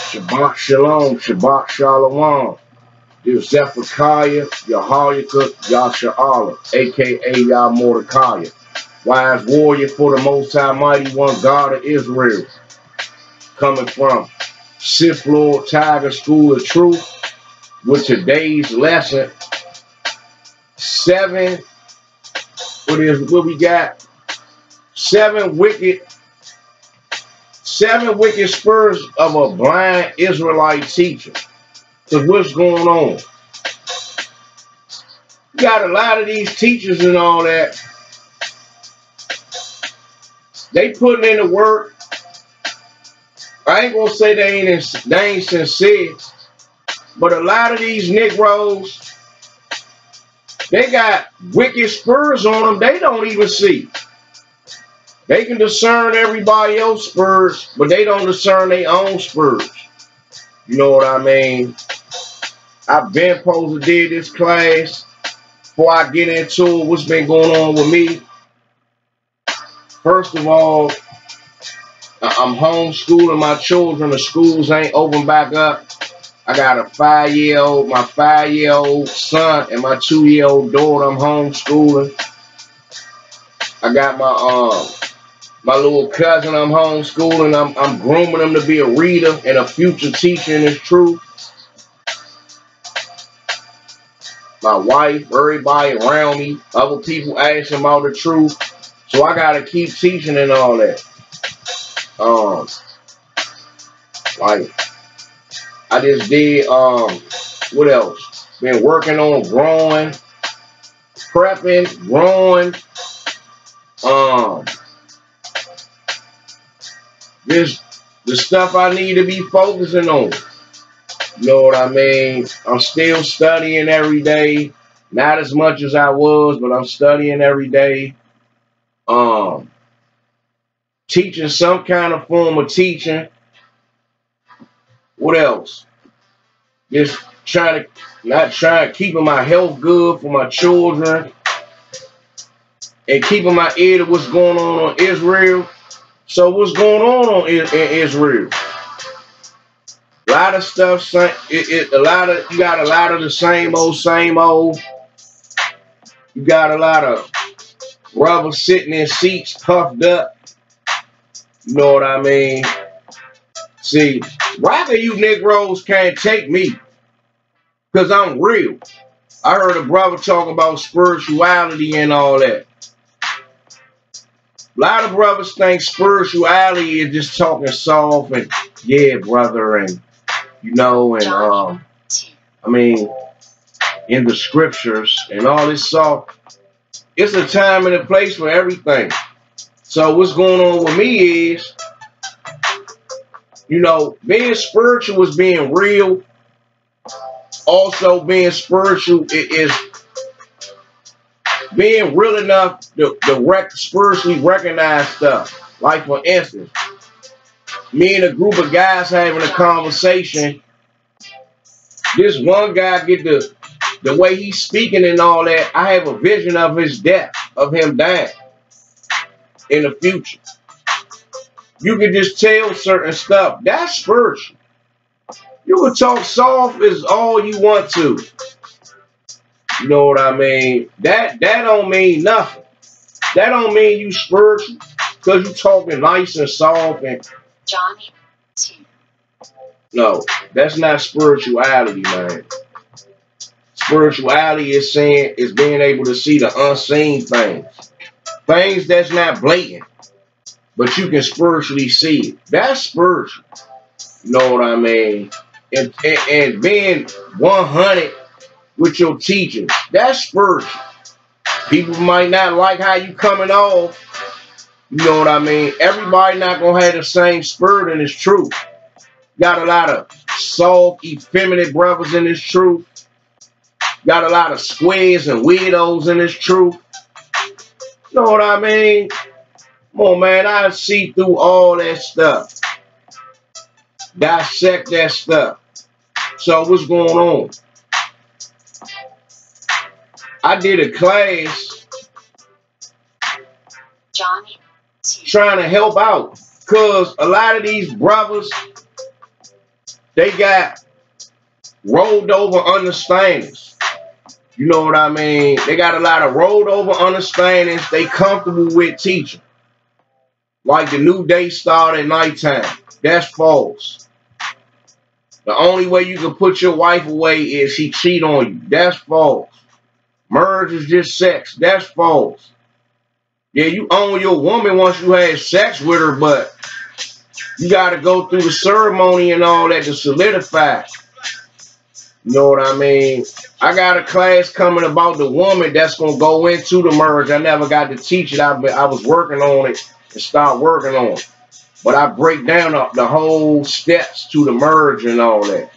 Shabbat Shalom, Shabbat Shalom. This is Zephaniah, Yahayakah, Yasha'Allah, a.k.a. Yah Mordecai, wise warrior for the Most High Mighty One, God of Israel, coming from Sith Lord Tiger School of Truth with today's lesson. What we got? Seven wicked spurs of a blind Israelite teacher. Because what's going on? You got a lot of these teachers and all that. They putting in the work. I ain't gonna say they ain't sincere, but a lot of these Negroes, they got wicked spurs on them they don't even see. They can discern everybody else's spurs, but they don't discern their own spurs. You know what I mean? I've been supposed to do this class. Before I get into what's been going on with me, first of all, I'm homeschooling my children. The schools ain't open back up. I got a my 5-year-old son and my 2-year-old daughter I'm homeschooling. I got my little cousin I'm homeschooling. I'm grooming him to be a reader and a future teacher in this truth. My wife, everybody around me, other people asking about the truth. So I gotta keep teaching and all that. Like I just did what else? Been working on growing, prepping, growing. This the stuff I need to be focusing on. You know what I mean? I'm still studying every day. Not as much as I was, but I'm studying every day. Teaching some kind of form of teaching. What else? Just keeping my health good for my children. And keeping my ear to what's going on Israel. So what's going on in Israel? A lot of stuff, you got a lot of the same old. You got a lot of brothers sitting in seats puffed up. You know what I mean? See, why you Negroes can't take me? Because I'm real. I heard a brother talk about spirituality and all that. A lot of brothers think spirituality is just talking soft and, yeah, brother, and you know, and I mean, in the scriptures and all this soft. It's a time and a place for everything. So what's going on with me is, you know, being spiritual is being real. Also being spiritual is being real enough to spiritually recognize stuff. Like for instance, me and a group of guys having a conversation. This one guy get the way he's speaking and all that. I have a vision of his death, of him dying in the future. You can just tell certain stuff. That's spiritual. You can talk soft as all you want to. You know what I mean? That don't mean nothing. That don't mean you spiritual because you talking nice and soft and Johnny. No, that's not spirituality, man. Spirituality is being able to see the unseen things. Things that's not blatant, but you can spiritually see it. That's spiritual. You know what I mean? And being 100 with your teaching, that's spiritual. People might not like how you coming off. You know what I mean? Everybody not gonna have the same spirit in this truth. Got a lot of soft, effeminate brothers in this truth. Got a lot of squares and weirdos in this truth. You know what I mean? Come on, man. I see through all that stuff. Dissect that stuff. So what's going on? I did a class Johnny trying to help out because a lot of these brothers They got rolled over understandings. You know what I mean? They got a lot of rolled over understandings they comfortable with teaching. Like the new day start at nighttime. That's false. The only way you can put your wife away is she cheat on you. That's false. Marriage is just sex. That's false. Yeah, you own your woman once you had sex with her, but you got to go through the ceremony and all that to solidify. You know what I mean? I got a class coming about the woman that's going to go into the marriage. I never got to teach it. I was working on it and start working on it. But I break down the whole steps to the marriage and all that.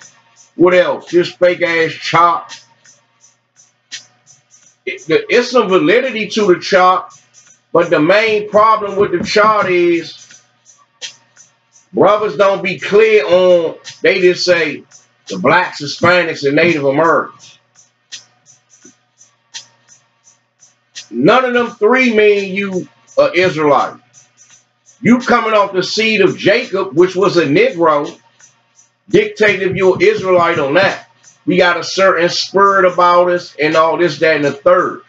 What else? Just fake ass chop. It's some validity to the chart, but the main problem with the chart is brothers don't be clear on, they just say the blacks, Hispanics, and Native Americans. None of them three mean you are Israelite. You coming off the seed of Jacob, which was a Negro, dictate if you're Israelite or not. We got a certain spirit about us and all this, that, and the third.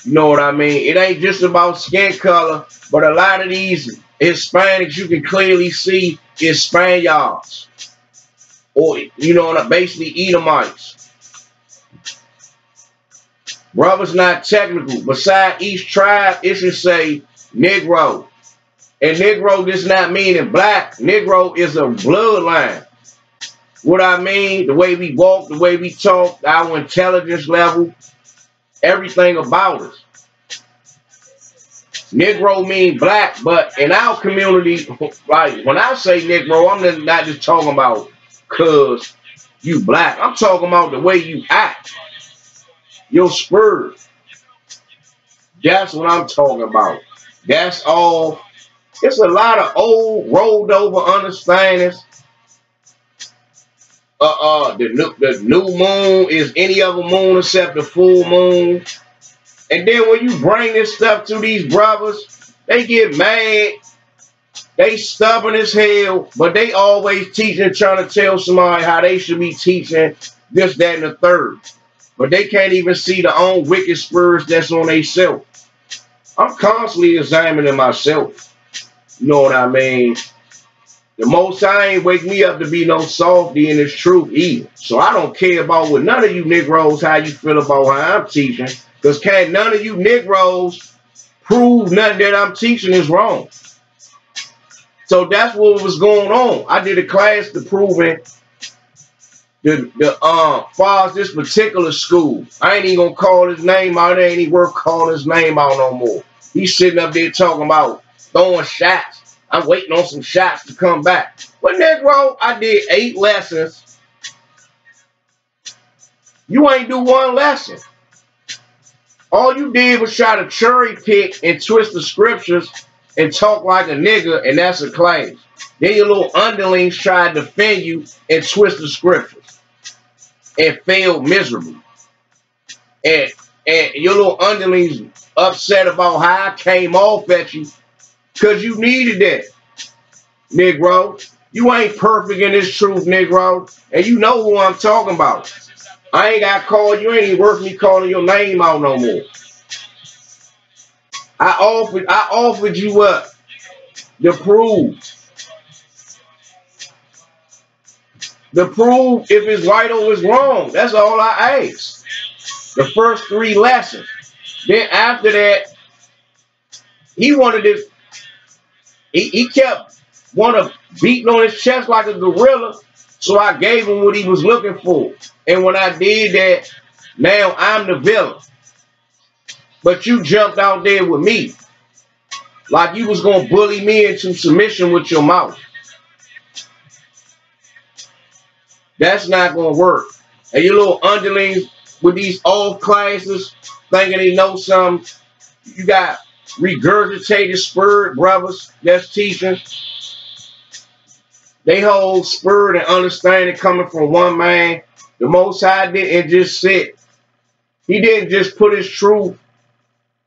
You know what I mean? It ain't just about skin color, but a lot of these Hispanics you can clearly see is Spaniards. Or, you know, basically Edomites. Brothers not technical. Beside each tribe, it should say Negro. And Negro does not mean in black. Negro is a bloodline. What I mean, the way we walk, the way we talk, our intelligence level, everything about us. Negro mean black, but in our community, like when I say Negro, I'm not just talking about cuz you black. I'm talking about the way you act, your spirit. That's what I'm talking about. That's all. It's a lot of old, rolled over understandings. The new moon is any other moon except the full moon. And then when you bring this stuff to these brothers, they get mad. They stubborn as hell, but they always teaching, trying to tell somebody how they should be teaching this, that, and the third. But they can't even see their own wicked spirits that's on themselves. I'm constantly examining myself. You know what I mean? The Most High ain't wake me up to be no softy in this truth either. So I don't care about what none of you Negroes, how you feel about how I'm teaching. Because can't none of you Negroes prove nothing that I'm teaching is wrong. So that's what was going on. I did a class to proving far as this particular school. I ain't even gonna call his name out. It ain't even worth calling his name out no more. He's sitting up there talking about throwing shots. I'm waiting on some shots to come back. But Negro, I did 8 lessons. You ain't do 1 lesson. All you did was try to cherry pick and twist the scriptures and talk like a nigga, and that's a claim. Then your little underlings tried to defend you and twist the scriptures and failed miserably. And your little underlings upset about how I came off at you because you needed that, Negro. You ain't perfect in this truth, Negro. And you know who I'm talking about. I ain't got to call you. Ain't even worth me calling your name out no more. I offered you up to prove. To prove if it's right or it's wrong. That's all I asked. The first 3 lessons. Then after that, he wanted this. He kept wanting to beating on his chest like a gorilla. So I gave him what he was looking for. And when I did that, now I'm the villain. But you jumped out there with me. Like you was going to bully me into submission with your mouth. That's not going to work. And your little underlings with these old classes thinking they know something. You got regurgitated spirit brothers that's teaching. They hold spirit and understanding coming from one man. The Most High didn't just sit. He didn't just put his truth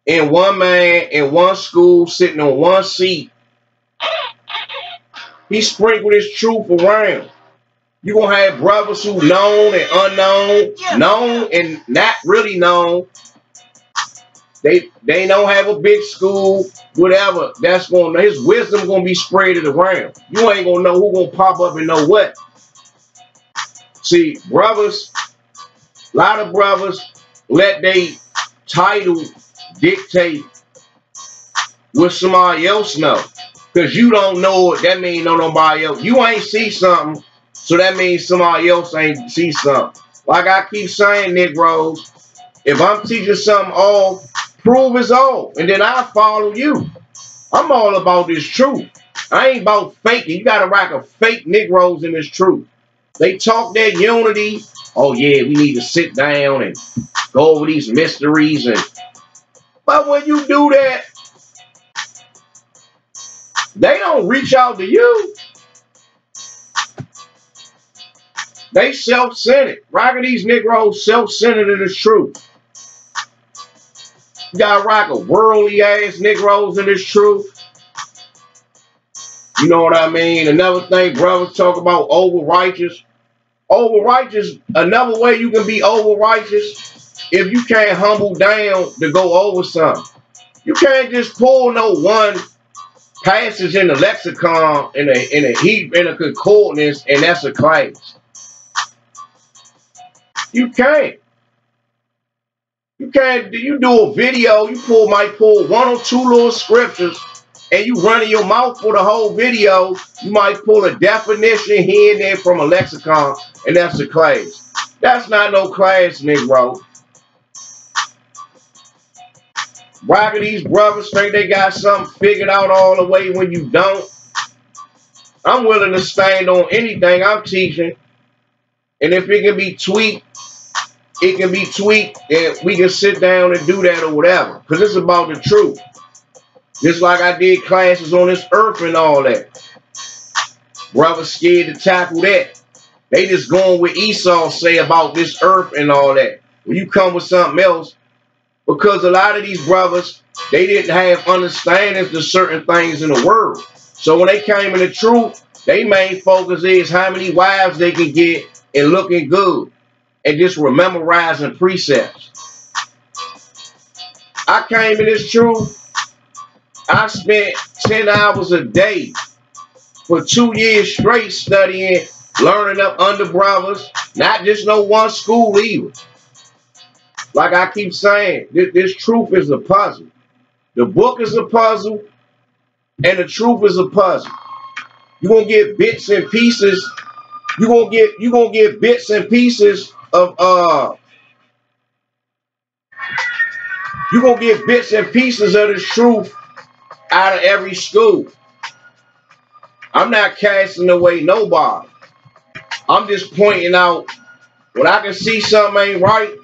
in one man, in one school, sitting on one seat. He sprinkled his truth around. You're going to have brothers who known and unknown, known and not really known. They don't have a big school, whatever. That's going, his wisdom going to be spread around. You ain't going to know who going to pop up and know what. See, brothers, a lot of brothers let they title dictate what somebody else know. Because you don't know it, that means no nobody else. You ain't see something, so that means somebody else ain't see something. Like I keep saying, Negroes, if I'm teaching something off, prove it's off, and then I'll follow you. I'm all about this truth. I ain't about faking. You got a rack of fake Negroes in this truth. They talk their unity. Oh yeah, we need to sit down and go over these mysteries. But when you do that, they don't reach out to you. They self-centered. Rocking these Negroes self-centered in this truth. You got a rock of worldly ass Negroes in this truth. You know what I mean? Another thing, brothers talk about over-righteous. Over-righteous, another way you can be over-righteous, if you can't humble down to go over something. You can't just pull no one passage in the lexicon, in a concordance, and that's a class. You can't. You can't. You do a video, you might pull one or two little scriptures, and you running your mouth for the whole video. You might pull a definition here and there from a lexicon, and that's a class. That's not no class, Negro. Rocket, these brothers think they got something figured out all the way when you don't. I'm willing to stand on anything I'm teaching, and if it can be tweaked, it can be tweaked, and we can sit down and do that or whatever, because it's about the truth. Just like I did classes on this earth and all that. Brothers scared to tackle that. They just going with Esau say about this earth and all that. When you come with something else, because a lot of these brothers, they didn't have understandings to certain things in the world. So when they came in the truth, their main focus is how many wives they can get and looking good. And just memorizing precepts. I came in this truth. I spent 10 hours a day for 2 years straight studying, learning up under brothers. Not just no one school either. Like I keep saying, this truth is a puzzle. The book is a puzzle, and the truth is a puzzle. You're gonna get bits and pieces. You're gonna get bits and pieces of you're gonna get bits and pieces of the truth out of every school. I'm not casting away nobody. I'm just pointing out when I can see something ain't right,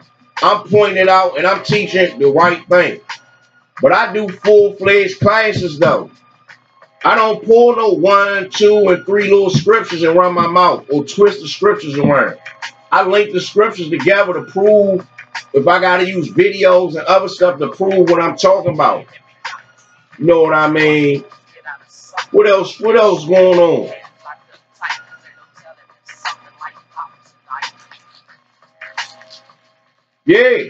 I'm pointing it out and I'm teaching the right thing. But I do full-fledged classes though. I don't pull no 1, 2, and 3 little scriptures and run my mouth or twist the scriptures around. I link the scriptures together to prove, if I got to use videos and other stuff to prove what I'm talking about. You know what I mean? What else going on? Yeah.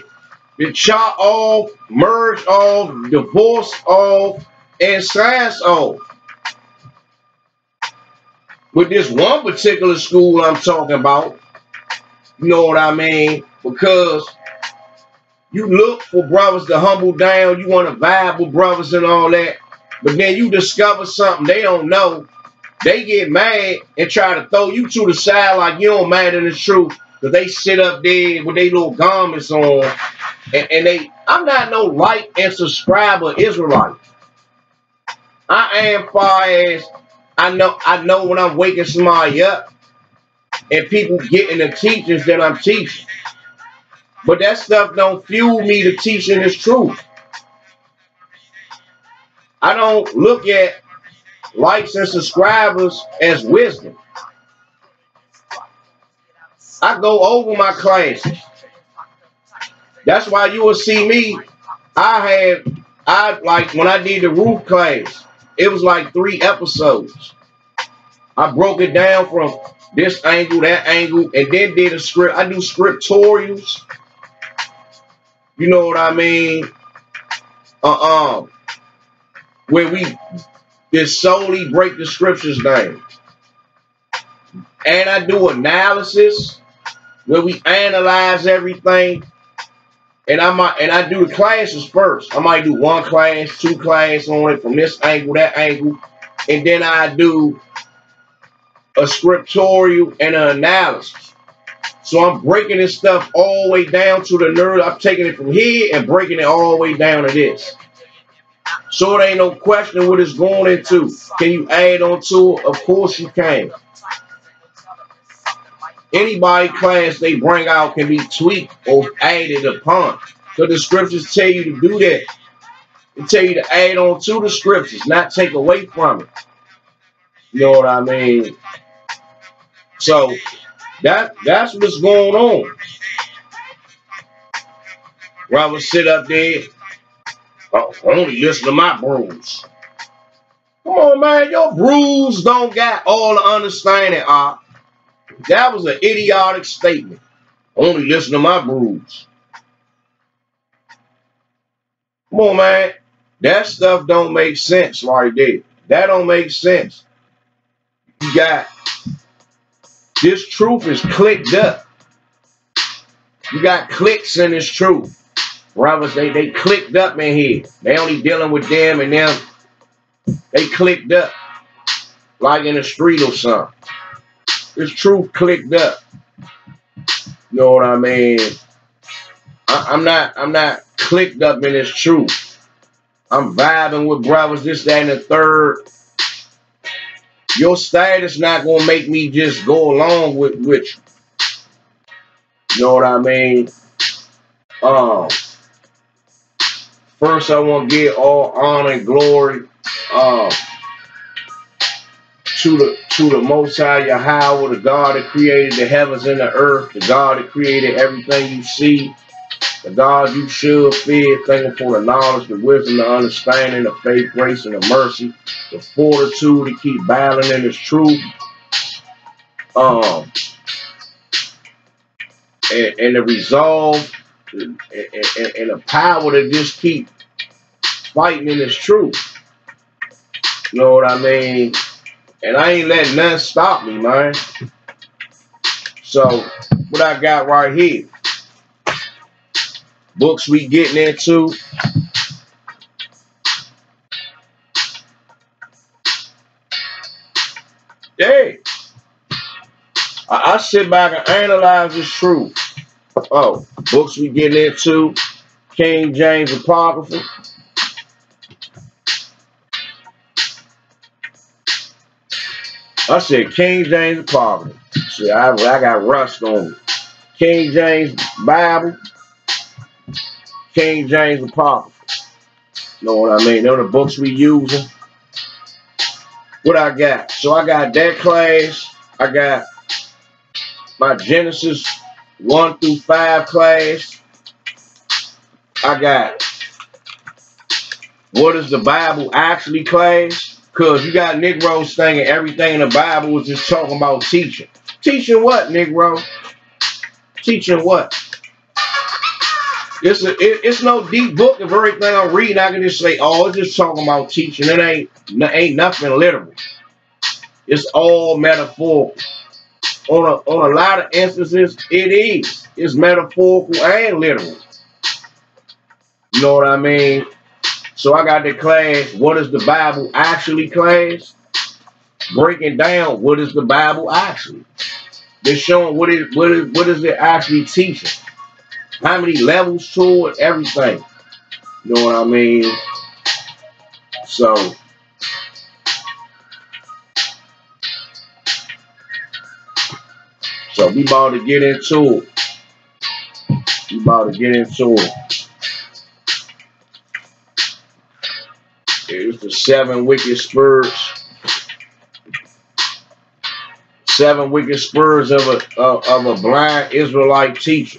Been chop off, merge off, divorce off, and science off. With this one particular school I'm talking about, you know what I mean? Because you look for brothers to humble down, you want to vibe with brothers and all that, but then you discover something they don't know. They get mad and try to throw you to the side like you don't matter in the truth, because they sit up there with their little garments on, and I'm not no like and subscriber Israelite. I am far as I know when I'm waking somebody up and people getting the teachings that I'm teaching. But that stuff don't fuel me to teaching this truth. I don't look at likes and subscribers as wisdom. I go over my classes. That's why you will see me. I like when I did the roof class, it was like 3 episodes. I broke it down from this angle, that angle, and then did a script. I do scriptorials. You know what I mean? Where we just solely break the scriptures down. And I do analysis where we analyze everything. And I do the classes first. I might do 1 class, 2 classes on it from this angle, that angle. And then I do a scriptorial and an analysis. So I'm breaking this stuff all the way down to the nerd. I'm taking it from here and breaking it all the way down to this. So it ain't no question what it's going into. Can you add on to it? Of course you can. Anybody class they bring out can be tweaked or added upon. So the scriptures tell you to do that. They tell you to add on to the scriptures, not take away from it. You know what I mean? So that's what's going on. Rather sit up there, only listen to my bruise. Come on, man, your bruise don't got all the understanding. That was an idiotic statement. Only listen to my bruise. Come on, man. That stuff don't make sense right there. That don't make sense. You got this truth is clicked up. You got clicks in this truth. Brothers, they clicked up in here. They only dealing with them and them. They clicked up. Like in the street or something. This truth clicked up. You know what I mean? I'm not clicked up in this truth. I'm vibing with brothers, this, that, and the third. Your status not gonna make me just go along with you. You know what I mean? First I want to give all honor and glory to the Most High Yahweh, the God that created the heavens and the earth, the God that created everything you see, the God you should fear. Thank Him for the knowledge, the wisdom, the understanding, the faith, grace, and the mercy, the fortitude to keep battling in His truth, and the resolve and the power to just keep fighting in His truth. You know what I mean? And I ain't letting nothing stop me, man. So, what I got right here. Books we getting into. Hey. I sit back and analyze this truth. Oh, books we getting into. King James Apocrypha. I said King James Apocrypha. See, I got rust on it. King James Bible. King James Apocrypha. Know what I mean? They're the books we using. What I got? So I got that class. I got my Genesis 1 through 5 class. I got what is the Bible actually class. Because you got Negroes thinking everything in the Bible is just talking about teaching. Teaching what, Negro? Teaching what? It's no deep book. Of everything I'm reading, I can just say, oh, it's just talking about teaching. It ain't nothing literal. It's all metaphorical. On a lot of instances, it is. It's metaphorical and literal. You know what I mean? So I got the class, what is the Bible actually class? Breaking down what is the Bible actually. They're showing what is it actually teaching. How many levels to it, everything. You know what I mean? So we about to get into it. We about to get into it. It's the 7 wicked spurs. 7 wicked spurs of a blind Israelite teacher.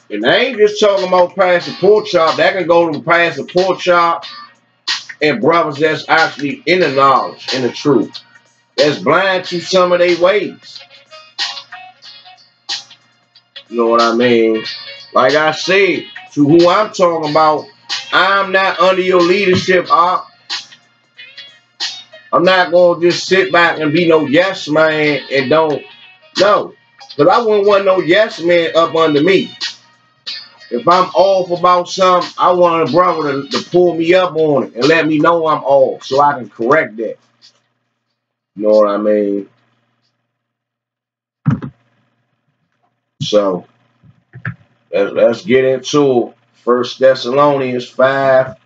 And they ain't just talking about Pastor Pork Chop. That can go to Pastor Pork Chop and brothers that's actually in the knowledge, in the truth. that's blind to some of their ways. You know what I mean? Like I said, to who I'm talking about, I'm not under your leadership, Op. I'm not going to just sit back and be no yes man and don't. No. Because I wouldn't want no yes man up under me. If I'm off about something, I want a brother to pull me up on it and let me know I'm off so I can correct that. You know what I mean? So, let's get into 1 Thessalonians 5.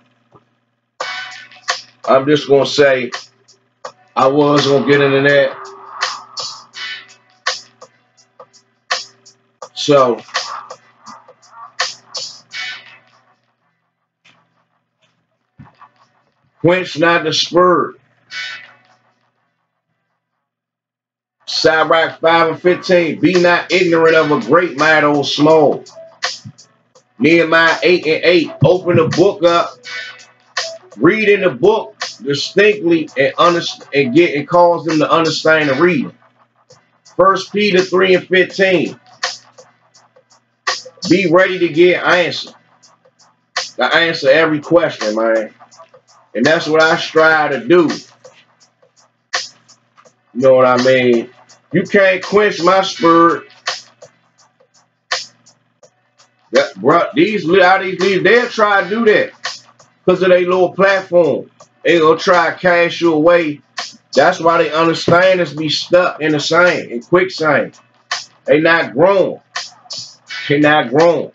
I'm just going to say, I was going to get into that. So, quench not the spirit. Sirach 5:15. Be not ignorant of a great matter or small. Nehemiah 8:8. Open the book up. Read in the book distinctly and cause them to understand the reading. 1 Peter 3:15. Be ready to get answer. To answer every question, man. And that's what I strive to do. You know what I mean? You can't quench my spirit. These leaders, they'll try to do that because of their little platform. They gonna try to cash you away. That's why they understand us be stuck in the same, in quicksand. They not grown. They not grown.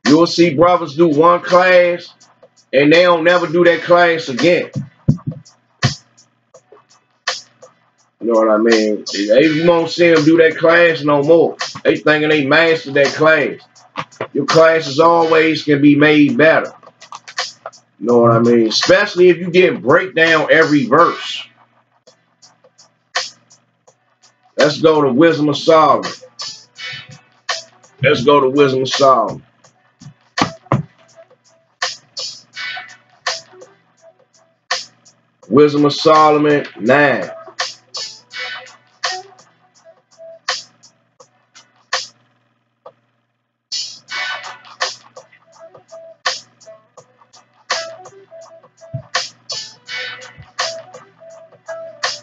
You'll see brothers do one class and they don't never do that class again. You know what I mean? You won't see them do that class no more. They thinking they mastered that class. Your classes always can be made better. You know what I mean? Especially if you get break down every verse. Let's go to Wisdom of Solomon. Let's go to Wisdom of Solomon. Wisdom of Solomon 9.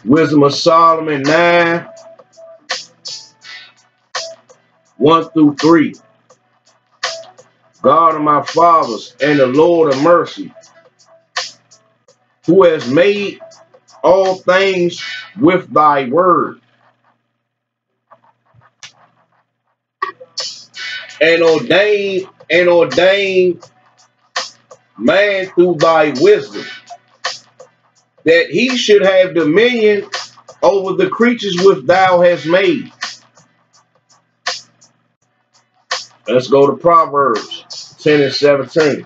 Wisdom of Solomon 9, 1 through 3. God of my fathers and the Lord of mercy, who has made all things with thy word, and ordained man through thy wisdom, that he should have dominion over the creatures which thou hast made. Let's go to Proverbs 10 and 17.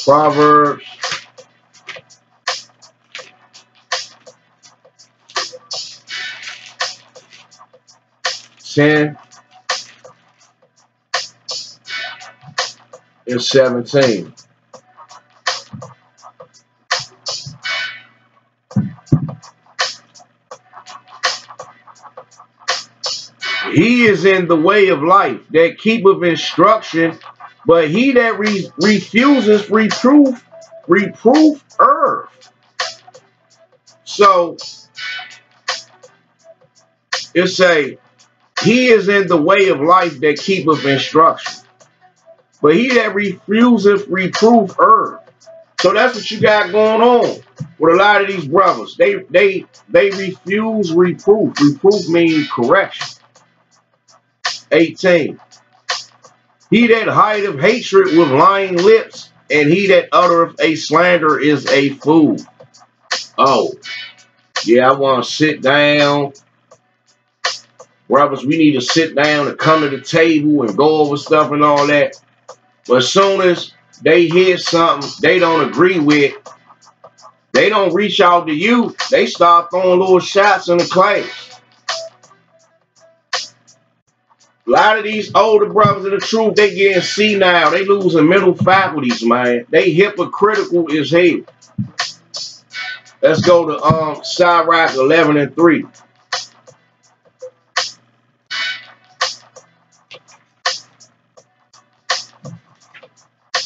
Proverbs 10 and 17. He is in the way of life that keepeth instruction, but he that refuses reproof errs. So it say, he is in the way of life that keepeth instruction, but he that refuseth reproof errs. So that's what you got going on with a lot of these brothers. They refuse reproof. Reproof means correction. 18. He that hideth hatred with lying lips, and he that uttereth a slander is a fool. Oh, yeah, I want to sit down. Brothers, we need to sit down and come to the table and go over stuff and all that. But as soon as they hear something they don't agree with, they don't reach out to you. They start throwing little shots in the class. A lot of these older brothers in the truth, they getting senile. They losing mental faculties, man. They hypocritical as hell. Let's go to Sirach 11:3.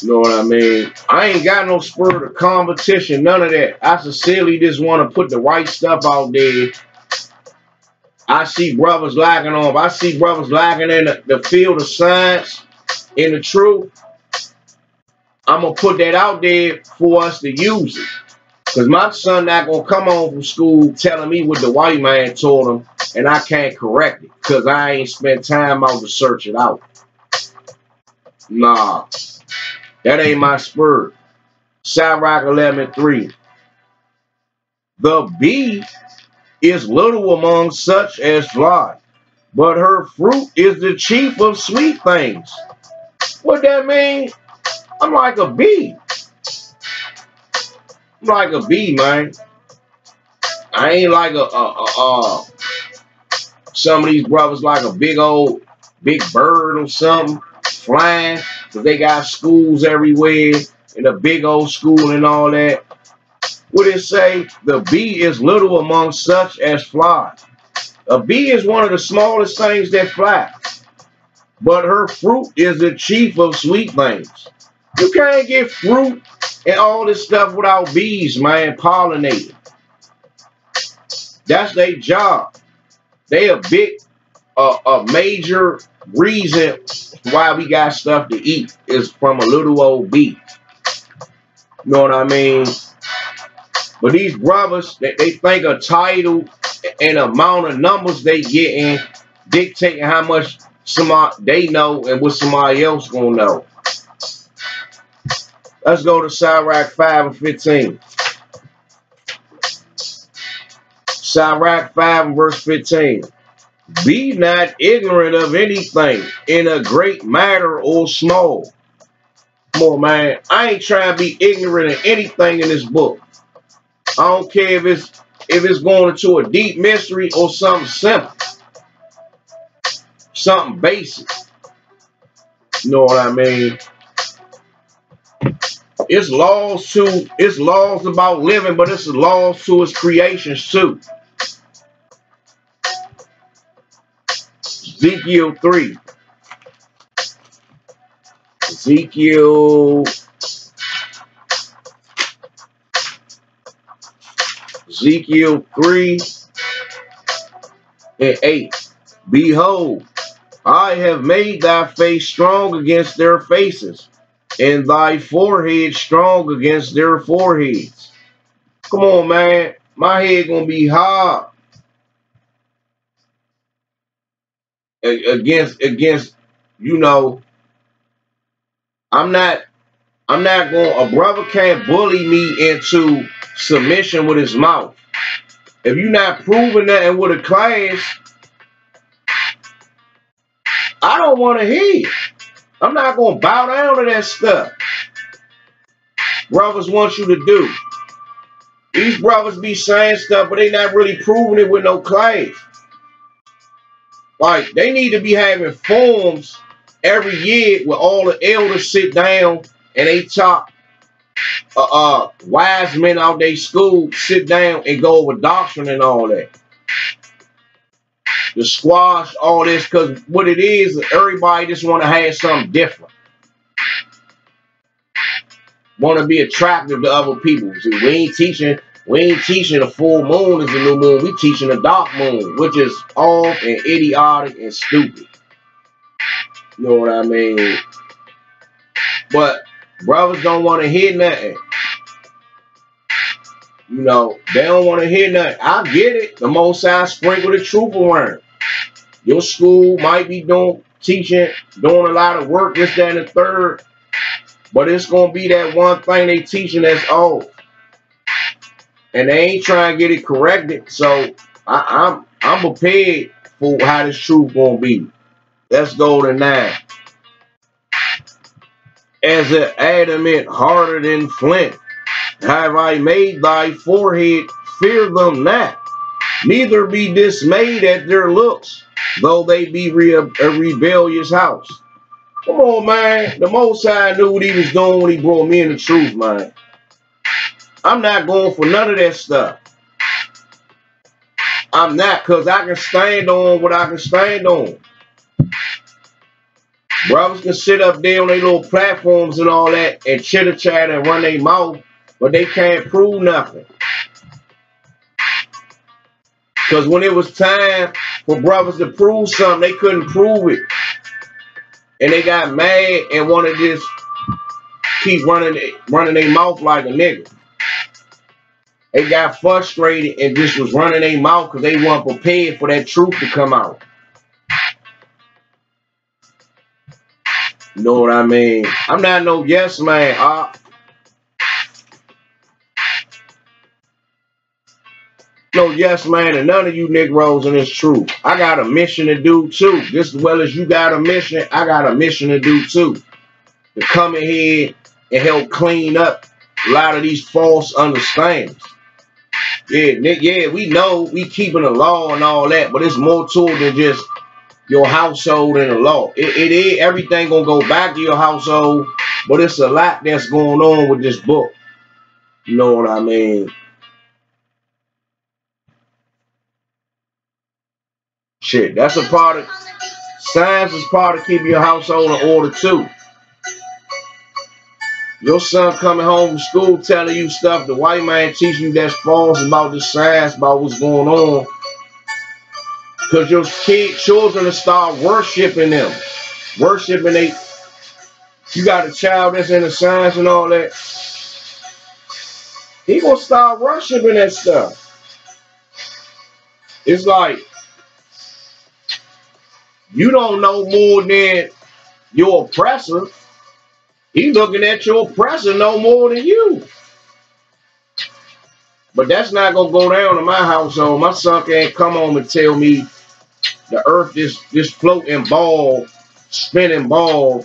You know what I mean? I ain't got no spirit of competition, none of that. I sincerely just want to put the right stuff out there. I see brothers lacking on. If I see brothers lacking in the field of science, in the truth, I'm going to put that out there for us to use it. Because my son not going to come home from school telling me what the white man told him, and I can't correct it because I ain't spent time out to search it out. Nah, that ain't my spirit. Sirach 11:3. The bee is little among such as fly, but her fruit is the chief of sweet things. What that mean? I'm like a bee. I'm like a bee, man. I ain't like some of these brothers like a big bird or something flying, because they got schools everywhere and a big old school and all that. What it say? The bee is little among such as fly. A bee is one of the smallest things that fly, but her fruit is the chief of sweet things. You can't get fruit and all this stuff without bees, man, pollinating. That's their job. They a major reason why we got stuff to eat is from a little old bee. You know what I mean? But these brothers, they think a title and amount of numbers they getting dictating how much they know and what somebody else gonna know. Let's go to Sirach 5:15. Sirach 5:15. Be not ignorant of anything in a great matter or small. Come on, man. I ain't trying to be ignorant of anything in this book. I don't care if it's going into a deep mystery or something simple. Something basic. You know what I mean? It's laws about living, but it's laws to its creations too. Ezekiel 3. Ezekiel 3:8. Behold, I have made thy face strong against their faces, and thy forehead strong against their foreheads. Come on, man. My head gonna be hard against, you know. I'm not going. A brother can't bully me into submission with his mouth. If you're not proving that with a class, I don't want to hear it. I'm not going to bow down to that stuff brothers want you to do. These brothers be saying stuff, but they not really proving it with no class. Like, they need to be having forums every year where all the elders sit down and they talk. Wise men out their school sit down and go over doctrine and all that. To squash all this, because what it is, everybody just want to have something different. Want to be attractive to other people. See, we ain't teaching a full moon is a new moon. We teaching a dark moon, which is off and idiotic and stupid. You know what I mean? But brothers don't want to hear nothing. You know, they don't want to hear nothing. I get it. The Most High sprinkle the truth around. Your school might be doing a lot of work, this, that, and the third. But it's going to be that one thing they teaching that's off. And they ain't trying to get it corrected. So I'm prepared for how this truth going to be. Let's go to 9. As an adamant harder than flint, have I made thy forehead, fear them not, neither be dismayed at their looks. though they be a rebellious house. Come on, man. The Most High knew what he was doing when he brought me in the truth, man. I'm not going for none of that stuff. I'm not, because I can stand on what I can stand on. Brothers can sit up there on their little platforms and all that and chitter-chat and run their mouth, but they can't prove nothing. Because when it was time for brothers to prove something, they couldn't prove it. And they got mad and wanted to just keep running their mouth like a nigga. They got frustrated and just was running their mouth because they weren't prepared for that truth to come out. You know what I mean? I'm not no yes man. No yes man, and none of you Negroes in this truth. I got a mission to do too. Just as well as you got a mission, I got a mission to do too. To come in here and help clean up a lot of these false understandings. Yeah, we know we keeping the law and all that, but it's more to it than just your household and the law. It is everything gonna go back to your household, but it's a lot that's going on with this book. You know what I mean? Shit, that's a part of science is part of keeping your household in order too. Your son coming home from school telling you stuff the white man teaching you that's false about the science, about what's going on. Because your children will start worshiping them. Worshiping they. You got a child that's in the science and all that. He gonna start worshiping that stuff. It's like you don't know more than your oppressor. He looking at your oppressor no more than you. But that's not gonna go down in my household. My son can't come home and tell me the earth is this floating ball, spinning ball,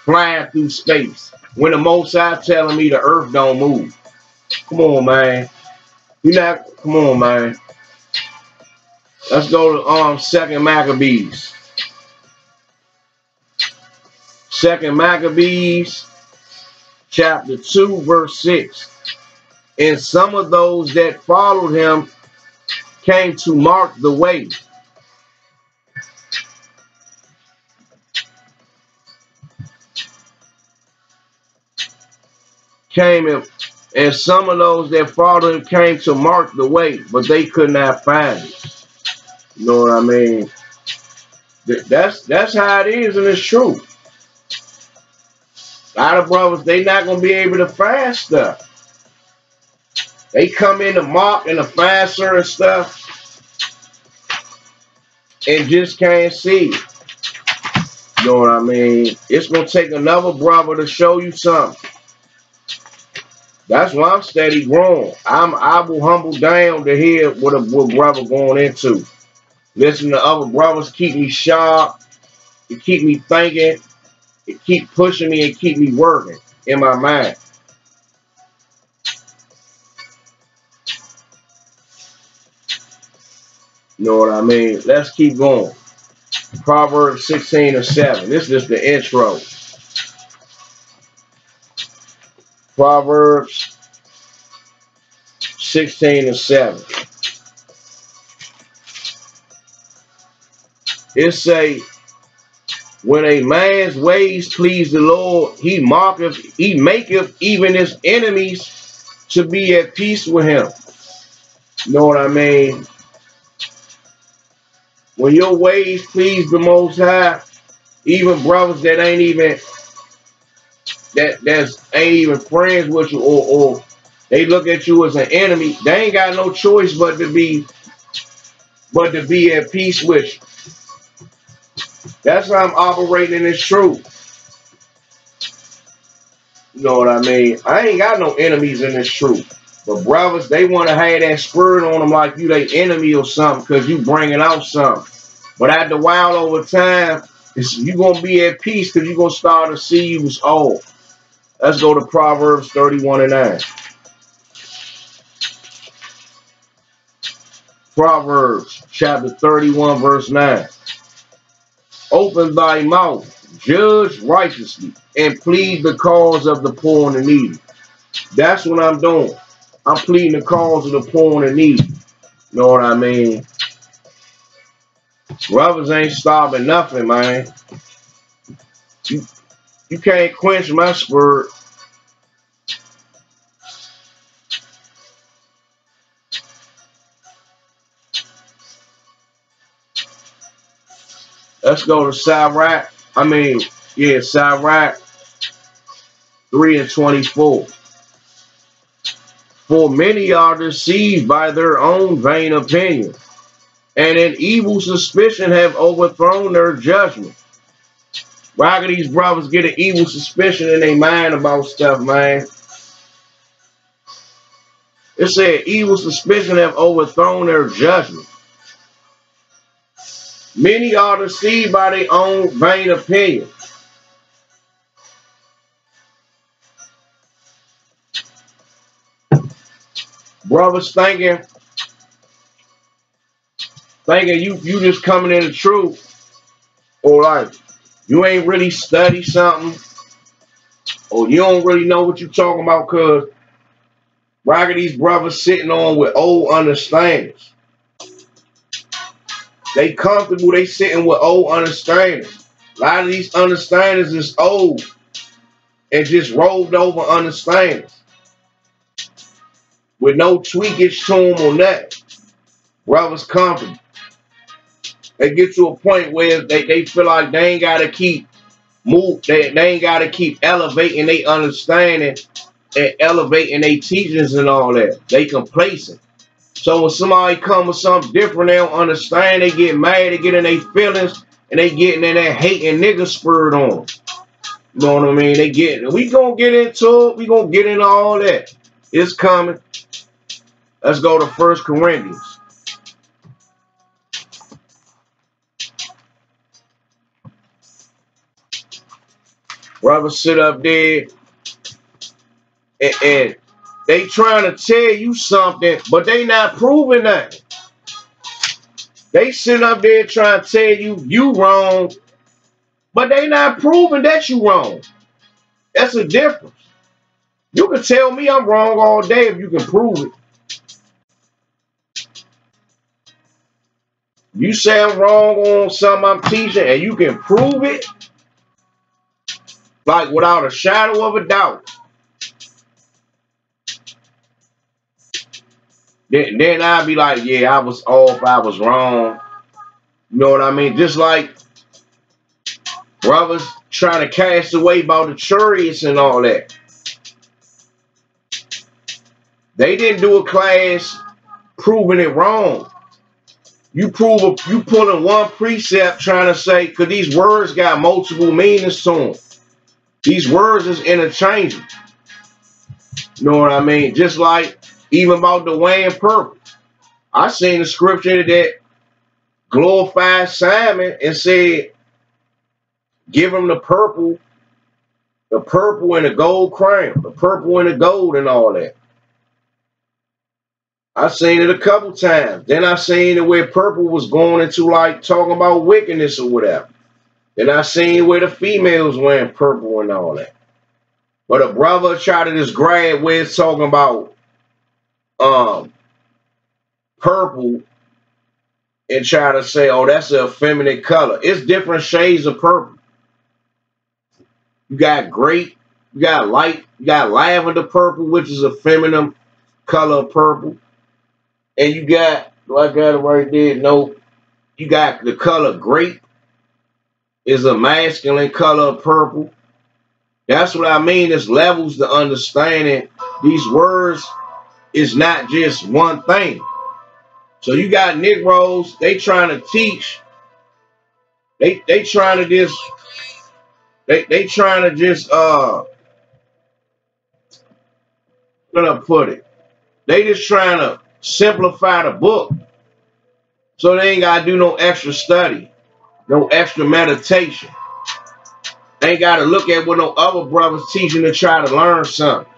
flying through space. When the Most High telling me the earth don't move. Come on, man. Come on, man. Let's go to 2 Maccabees. 2 Maccabees, chapter 2, verse 6. And some of those that followed him came to mark the way. And some of those that followed him came to mark the way, but they could not find it. You know what I mean? That's how it is, and it's true. A lot of brothers, they not going to be able to find stuff. They come in to mark and to find certain stuff and just can't see it. You know what I mean? It's going to take another brother to show you something. That's why I'm steady growing. I will humble down to hear what brother going into. Listen to other brothers keep me sharp. It keep me thinking. It keep pushing me and keep me working in my mind. You know what I mean? Let's keep going. Proverbs 16:7. This is the intro. Proverbs 16:7. It say, when a man's ways please the Lord, he maketh even his enemies to be at peace with him. You know what I mean? When your ways please the Most High, even brothers that ain't even friends with you, or they look at you as an enemy, they ain't got no choice but to be at peace with you. That's how I'm operating in this truth. You know what I mean? I ain't got no enemies in this truth. But brothers, they want to have that spirit on them like you they enemy or something because you bringing out something. But after a while over time, you're going to be at peace because you're going to start to see you was old. Let's go to Proverbs 31:9. Proverbs chapter 31 verse 9. Open thy mouth, judge righteously, and plead the cause of the poor and the needy. That's what I'm doing. I'm pleading the cause of the poor and the needy. You know what I mean? Brothers ain't stopping nothing, man. You can't quench my spirit. Let's go to Sirach. Sirach 3:24. For many are deceived by their own vain opinion, and in evil suspicion have overthrown their judgment. Why can these brothers get an evil suspicion in their mind about stuff, man? It said evil suspicion have overthrown their judgment. Many are deceived by their own vain opinion. Brothers thinking you just coming in the truth, or like you ain't really study something, or you don't really know what you're talking about, cause why are these brothers sitting on with old understandings? They comfortable, they sitting with old understandings. A lot of these understandings is old and just rolled over understandings with no tweakage to them or nothing. Brothers comfortable. They get to a point where they feel like they ain't gotta keep they ain't gotta keep elevating their understanding and elevating their teachings and all that. They complacent. So when somebody come with something different, they don't understand, they get mad, they get in their feelings, and they getting in that hating nigga spirit on them. You know what I mean? We gonna get into it, we gonna get into all that. It's coming. Let's go to 1 Corinthians. Brothers sit up there and they trying to tell you something, but they not proving nothing. They sitting up there trying to tell you wrong, but they not proving that you wrong. That's a difference. You can tell me I'm wrong all day if you can prove it. You say I'm wrong on something I'm teaching and you can prove it, like without a shadow of a doubt, then I'd be like, yeah, I was off, I was wrong. You know what I mean? Just like brothers trying to cast away about the chariots and all that. They didn't do a class proving it wrong. You pulling one precept trying to say, because these words got multiple meanings to them. These words is interchangeable. You know what I mean? Just like even about the wearing purple. I seen the scripture that glorified Simon and said, give him the purple and the gold crown, the purple and the gold and all that. I seen it a couple times. Then I seen it where purple was going into like talking about wickedness or whatever. Then I seen where the females wearing purple and all that. But a brother tried to just grab where it's talking about purple and try to say, oh, that's an effeminate color. It's different shades of purple. You got grape, you got light, you got lavender purple, which is a feminine color of purple. And you got, I got it right there, no, you got the color grape is a masculine color of purple. That's what I mean. There's levels to understanding. These words is not just one thing. So you got Negroes, they trying to teach. They trying to just they trying to just how can I put it? They just trying to simplify the book. So they ain't gotta do no extra study, no extra meditation. They ain't gotta look at what no other brothers teaching to try to learn something.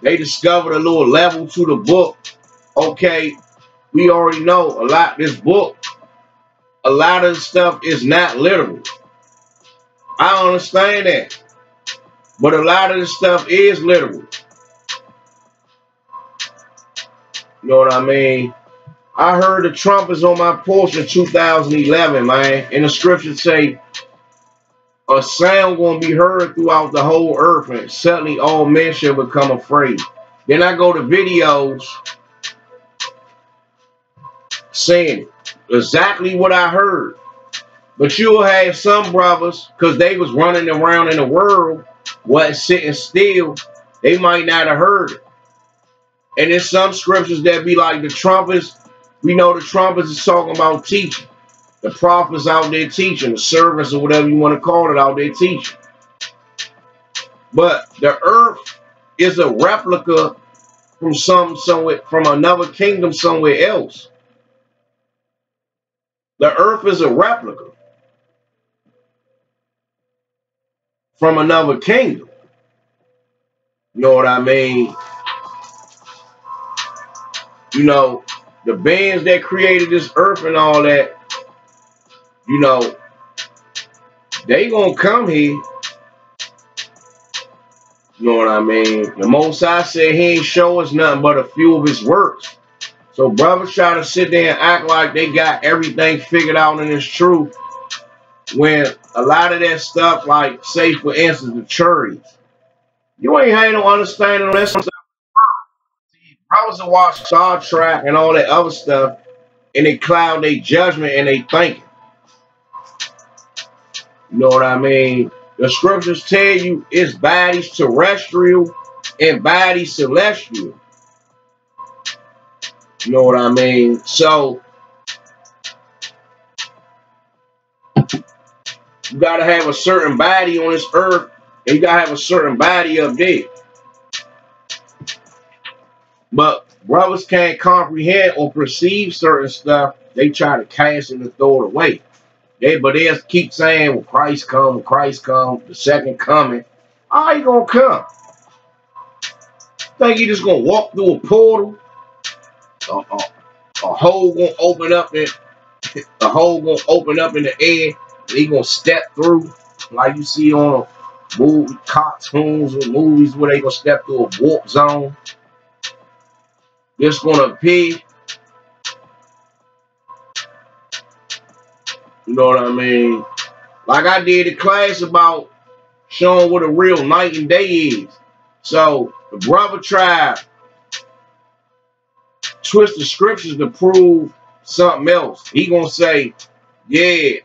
They discovered a little level to the book. Okay, we already know a lot. This book a lot of the stuff is not literal. I understand that. But a lot of the stuff is literal. You know what I mean? I heard the trumpets on my porch in 2011, man. And the scriptures say a sound gonna be heard throughout the whole earth, and suddenly all men shall become afraid. Then I go to videos saying exactly what I heard. But you'll have some brothers, because they was running around in the world, wasn't sitting still, they might not have heard it. And there's some scriptures that be like the trumpets. We know the trumpets is talking about teaching. The prophets out there teaching, the servants or whatever you want to call it out there teaching. But the earth is a replica from somewhere, from another kingdom somewhere else. The earth is a replica from another kingdom. You know what I mean? You know, the beings that created this earth and all that, you know, they gonna come here. You know what I mean? The Most High said he ain't show us nothing but a few of his works. So brothers try to sit there and act like they got everything figured out and it's true, when a lot of that stuff, like, say for instance, the chariots, you ain't had no understanding of that stuff. Brothers that watch Star Trek and all that other stuff, and they cloud their judgment and they thinking. You know what I mean? The scriptures tell you it's bodies terrestrial and bodies celestial. You know what I mean? So you gotta have a certain body on this earth, and you gotta have a certain body up there. But brothers can't comprehend or perceive certain stuff. They try to cast it and throw it away. But they'll keep saying, well, Christ come, the second coming. How you gonna come? Think you just gonna walk through a portal? A hole gonna open up in the air, and he gonna step through, like you see on a movie, cartoons or movies where they gonna step through a warp zone. This gonna appear. You know what I mean? Like I did a class about showing what a real night and day is. So the brother tried twist the scriptures to prove something else. He gonna say, yeah,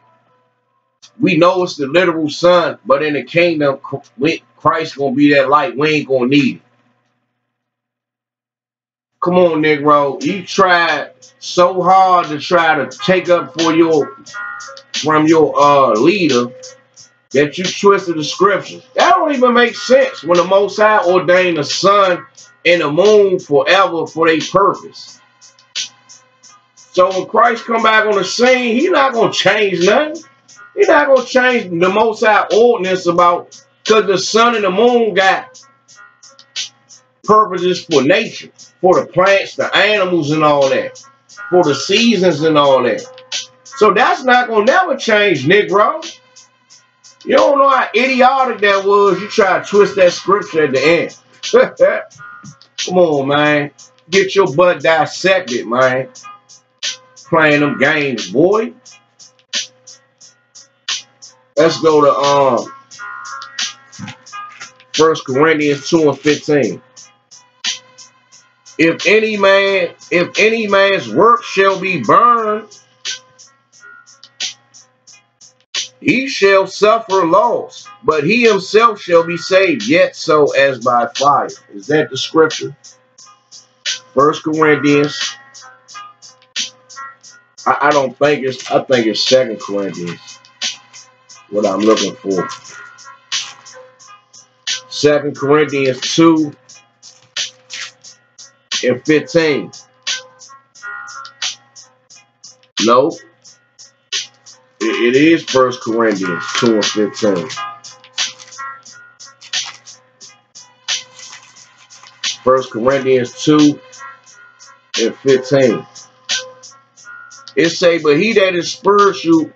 we know it's the literal sun, but in the kingdom, Christ gonna be that light. We ain't gonna need it. Come on, Negro. You tried so hard to try to take up for from your leader that you twisted the scriptures. That don't even make sense when the Most High ordained the sun and the moon forever for their purpose. So when Christ come back on the scene, he's not going to change nothing. He's not going to change the Most High ordinance about, because the sun and the moon got purposes for nature, for the plants, the animals and all that, for the seasons and all that. So that's not going to never change, Negro. You don't know how idiotic that was. You try to twist that scripture at the end. Come on, man. Get your butt dissected, man. Playing them games, boy. Let's go to 1 Corinthians 2:15. If any man's work shall be burned, he shall suffer loss, but he himself shall be saved, yet so as by fire. Is that the scripture? 1 Corinthians. I don't think it's, I think it's 2 Corinthians. What I'm looking for. 2 Corinthians 2:15. No. It is 1 Corinthians 2:15. 1 Corinthians 2:15. It say, but he that is spiritual,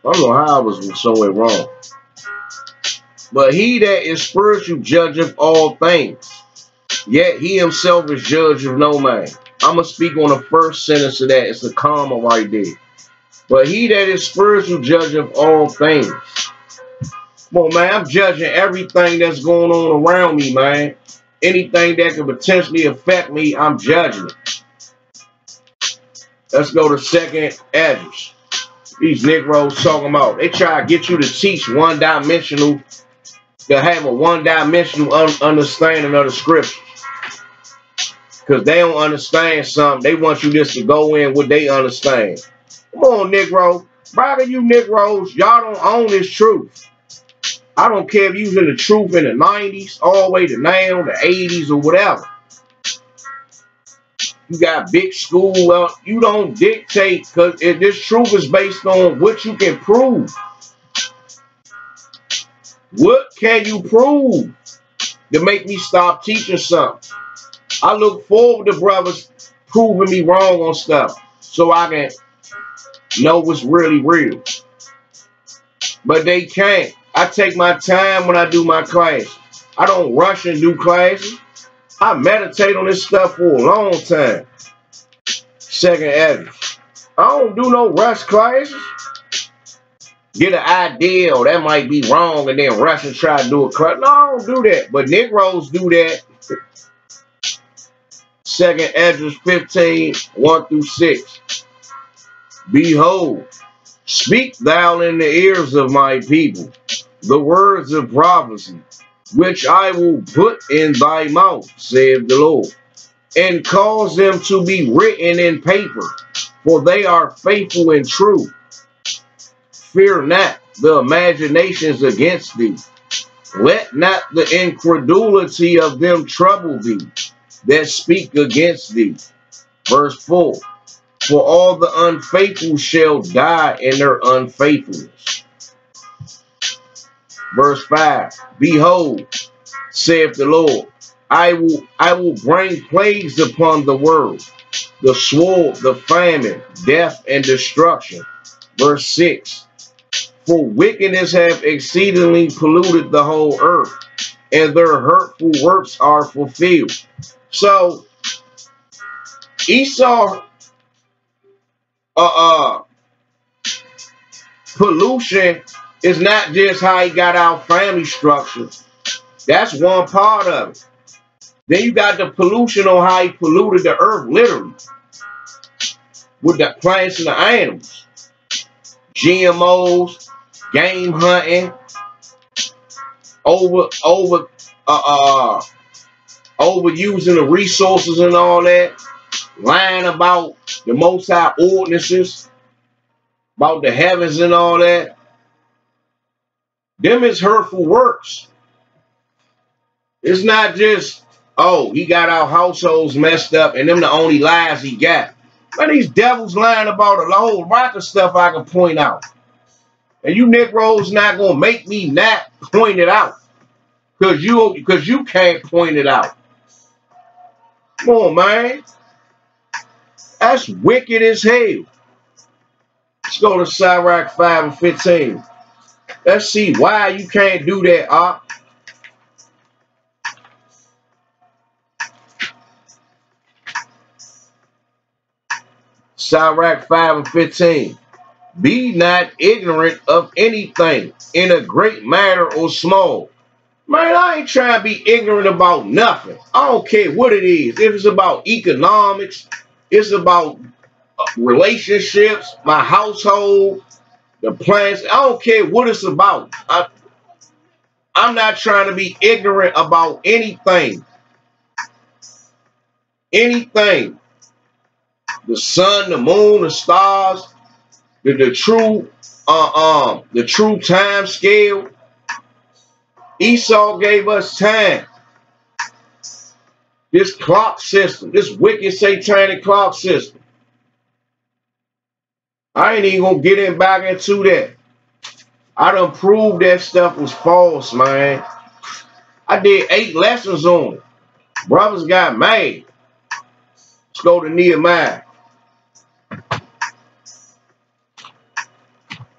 I don't know how I was somewhere wrong. But he that is spiritual judgeth all things, yet he himself is judge of no man. I'm going to speak on the first sentence of that. It's a comma right there. But he that is spiritual judgeth all things. Come on, man. I'm judging everything that's going on around me, man. Anything that can potentially affect me, I'm judging it. Let's go to second address. These Negroes talking about, they try to get you to teach one-dimensional, to have a one-dimensional understanding of the scriptures. Because they don't understand something. They want you just to go in what they understand. Come on, Negro. Brother, you Negroes, y'all don't own this truth. I don't care if you was in the truth in the 90s, all the way to now, the 80s, or whatever. You got big school. Well, you don't dictate, because this truth is based on what you can prove. What can you prove to make me stop teaching something? I look forward to brothers proving me wrong on stuff so I can know what's really real. But they can't. I take my time when I do my classes. I don't rush and do classes. I meditate on this stuff for a long time. Second address. I don't do no rush classes. Get an idea, or that might be wrong, and then rush and try to do a class. No, I don't do that. But Negroes do that. Second address 15, 1 through 6. Behold, speak thou in the ears of my people the words of prophecy, which I will put in thy mouth, saith the Lord, and cause them to be written in paper, for they are faithful and true. Fear not the imaginations against thee. Let not the incredulity of them trouble thee that speak against thee. Verse 4. For all the unfaithful shall die in their unfaithfulness. Verse 5. Behold, saith the Lord, I will bring plagues upon the world, the sword, the famine, death, and destruction. Verse 6. For wickedness hath exceedingly polluted the whole earth, and their hurtful works are fulfilled. So Esau pollution is not just how he got our family structure. That's one part of it. Then you got the pollution on how he polluted the earth, literally, with the plants and the animals. GMOs, game hunting, overusing the resources and all that, lying about the Most High ordinances, about the heavens and all that. Them is hurtful works. It's not just, oh, he got our households messed up and them the only lies he got. Man, these devils lying about a whole lot of stuff I can point out. And you Negroes not going to make me not point it out. Because you can't point it out. Come on, man. That's wicked as hell. Let's go to Sirach 5 and 15. Let's see why you can't do that, Op. Sirach 5 and 15. Be not ignorant of anything, in a great matter or small. Man, I ain't trying to be ignorant about nothing. I don't care what it is. If it's about economics, it's about relationships, my household, the plans. I don't care what it's about. I'm not trying to be ignorant about anything. Anything. The sun, the moon, the stars, the true time scale. Esau gave us time. This clock system, this wicked satanic clock system. I ain't even gonna get in back into that. I done proved that stuff was false, man. I did 8 lessons on it. Brothers got mad. Let's go to Nehemiah.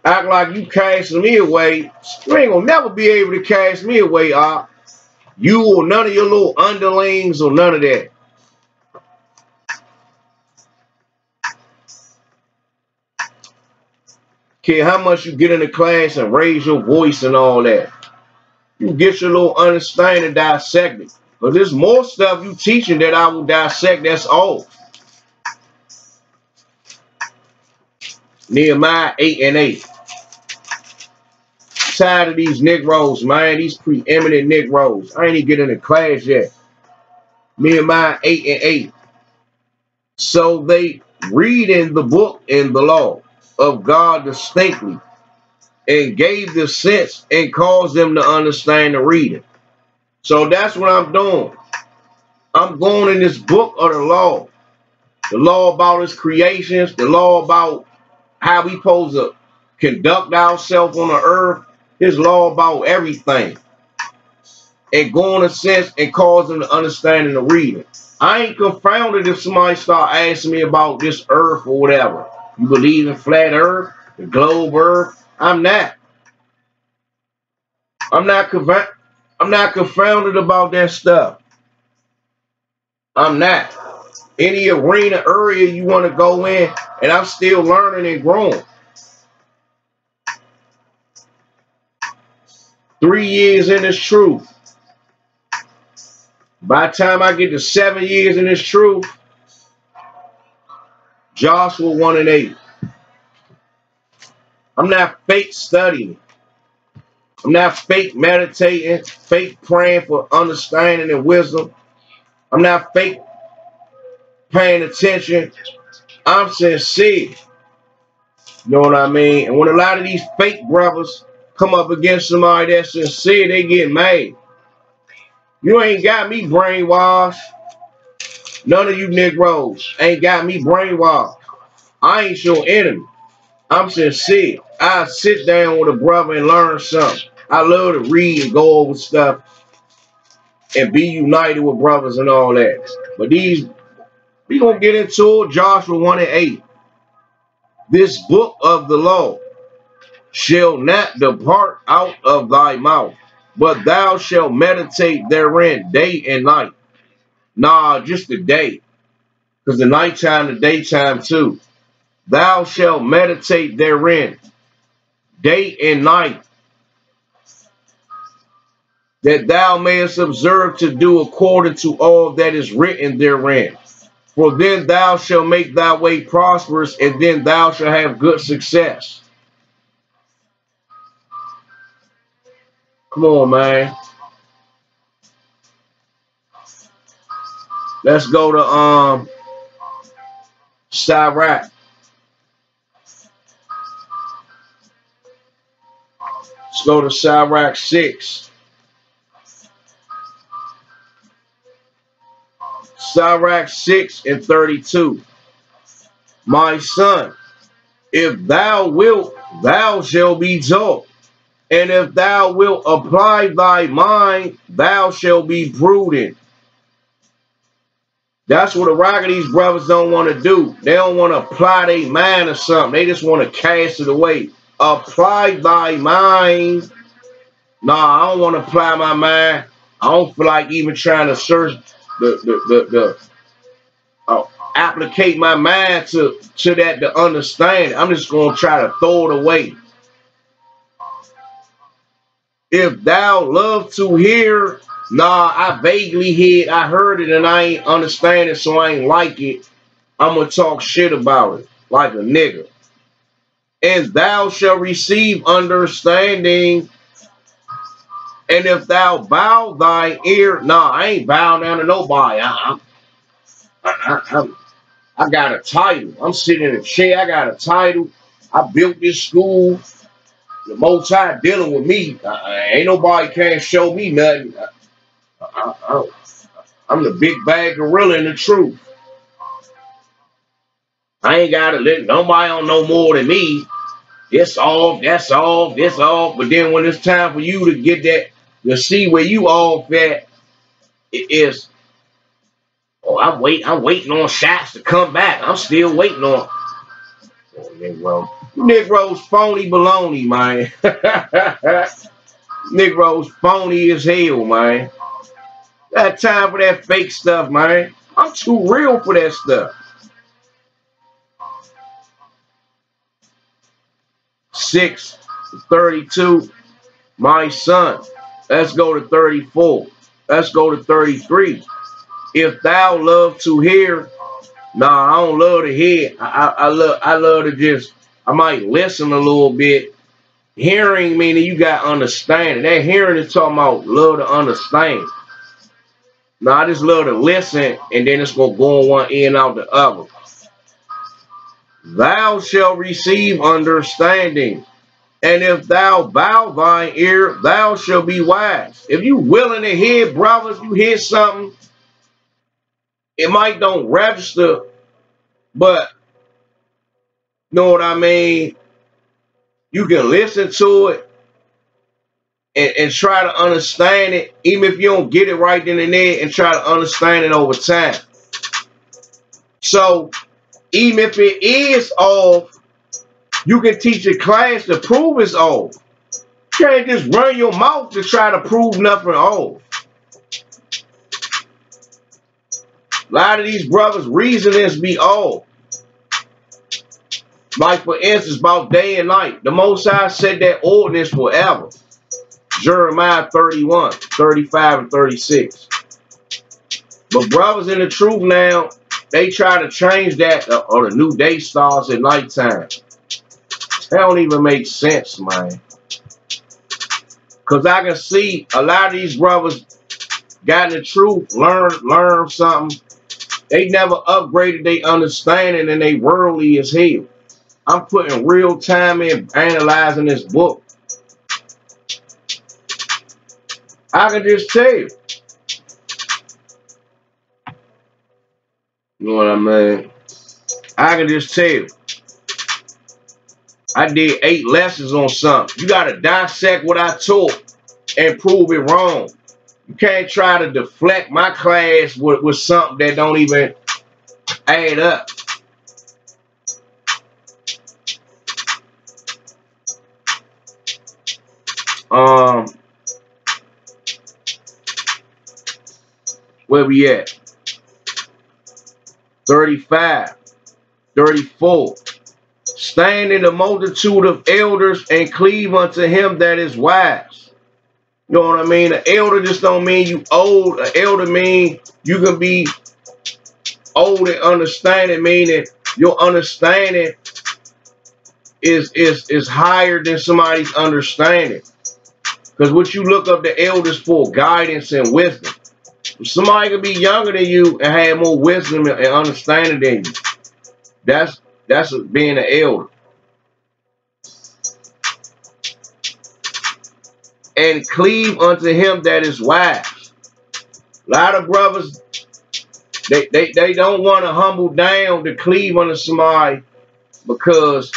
Act like you casting me away. You ain't gonna never be able to cast me away, Op. You or none of your little underlings or none of that. Care how much you get in the class and raise your voice and all that. You get your little understanding dissected. But there's more stuff you teaching that I will dissect that's off. Nehemiah 8 and 8. Tired of these Negroes, man. These preeminent Negroes. I ain't even get in the class yet. Nehemiah 8 and 8. So they read in the book in the law of God distinctly and gave the sense and caused them to understand the reading. So that's what I'm doing. I'm going in this book of the law about his creations, the law about how we supposed to conduct ourselves on the earth, his law about everything. And go in a sense and cause them to understand the reading. I ain't confounded if somebody start asking me about this earth or whatever. You believe in flat earth, the globe earth? I'm not. I'm not confounded about that stuff. I'm not. Any arena area you want to go in, and I'm still learning and growing. 3 years in this truth. By the time I get to 7 years in this truth, Joshua 1 and 8. I'm not fake studying. I'm not fake meditating, fake praying for understanding and wisdom. I'm not fake paying attention. I'm sincere. You know what I mean? And when a lot of these fake brothers come up against somebody that's sincere, they get mad. You ain't got me brainwashed. None of you Negroes ain't got me brainwashed. I ain't your enemy. I'm sincere. I sit down with a brother and learn something. I love to read and go over stuff and be united with brothers and all that. But these, we gonna get into it. Joshua 1 and 8. This book of the law shall not depart out of thy mouth, but thou shalt meditate therein day and night. Nah, just the day. Because the nighttime, the daytime too. Thou shalt meditate therein day and night, that thou mayest observe to do according to all that is written therein. For then thou shalt make thy way prosperous, and then thou shalt have good success. Come on, man. Let's go to Sirach. Let's go to Sirach 6. Sirach 6 and 32. My son, if thou wilt, thou shalt be taught. And if thou wilt apply thy mind, thou shalt be prudent. That's what a lot of these brothers don't want to do. They don't want to apply their mind or something. They just want to cast it away. Apply thy mind. Nah, I don't want to apply my mind. I don't feel like even trying to search applicate my mind to that to understand. I'm just going to try to throw it away. If thou love to hear, nah, I vaguely heard, I heard it and I ain't understand it, so I ain't like it. I'm going to talk shit about it like a nigga. And thou shalt receive understanding. And if thou bow thy ear, nah, I ain't bowing down to nobody. I got a title. I'm sitting in a chair. I got a title. I built this school. The Most High dealing with me. Ain't nobody can show me nothing. I'm the big bad gorilla in the truth. I ain't got to let nobody don't know more than me. It's off, that's off, this off. But then when it's time for you to get that, to see where you off at, it is, oh, I'm waiting on shots to come back. I'm still waiting on. Oh, Negro, Negroes phony baloney, man. Negroes phony as hell, man. Got time for that fake stuff, man. I'm too real for that stuff. 6 to 32. My son. Let's go to 34. Let's go to 33. If thou love to hear, nah, I don't love to hear. I love to just, I might listen a little bit. Hearing meaning you got understanding. That hearing is talking about love to understand. Now I just love to listen, and then it's gonna go on one end out the other. Thou shalt receive understanding, and if thou bow thine ear, thou shalt be wise. If you willing to hear, brothers, you hear something, it might don't register, but you know what I mean? You can listen to it and try to understand it, even if you don't get it right then and there, and try to understand it over time. So even if it is off, you can teach a class to prove it's off. You can't just run your mouth to try to prove nothing off. A lot of these brothers' reasonings be off. Like for instance, about day and night. The Most High said that ordinance forever. Jeremiah 31, 35, and 36. But brothers in the truth now, they try to change that, or the new day starts at nighttime. That don't even make sense, man. Because I can see a lot of these brothers got the truth, learn something. They never upgraded their understanding, and they worldly as hell. I'm putting real time in analyzing this book. I can just tell you. You know what I mean? I can just tell you. I did 8 lessons on something. You got to dissect what I taught and prove it wrong. You can't try to deflect my class with something that don't even add up. Where we at? 35, 34. Stand in the multitude of elders and cleave unto him that is wise. You know what I mean? An elder just don't mean you old. An elder mean you can be old and understanding, meaning your understanding is higher than somebody's understanding. Because what you look up the elders for, guidance and wisdom. Somebody could be younger than you and have more wisdom and understanding than you. That's being an elder. And cleave unto him that is wise. A lot of brothers, they don't want to humble down to cleave unto somebody because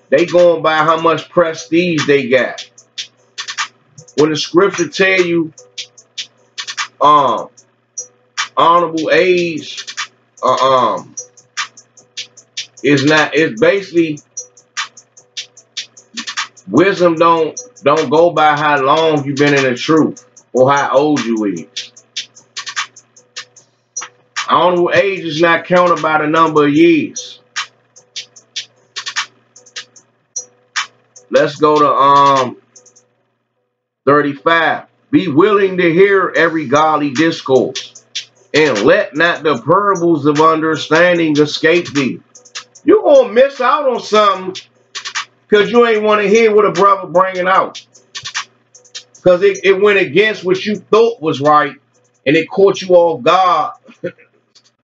they going by how much prestige they got. When the scripture tell you honorable age is not, it's basically wisdom don't go by how long you've been in the truth or how old you is. Honorable age is not counted by the number of years. Let's go to 35. Be willing to hear every godly discourse, and let not the parables of understanding escape thee. You're going to miss out on something because you ain't want to hear what a brother bringing out. Because it went against what you thought was right, and it caught you off guard.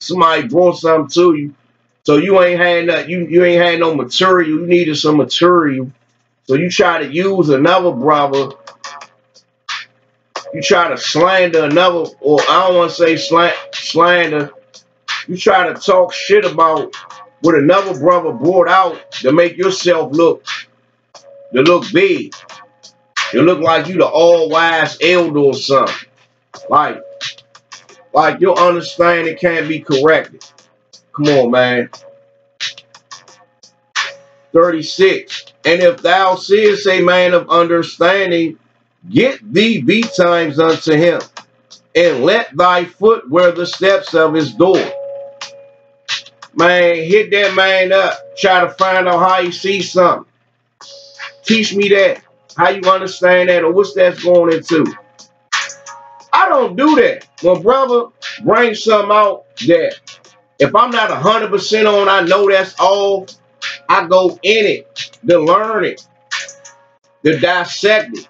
Somebody brought something to you. So you ain't had you ain't had no material. You needed some material. So you try to use another brother. You try to slander another, or I don't want to say slander. You try to talk shit about what another brother brought out to make yourself look big. You look like you the all-wise elder or something. Like your understanding can't be corrected. Come on, man. 36. And if thou seest a man of understanding, get thee betimes unto him, and let thy foot wear the steps of his door. Man, hit that man up. Try to find out how he sees something. Teach me that. How you understand that, or what's that's going into. I don't do that. When brother brings something out that if I'm not 100% on, I know that's all, I go in it to learn it, to dissect it,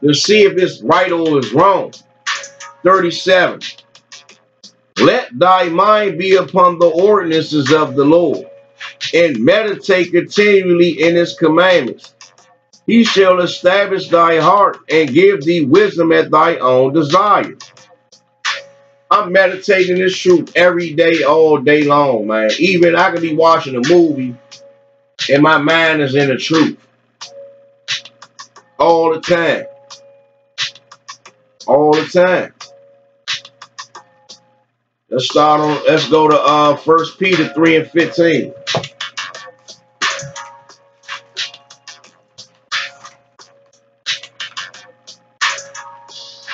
to see if it's right or it's wrong. 37. Let thy mind be upon the ordinances of the Lord, and meditate continually in his commandments. He shall establish thy heart and give thee wisdom at thy own desire. I'm meditating this truth every day, all day long, man. Even I could be watching a movie and my mind is in the truth. All the time. All the time. Let's go to 1 Peter 3 and 15.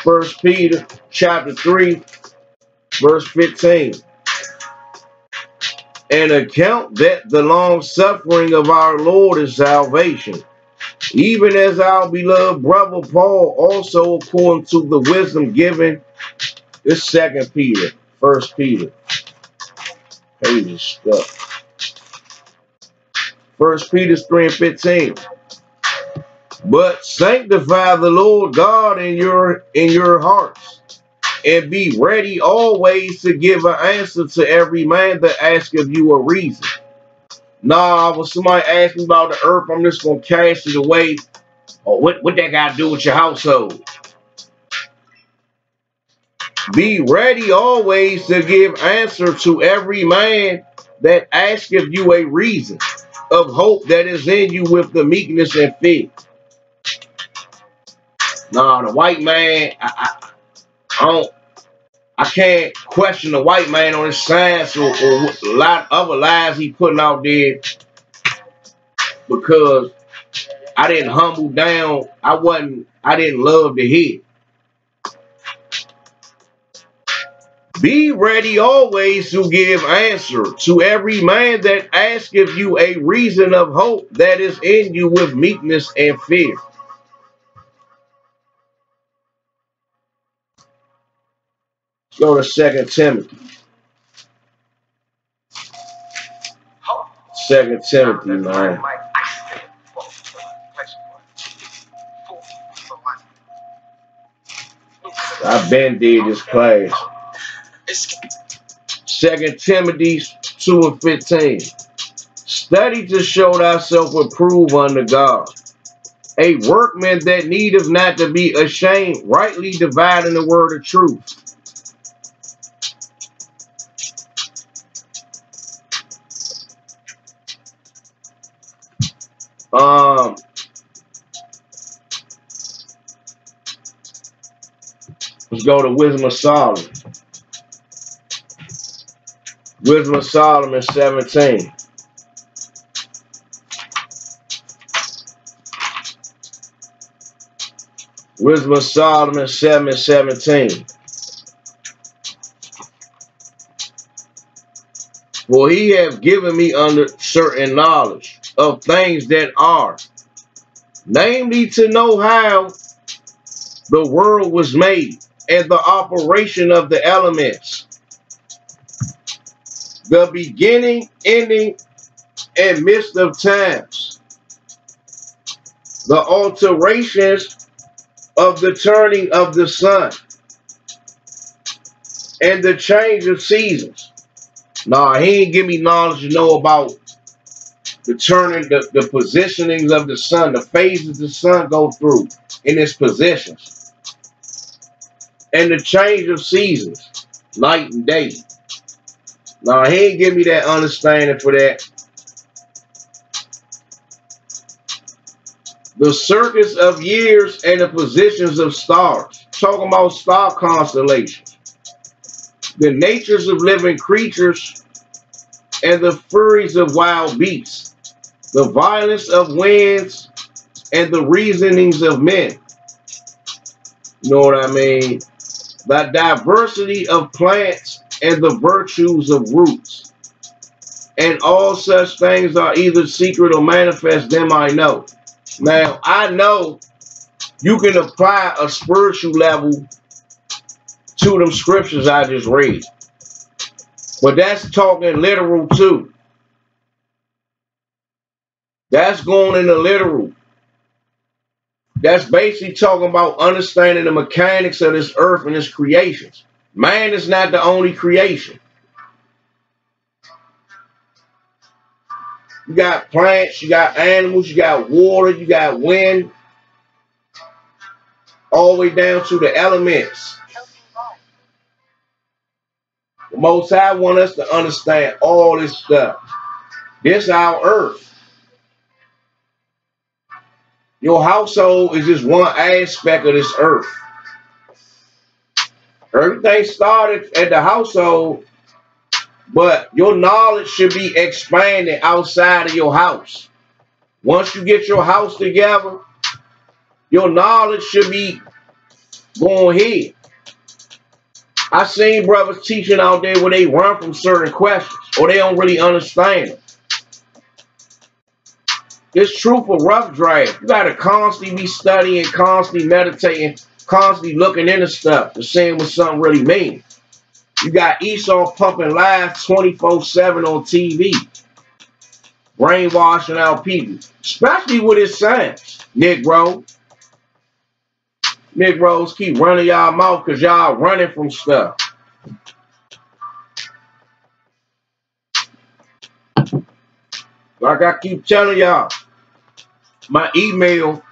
1 Peter chapter 3, verse 15. And account that the long suffering of our Lord is salvation, even as our beloved brother Paul also according to the wisdom given. This 2 Peter, 1 Peter. Page is stuck. 1 Peter 3 and 15. But sanctify the Lord God in your hearts, and be ready always to give an answer to every man that asketh you a reason. Nah, when somebody asks me about the earth, I'm just gonna cast it away. Or what that got to do with your household? Be ready always to give answer to every man that asketh you a reason of hope that is in you with the meekness and fear. Nah, the white man, I can't question the white man on his science or a lot of other lies he putting out there, because I didn't humble down. I didn't love to hear. Be ready always to give answer to every man that asketh you a reason of hope that is in you with meekness and fear. Go to 2 Timothy. 2 Timothy, man. I've been did this class. 2 Timothy 2 and 15. Study to show thyself approved unto God, a workman that needeth not to be ashamed, rightly dividing the word of truth. Let's go to Wisdom of Solomon. Wisdom of Solomon 17. Wisdom of Solomon 7:17. For he hath given me under certain knowledge of things that are, namely to know how the world was made, and the operation of the elements, the beginning, ending, and midst of times, the alterations of the turning of the sun, and the change of seasons. Nah, he ain't give me knowledge to know about the turning, the positionings of the sun, the phases the sun go through in its positions. And the change of seasons, night and day. Now, he ain't give me that understanding for that. The circuits of years and the positions of stars. Talking about star constellations. The natures of living creatures and the furies of wild beasts. the violence of winds, and the reasonings of men. You know what I mean? The diversity of plants and the virtues of roots. And all such things are either secret or manifest, them I know. Now, I know you can apply a spiritual level to them scriptures I just read. But that's talking literal too. That's going in the literal. That's basically talking about understanding the mechanics of this earth and its creations. Man is not the only creation. You got plants, you got animals, you got water, you got wind, all the way down to the elements. The Most High want us to understand all this stuff. This is our earth. Your household is just one aspect of this earth. Everything started at the household, but your knowledge should be expanded outside of your house. Once you get your house together, your knowledge should be going ahead. I seen brothers teaching out there where they run from certain questions or they don't really understand them. It's true for rough draft. You got to constantly be studying, constantly meditating, constantly looking into stuff to see what something really means. You got Esau pumping live 24/7 on TV, brainwashing our people, especially with his science. Negroes keep running y'all mouth because y'all running from stuff. Like I keep telling y'all, my email,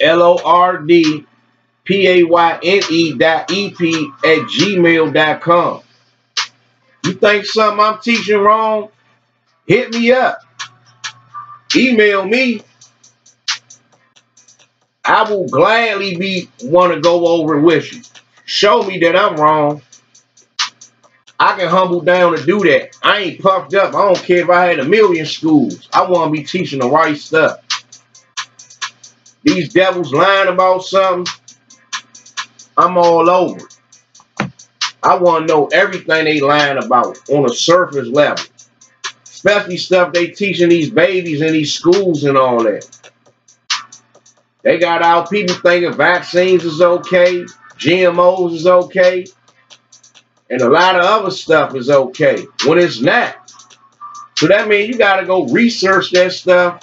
LORDPAYNE.EP@gmail.com. You think something I'm teaching wrong? Hit me up. Email me. I will gladly want to go over it with you. Show me that I'm wrong. I can humble down to do that. I ain't puffed up. I don't care if I had 1,000,000 schools. I want to be teaching the right stuff. These devils lying about something, I'm all over. I want to know everything they lying about on a surface level. Especially stuff they teaching these babies in these schools and all that. They got our people thinking vaccines is okay, GMOs is okay, and a lot of other stuff is okay when it's not. So that means you got to go research that stuff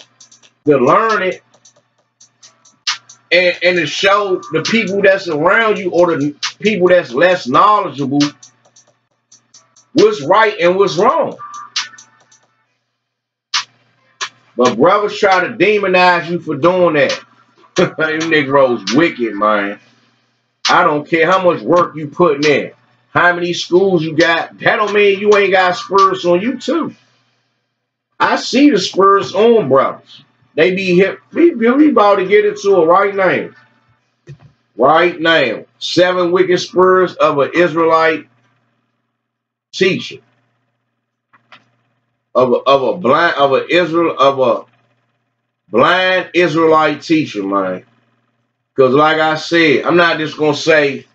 to learn it and to show the people that's around you or the people that's less knowledgeable what's right and what's wrong. But brothers try to demonize you for doing that. You Negroes wicked, man. I don't care how much work you putting in, how many schools you got. That don't mean you ain't got spurs on you too. I see the spurs on brothers. They be hip. We about to get into it right now. Right now. 7 wicked spurs of an Israelite teacher. Of a blind Israelite teacher, man. Because like I said, I'm not just gonna say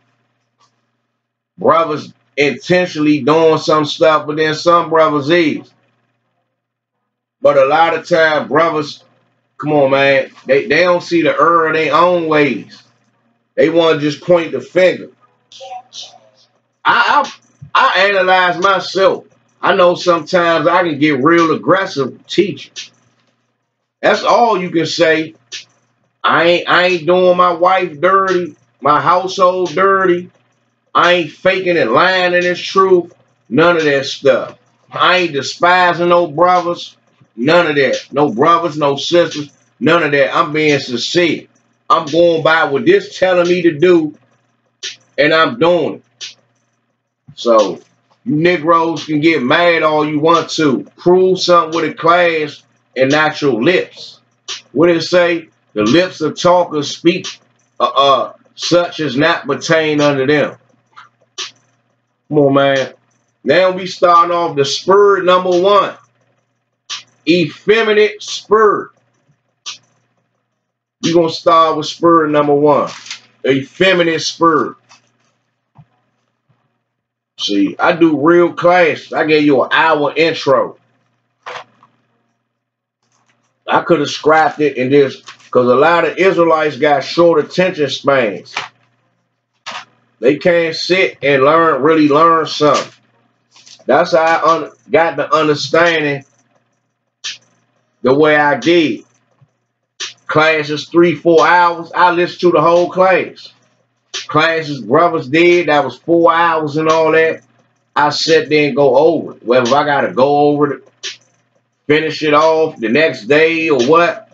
brothers intentionally doing some stuff, but then some brothers is. But a lot of time brothers, come on, man, they don't see the error of their own ways. They want to just point the finger. I analyze myself. I know sometimes I can get real aggressive teaching. That's all you can say. I ain't doing my wife dirty, my household dirty. I ain't faking and lying in this truth. None of that stuff. I ain't despising no brothers. None of that. No brothers, no sisters. None of that. I'm being sincere. I'm going by what this telling me to do, and I'm doing it. So you Negroes can get mad all you want to. Prove something with a class and not your lips. What did it say? The lips of talkers speak such as not pertain unto them. Come on, man. Now we starting off the spur number 1. Effeminate spirit. We're going to start with spirit number 1. Effeminate spirit. See, I do real classes. I gave you an hour intro. I could have scrapped it in this because a lot of Israelites got short attention spans. They can't sit and really learn something. That's how I got the understanding the way I did. Class is 3-4 hours. I listened to the whole class. Classes brothers did, that was 4 hours and all that. I sit there and go over it. Whether I got to go over it, finish it off the next day or what,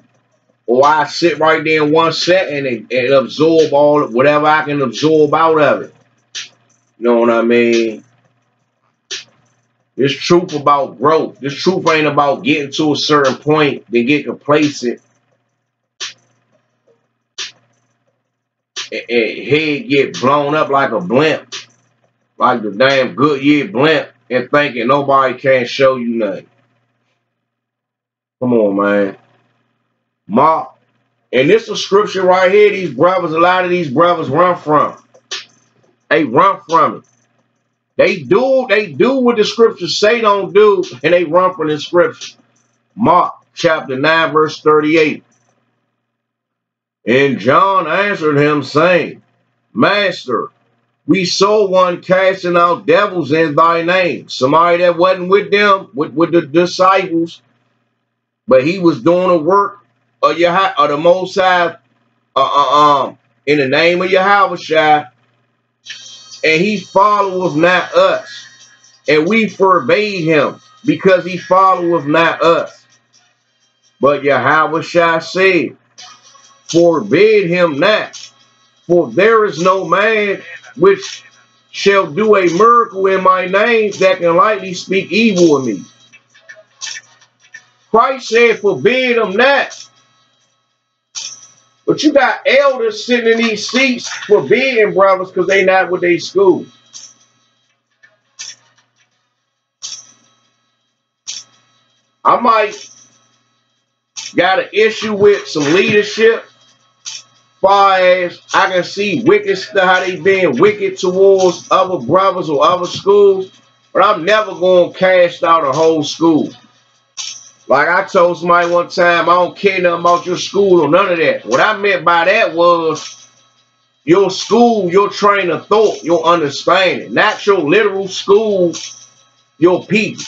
or I sit right there in one setting and absorb whatever I can absorb out of it. You know what I mean? This truth about growth. This truth ain't about getting to a certain point, then get complacent and head get blown up like a blimp, like the damn Goodyear blimp, and thinking nobody can't show you nothing. Come on, man. Mark. And this is a scripture right here. These brothers, a lot of these brothers run from. They run from it. They do what the scriptures say don't do, and they run from the scripture. Mark chapter 9, verse 38. And John answered him, saying, Master, we saw one casting out devils in thy name. Somebody that wasn't with them, with the disciples, but he was doing the work of the Most High, in the name of Yahweh, and he followeth not us. And we forbade him, because he followeth not us. But Yahweh said, Forbid him not, for there is no man which shall do a miracle in my name that can lightly speak evil of me. Christ said, forbid him not. But you got elders sitting in these seats forbidding brothers because they not with their school. I might got an issue with some leadership, far as I can see wicked stuff, how they being wicked towards other brothers or other schools, but I'm never going to cast out a whole school. Like I told somebody one time, I don't care nothing about your school or none of that. What I meant by that was your school, your train of thought, your understanding, not your literal school, your people.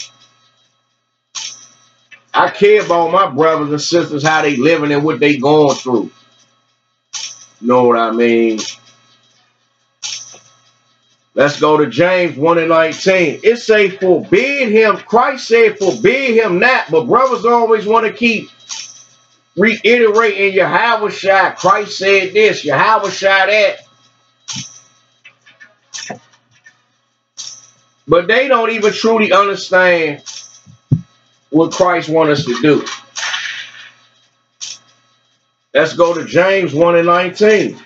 I care about my brothers and sisters, how they living and what they going through. Know what I mean? Let's go to James 1:19. It say, forbid him. Christ said, forbid him not. But brothers always want to keep reiterating Yahweh Shai. Christ said this, Yahweh Shai that. But they don't even truly understand what Christ wants us to do. Let's go to James 1:19.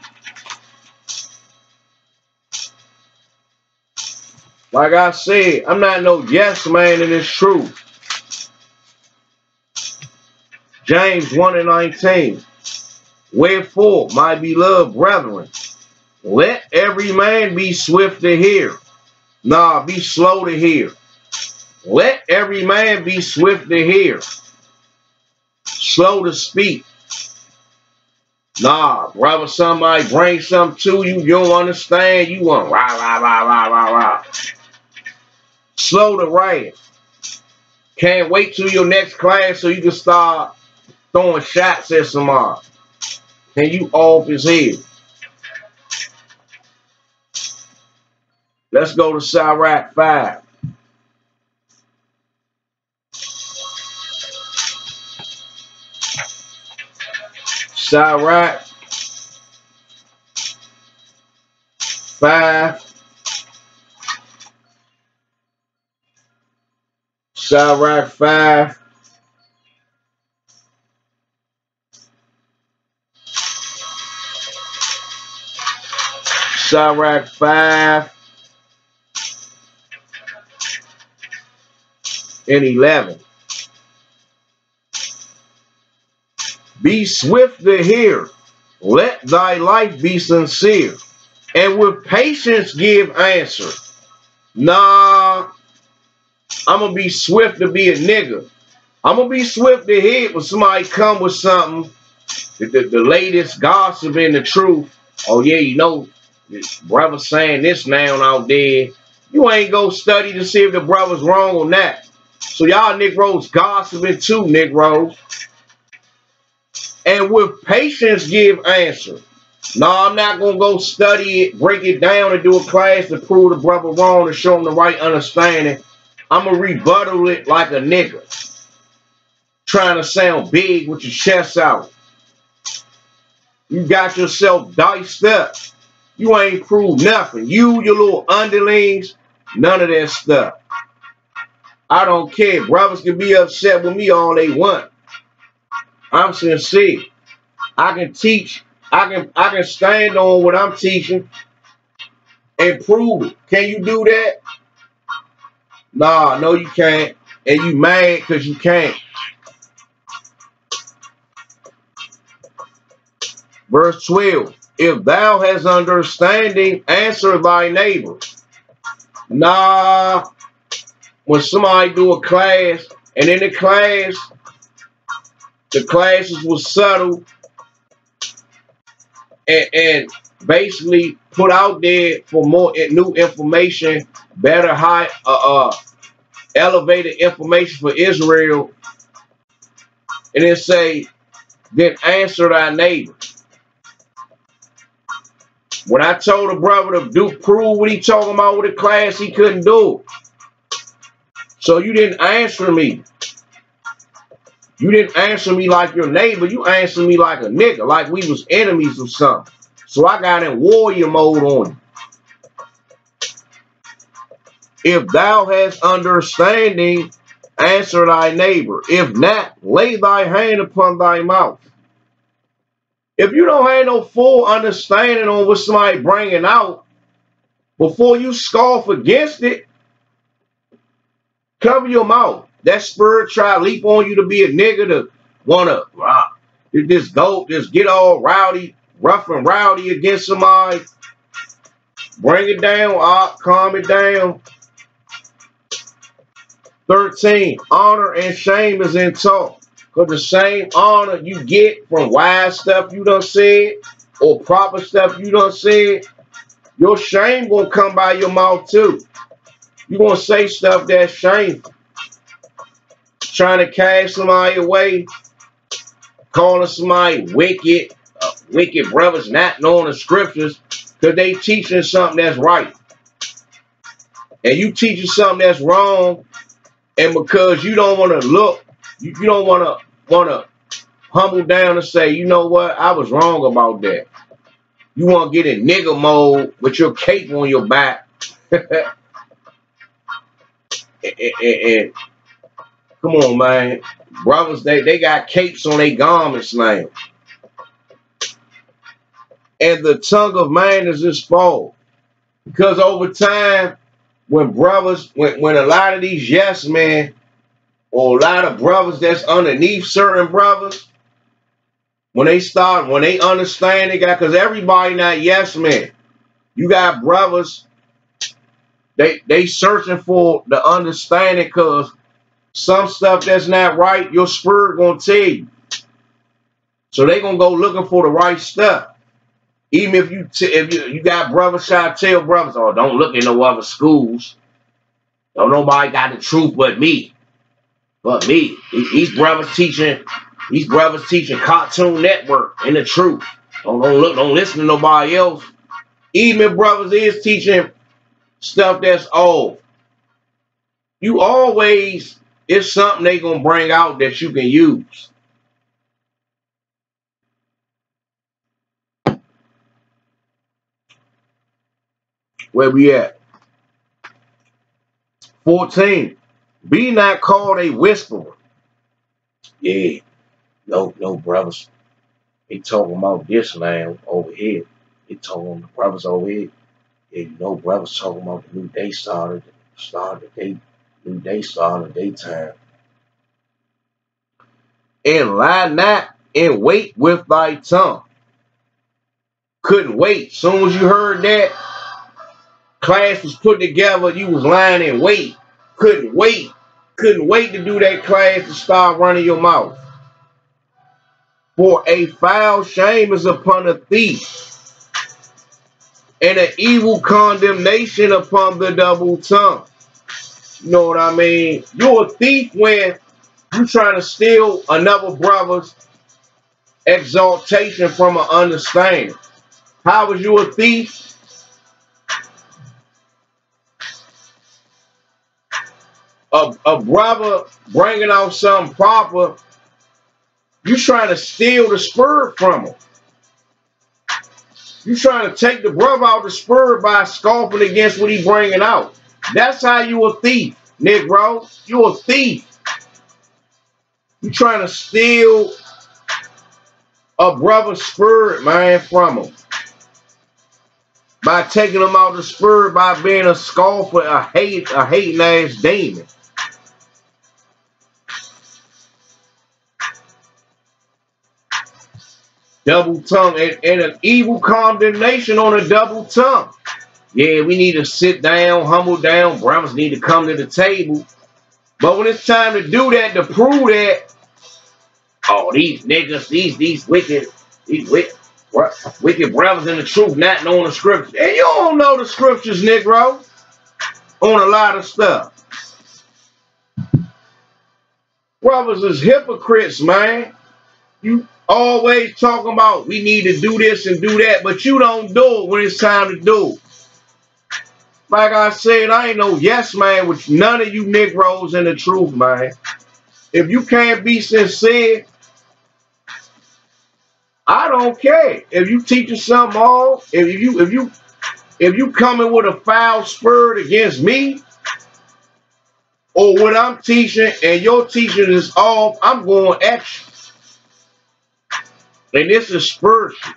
Like I said, I'm not no yes man in this truth. James 1:19. Wherefore, my beloved brethren, let every man be swift to hear. Nah, be slow to hear. Let every man be swift to hear. Slow to speak. Nah, brother, somebody bring something to you, you don't understand, you want rah, rah, rah, rah, rah, rah. Slow to write. Can't wait till your next class so you can start throwing shots at somebody. And you off his head. Let's go to Sirach 5. Sirach 5. Sirach 5. Sirach 5 and 11. Be swift to hear. Let thy life be sincere. And with patience give answer. Nah, I'm going to be swift to be a nigga. I'm going to be swift to hear when somebody come with something, the latest gossip and the truth. Oh, yeah, you know, this brother saying this now out there. You ain't go study to see if the brother's wrong on that. So y'all Negroes gossiping too, Negroes. And with patience give answer. No, I'm not going to go study it, break it down, and do a class to prove the brother wrong and show him the right understanding. I'm going to rebuttal it like a nigga. Trying to sound big with your chest out. You got yourself diced up. You ain't proved nothing. You, your little underlings, none of that stuff. I don't care. Brothers can be upset with me all they want. I'm sincere. I can teach. I can stand on what I'm teaching and prove it. Can you do that? Nah, no you can't. And you mad because you can't. Verse 12. If thou hast understanding, answer thy neighbor. Nah, when somebody do a class, and in the classes was subtle and basically put out there for more new information, better high elevated information for Israel, and then say, then answer thy neighbor. When I told a brother to prove what he talking about with the class, he couldn't do it. So you didn't answer me. You didn't answer me like your neighbor. You answered me like a nigga, like we was enemies or something. So I got in warrior mode on you. If thou hast understanding, answer thy neighbor. If not, lay thy hand upon thy mouth. If you don't have no full understanding on what somebody bringing out, before you scoff against it, cover your mouth. That spirit try to leap on you to be a nigga to want to just get all rowdy, rough and rowdy against somebody. Bring it down, calm it down. 13, honor and shame is in talk. Because the same honor you get from wise stuff you done said or proper stuff you done said, your shame gonna come by your mouth too. You gonna say stuff that's shameful. Trying to cast somebody away, calling somebody wicked, wicked brothers not knowing the scriptures because they teaching something that's right. And you teaching something that's wrong, and because you don't want to look, you don't want to humble down and say, you know what, I was wrong about that. You want to get in nigga mode with your cape on your back. and come on, man. Brothers, they got capes on their garments now. And the tongue of man is his fault. Because over time, when brothers, when a lot of these yes men, or a lot of brothers that's underneath certain brothers, when they understand they got, because everybody not yes men. You got brothers, they searching for the understanding because some stuff that's not right, your spirit gonna tell you. So they gonna go looking for the right stuff. Even if you got brothers trying to tell brothers, oh, don't look in no other schools. Don't nobody got the truth but me. But me. These brothers teaching Cartoon Network and the truth. Don't listen to nobody else. Even if brothers is teaching stuff that's old, you always, it's something they gonna bring out that you can use. Where we at? 14. Be not called a whisperer. Yeah, no, brothers. They talking about this man over here. They talking the brothers over here. Yeah, you know, brothers talking about the new day started daytime. And lie not and wait with thy tongue. Couldn't wait. Soon as you heard that, class was put together, you was lying in wait. Couldn't wait. Couldn't wait to do that class to start running your mouth. For a foul shame is upon a thief, and an evil condemnation upon the double tongue. You know what I mean? You're a thief when you trying to steal another brother's exaltation from an understanding. How was you a thief? A brother bringing out something proper, you trying to steal the spirit from him. You trying to take the brother out the spirit by scoffing against what he bringing out. That's how you a thief, Negro. You a thief. You trying to steal a brother's spirit, man, from him. By taking him out the spirit by being a scoffer, a hating ass demon. Double tongue and an evil condemnation on a double tongue. Yeah, we need to sit down, humble down. Brothers need to come to the table. But when it's time to do that, to prove that, oh, these niggas, these wicked brothers in the truth not knowing the scriptures. And you don't know the scriptures, Negro, on a lot of stuff. Brothers is hypocrites, man. You always talking about we need to do this and do that, but you don't do it when it's time to do it. Like I said, I ain't no yes man with none of you Negroes in the truth, man. If you can't be sincere, I don't care. If you teaching something off, if you coming with a foul spirit against me, or what I'm teaching and your teaching is off, I'm going extra. And this is spiritual.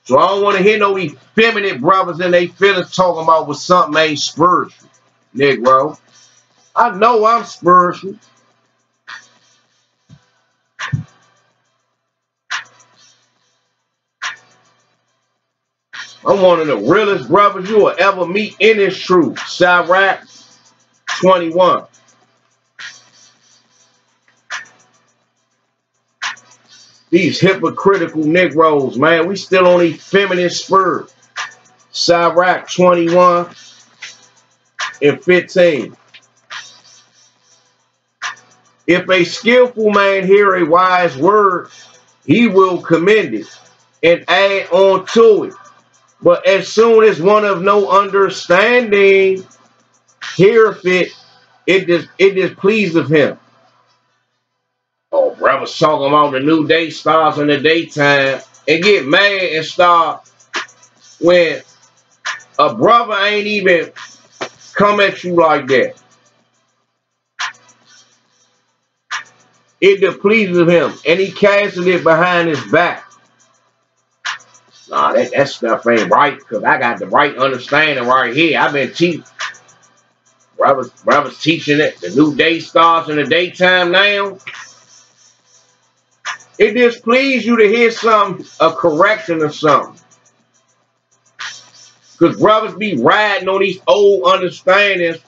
So I don't want to hear no effeminate brothers and they feelings talking about what something ain't spiritual, Negro. I know I'm spiritual. I'm one of the realest brothers you will ever meet in this truth. Sirach 21. These hypocritical Negroes, man, we still on effeminate spirit. Sirach 21 and 15. If a skillful man hear a wise word, he will commend it and add on to it. But as soon as one of no understanding heareth it, it displeaseth him. Oh, brothers talking about the new day stars in the daytime and get mad and start when a brother ain't even come at you like that. It displeases him and he casted it behind his back. Nah, that stuff ain't right because I got the right understanding right here. I've been teaching. Brothers teaching it. The new day starts in the daytime now. It displeases you to hear something, a correction or something. Because brothers be riding on these old understandings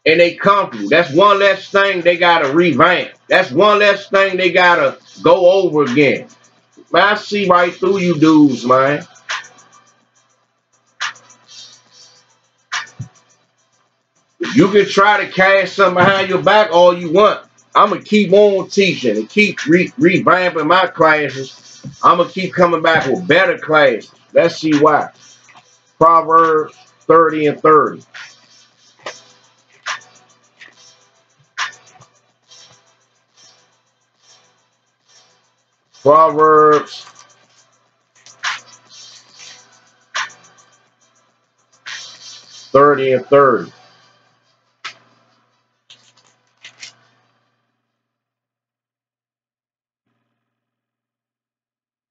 and they comfortable. That's one less thing they got to revamp. That's one less thing they got to go over again. Man, I see right through you dudes, man. You can try to cast something behind your back all you want. I'm going to keep on teaching and keep revamping my classes. I'm going to keep coming back with better classes. Let's see why. Proverbs 30 and 30. Proverbs 30 and 30.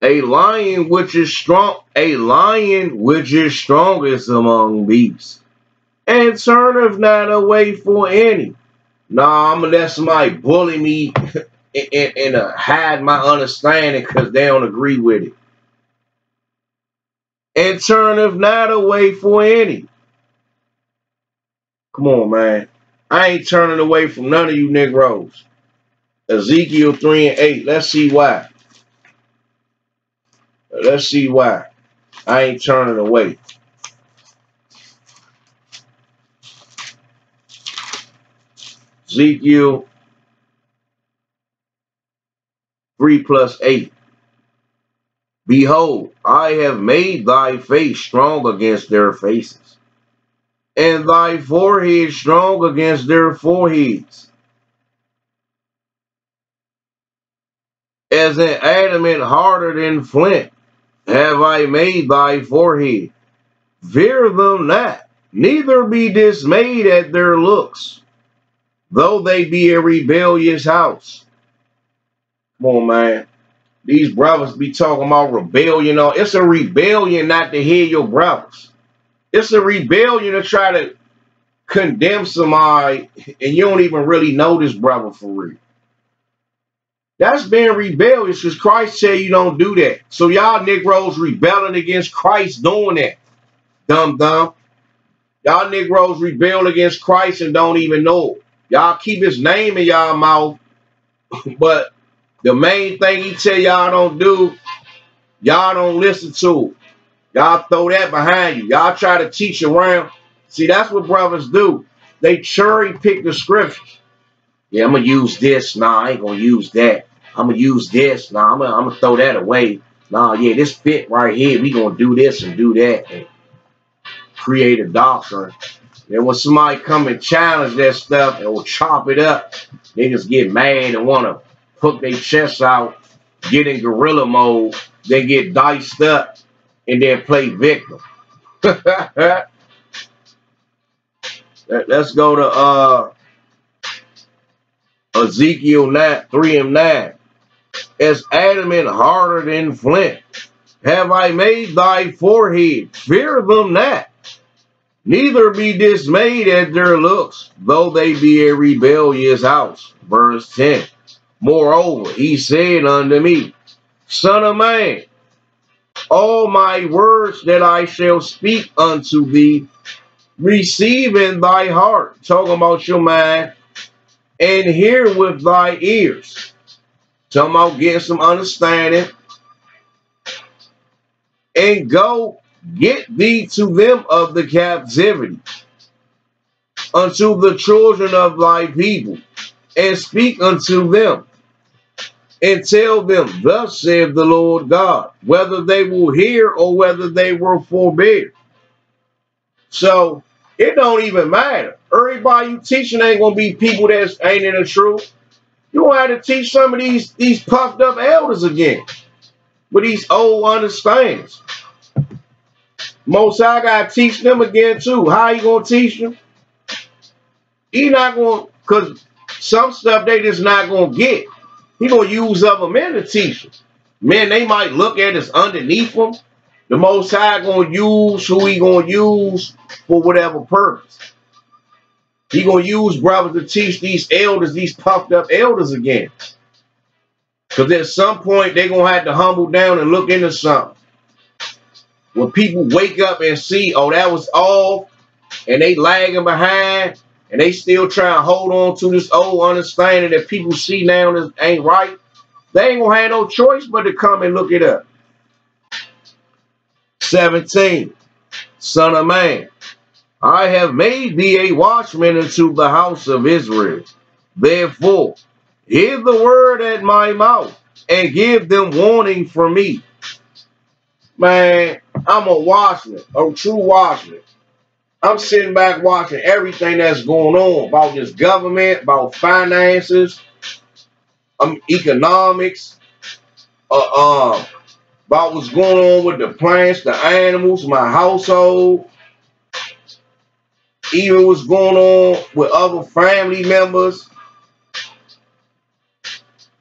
A lion which is strongest among beasts, and turneth not away for any. Nah, I'm gonna let somebody bully me and hide my understanding because they don't agree with it. And turneth not away for any. Come on, man. I ain't turning away from none of you Negroes. Ezekiel 3:8. Let's see why. Let's see why. I ain't turning away. Ezekiel 3:8. Behold, I have made thy face strong against their faces, and thy forehead strong against their foreheads. As an adamant harder than flint have I made thy forehead. Fear them not, neither be dismayed at their looks, though they be a rebellious house. Come on, man. These brothers be talking about rebellion. It's a rebellion not to hear your brothers. It's a rebellion to try to condemn somebody and you don't even really know this brother for real. That's being rebellious because Christ said you don't do that. So y'all Negroes rebelling against Christ doing that. Dumb. Y'all Negroes rebel against Christ and don't even know it. Y'all keep his name in y'all mouth, but the main thing he tell y'all don't do, y'all don't listen to. Y'all throw that behind you. Y'all try to teach around. See, that's what brothers do. They cherry pick the scriptures. Yeah, I'm going to use this. Nah, I ain't going to use that. I'm going to use this. Nah, I'm going to throw that away. Nah, yeah, this fit right here. We going to do this and do that and create a doctrine. And when somebody come and challenge that stuff and will chop it up, niggas get mad and want to put their chests out, get in gorilla mode, then get diced up, and then play victim. Let's go to Ezekiel 3:9. As adamant harder than flint have I made thy forehead. Fear them not, neither be dismayed at their looks, though they be a rebellious house. Verse 10. Moreover, he said unto me, Son of man, all my words that I shall speak unto thee, receive in thy heart, talking about your mind, and hear with thy ears. Talking about getting some understanding, and go get thee to them of the captivity, unto the children of thy people, and speak unto them, and tell them, thus saith the Lord God, whether they will hear or whether they will forbear. So it don't even matter. Everybody you teaching ain't gonna be people that ain't in the truth. You gonna have to teach some of these puffed up elders again with these old understandings. Most I gotta teach them again too. How you gonna teach them? He not gonna, cause some stuff they just not gonna get. He gonna use other men to teach them. Men they might look at as underneath them. The Most High gonna use who he gonna use for whatever purpose. He gonna use brothers to teach these elders, these puffed up elders again. Because at some point they gonna have to humble down and look into something. When people wake up and see, oh, that was off, and they lagging behind, and they still trying to hold on to this old understanding that people see now that ain't right, they ain't gonna have no choice but to come and look it up. 17. Son of man, I have made thee a watchman into the house of Israel. Therefore, hear the word at my mouth, and give them warning from me. Man, I'm a watchman, a true watchman. I'm sitting back watching everything that's going on about this government, about finances, economics, about what's going on with the plants, the animals, my household, even what's going on with other family members,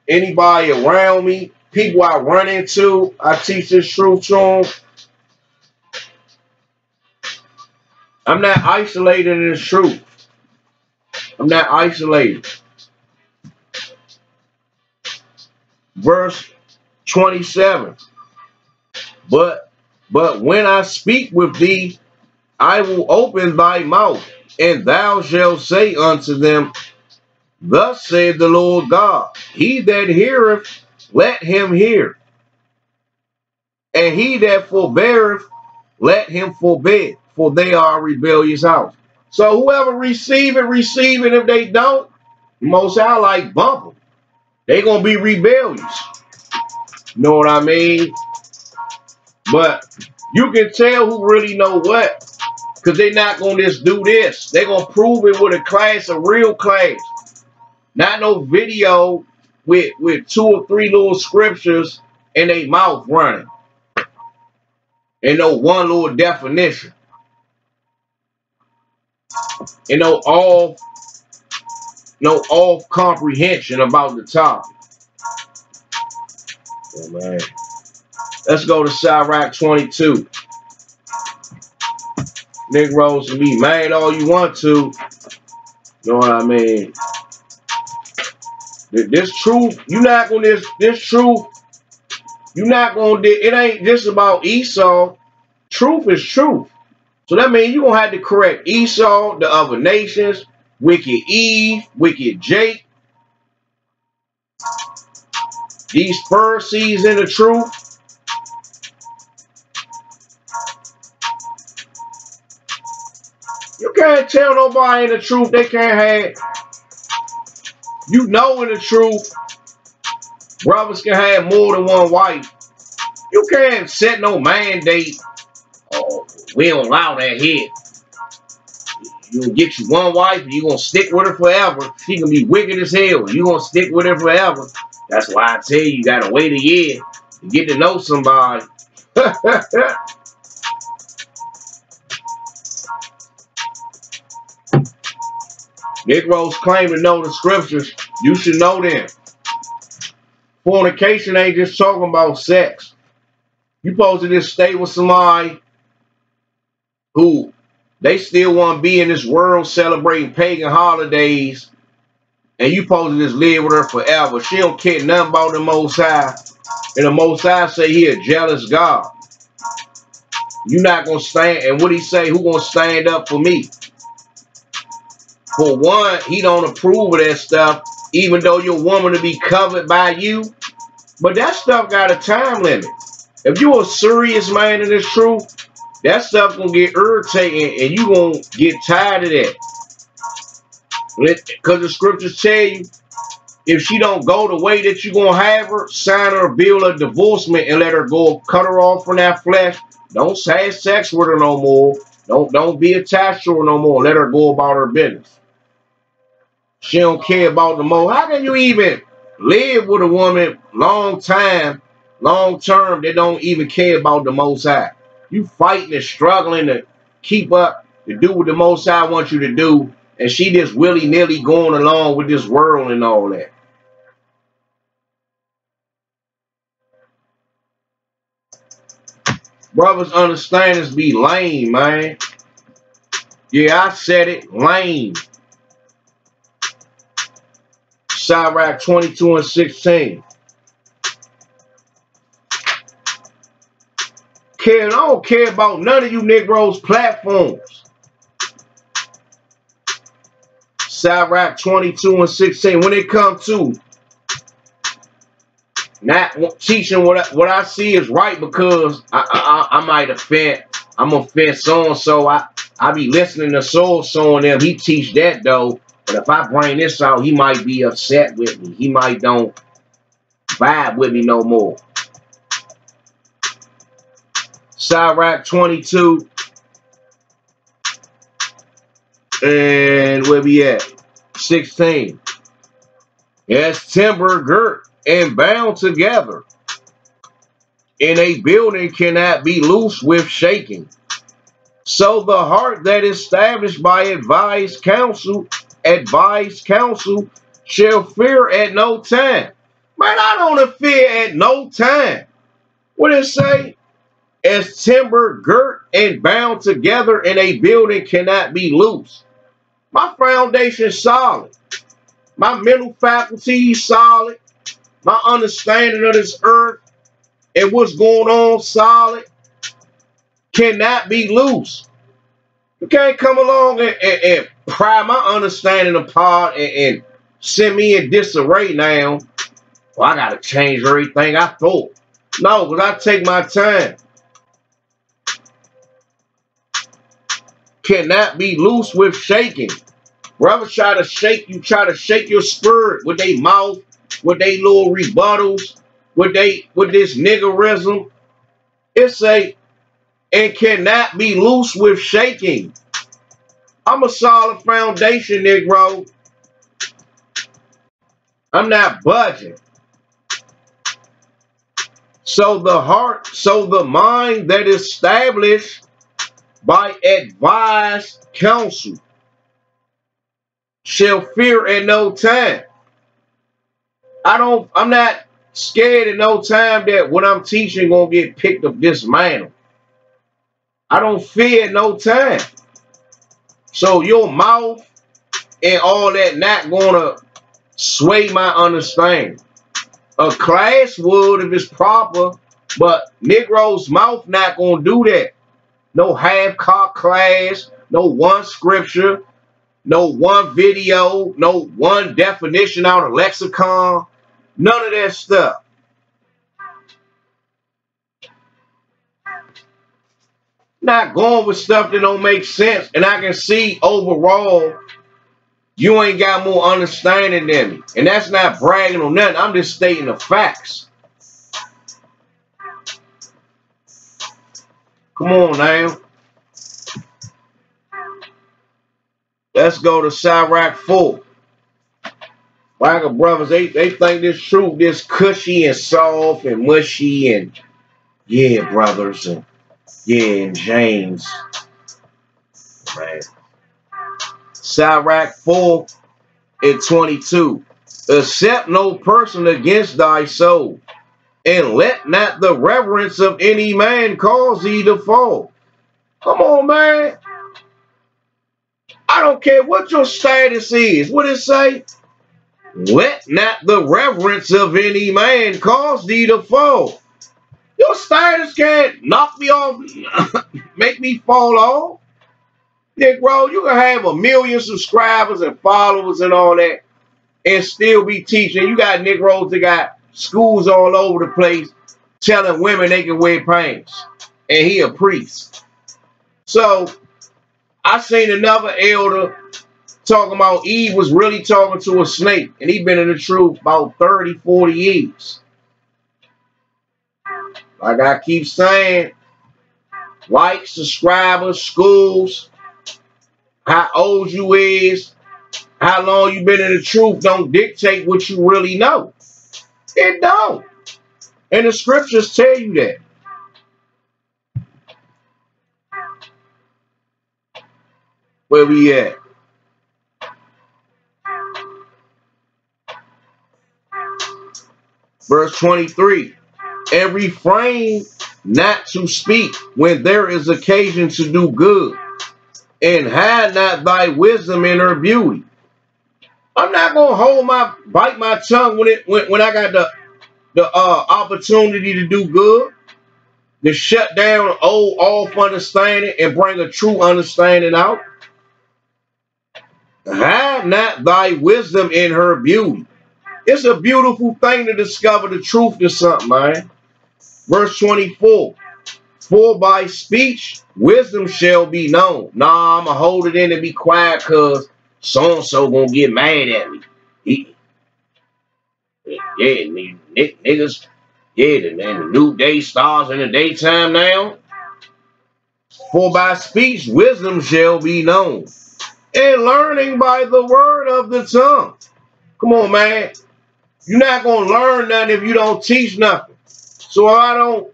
anybody around me, people I run into, I teach this truth to them. I'm not isolated in this truth. I'm not isolated. verse 27. But when I speak with thee, I will open thy mouth, and thou shalt say unto them, Thus saith the Lord God, he that heareth, let him hear, and he that forbeareth, let him forbid, for they are a rebellious house. So whoever receive it. If they don't, Most High like bump them. They gonna be rebellious. You know what I mean? But you can tell who really know what, because they're not gonna just do this. They're gonna prove it with a class, a real class. Not no video with 2 or 3 little scriptures in their mouth running. And no one little definition. And no off comprehension about the topic. Oh, man. Let's go to Sirach 22. Negroes can be mad all you want to. You know what I mean? This truth, you're not gonna this truth. You're not gonna. It ain't just about Esau. Truth is truth. So that means you're gonna have to correct Esau, the other nations, wicked Eve, wicked Jake, these Pharisees in the truth. You can't tell nobody in the truth they can't have. You know in the truth, brothers can have more than one wife. You can't set no mandate. Oh, we don't allow that here. You gonna get you one wife and you gonna stick with her forever. She can be wicked as hell. You gonna stick with her forever. That's why I tell you, you gotta wait a year to get to know somebody. Negroes claim to know the scriptures. You should know them. Fornication ain't just talking about sex. You supposed to just stay with somebody who they still want to be in this world celebrating pagan holidays, and you supposed to just live with her forever. She don't care nothing about the Most High, and the Most High say he a jealous God. You not gonna stand, and what he say, who gonna stand up for me? For one, he don't approve of that stuff, even though your woman to be covered by you. But that stuff got a time limit. If you a serious man in this truth, that stuff gonna get irritating, and you gonna get tired of that. Because the scriptures tell you, if she don't go the way that you gonna have her, sign her a bill of divorcement and let her go, cut her off from that flesh. Don't have sex with her no more. Don't be attached to her no more. Let her go about her business. She don't care about the Most. How can you even live with a woman long term that don't even care about the Most High? You fighting and struggling to keep up, to do what the Most High wants you to do, and she just willy-nilly going along with this world and all that. Brothers understand this be lame, man. Yeah, I said it, lame. Sirach 22 and 16. I don't care about none of you Negroes' platforms. Sirach 22 and 16. When it comes to not teaching what I see is right, because I might offend. I'm offend so and so. I be listening to so and them. He teach that though. But if I bring this out, he might be upset with me. He might don't vibe with me no more. Sirach 22. And where we at? 16. As timber girt and bound together, in a building cannot be loose with shaking. So the heart that is established by advised counsel shall fear at no time. Man, I don't fear at no time. What it say? As timber girt and bound together, in a building cannot be loose. My foundation is solid. My mental faculty is solid. My understanding of this earth and what's going on solid cannot be loose. You can't come along and pry my understanding apart and send me in disarray now. Well, I got to change everything I thought. No, because I take my time. Cannot be loose with shaking. Brothers try to shake you, try to shake your spirit with their mouth, with their little rebuttals, with this niggerism. It's and cannot be loose with shaking. I'm a solid foundation, Negro. I'm not budging. So the mind that is established by advised counsel shall fear at no time. I'm not scared at no time that what I'm teaching gonna get picked up dismantled. I don't fear at no time. So your mouth and all that not gonna sway my understanding. A class would if it's proper, but Negro's mouth not gonna do that. No half-cocked class, no one scripture, no one video, no one definition out of lexicon, none of that stuff. Not going with stuff that don't make sense, and I can see overall you ain't got more understanding than me. And that's not bragging on nothing. I'm just stating the facts. Come on now. Let's go to Sirach 4. Michael brothers, they think this truth, this cushy and soft and mushy and yeah, brothers, and yeah, and James. Man. Sirach 4 and 22. Accept no person against thy soul, and let not the reverence of any man cause thee to fall. Come on, man. I don't care what your status is. What it say? Let not the reverence of any man cause thee to fall. Your status can't knock me off, make me fall off. Negro, you can have 1 million subscribers and followers and all that and still be teaching. You got Negroes that got schools all over the place telling women they can wear pants. And he a priest. So, I seen another elder talking about Eve was really talking to a snake. And he been in the truth about 30, 40 years. Like I keep saying, likes, subscribers, schools, how old you is, how long you been in the truth don't dictate what you really know. It don't. And the scriptures tell you that. Where we at? Verse 23. And refrain not to speak when there is occasion to do good, and hide not thy wisdom in her beauty. I'm not gonna bite my tongue when I got the opportunity to do good, to shut down old off understanding and bring a true understanding out. Hide not thy wisdom in her beauty. It's a beautiful thing to discover the truth to something, man. Verse 24. For by speech wisdom shall be known. Nah, I'ma hold it in and be quiet because so-and-so gonna get mad at me. Niggas, yeah, the new day starts in the daytime now. For by speech wisdom shall be known, and learning by the word of the tongue. Come on, man. You're not gonna learn nothing if you don't teach nothing. So if I don't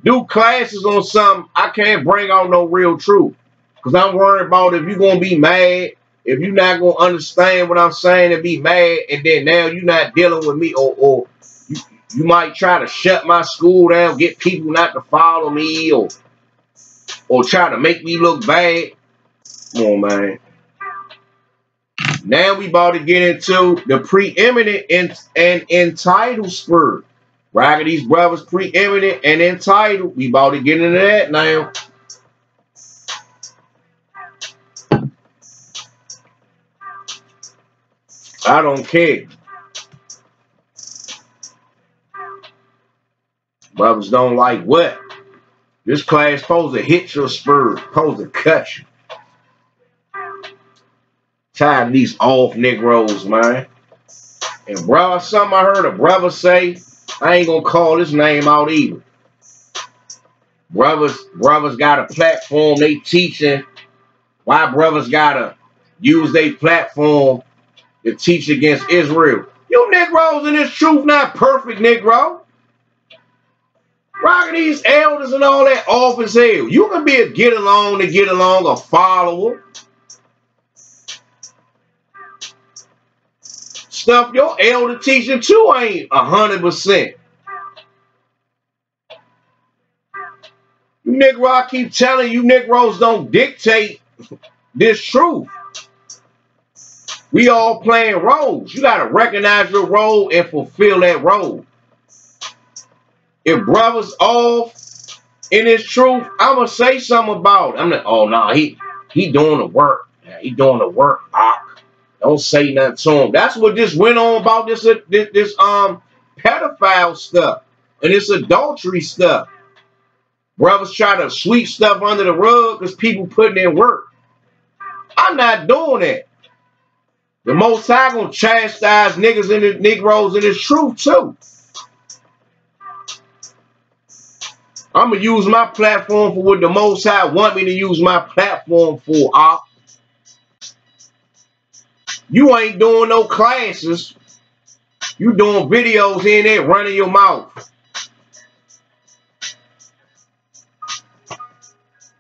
do classes on something, I can't bring out no real truth. Because I'm worried about if you're going to be mad, if you're not going to understand what I'm saying and be mad, and then now you're not dealing with me, or you might try to shut my school down, get people not to follow me, or try to make me look bad. Come on, man. Now we about to get into the preeminent and entitled spirit. Right? These brothers preeminent and entitled. We about to get into that now. I don't care. Brothers don't like what? This class supposed to hit your spirit, supposed to cut you. Tired of these off Negroes, man. And bro, something I heard a brother say, I ain't gonna call his name out either. Brothers got a platform, they teaching. Why brothers gotta use their platform to teach against Israel? You Negroes in this truth not perfect, Negro. Rocking these elders and all that off as hell. You can be a get along, a follower. Stuff your elder teaching too ain't 100%. You Negro, I keep telling you, Negroes don't dictate this truth. We all playing roles. You got to recognize your role and fulfill that role. If brothers off in this truth, I'm going to say something about it. I'm like, oh, no, he doing the work. He doing the work, Don't say nothing to him. That's what just went on about this pedophile stuff and this adultery stuff. Brothers try to sweep stuff under the rug because people putting in work. I'm not doing that. The Most High gonna chastise niggas and the Negroes in this truth too. I'm gonna use my platform for what the Most High want me to use my platform for. You ain't doing no classes. You doing videos in there running your mouth.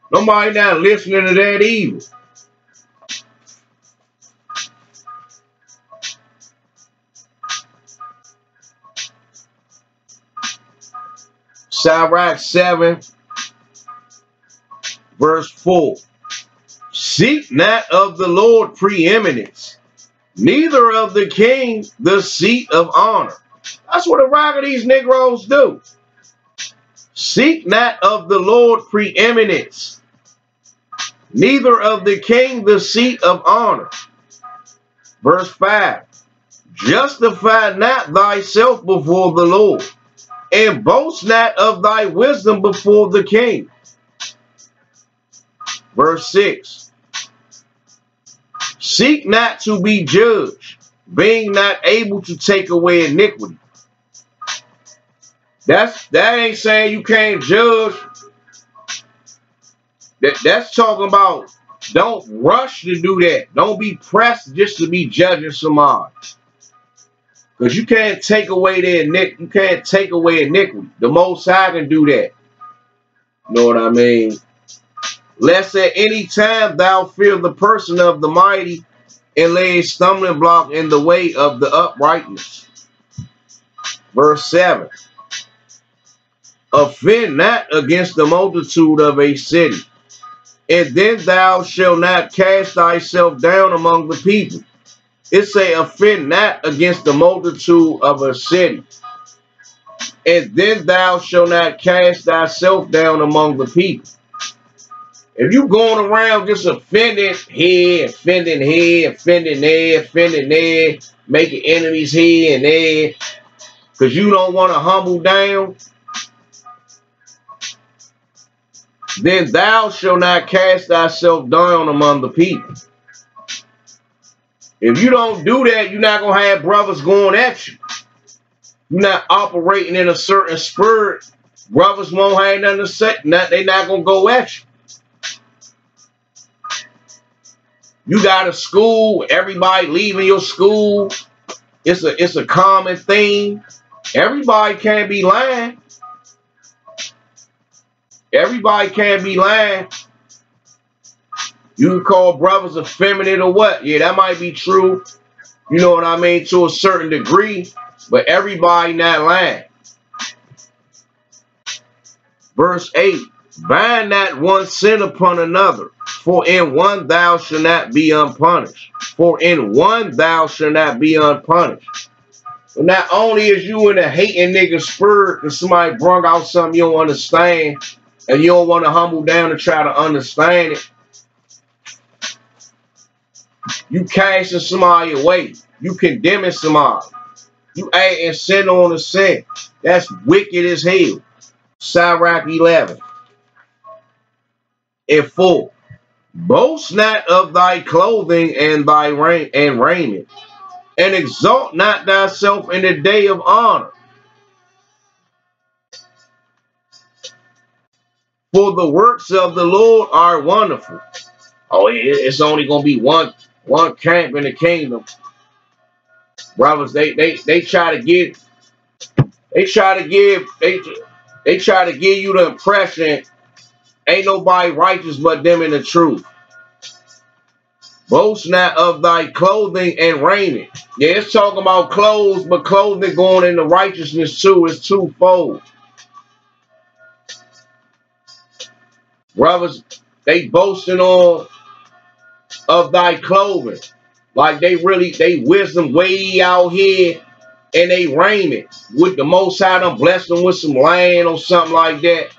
Nobody not listening to that either. Sirach 7, verse 4. Seek not of the Lord preeminence, neither of the king the seat of honor. That's what a rock of these Negroes do. Seek not of the Lord preeminence, neither of the king the seat of honor. Verse 5. Justify not thyself before the Lord, and boast not of thy wisdom before the king. Verse 6. Seek not to be judged, being not able to take away iniquity. That ain't saying you can't judge. That's talking about don't rush to do that. Don't be pressed just to be judging somebody. Because you can't take away their iniquity. You can't take away iniquity. The Most High can do that. You know what I mean? Lest at any time thou fear the person of the mighty, and lay a stumbling block in the way of the uprightness. Verse 7. Offend not against the multitude of a city, and then thou shalt not cast thyself down among the people. It say, offend not against the multitude of a city, and then thou shalt not cast thyself down among the people. If you going around just offending here, offending here, offending there, offending there, making enemies here and there, because you don't want to humble down, then thou shalt not cast thyself down among the people. If you don't do that, you're not going to have brothers going at you. You're not operating in a certain spirit. Brothers won't have nothing to say. They're not going to go at you. You got a school, everybody leaving your school. It's a common thing. Everybody can't be lying. Everybody can't be lying. You can call brothers effeminate or what? Yeah, that might be true. You know what I mean? To a certain degree. But everybody not lying. Verse 8. Bind not one sin upon another, for in one thou shalt not be unpunished. For in one thou shalt not be unpunished. But not only is you in a hating nigga spirit and somebody brung out something you don't understand and you don't want to humble down to try to understand it, you casting somebody away. You condemning somebody. You adding sin on the sin. That's wicked as hell. Sirach 11. And 4. Boast not of thy clothing and thy raiment, and exalt not thyself in the day of honor. For the works of the Lord are wonderful. Oh, it's only gonna be one camp in the kingdom. Brothers, they try to give you the impression ain't nobody righteous but them in the truth. Boast not of thy clothing and raiment. Yeah, it's talking about clothes, but clothing going into righteousness too is twofold. Brothers, they boasting on of thy clothing. Like they wisdom way out here, and they raiment. With the Most High done bless them with some land or something like that.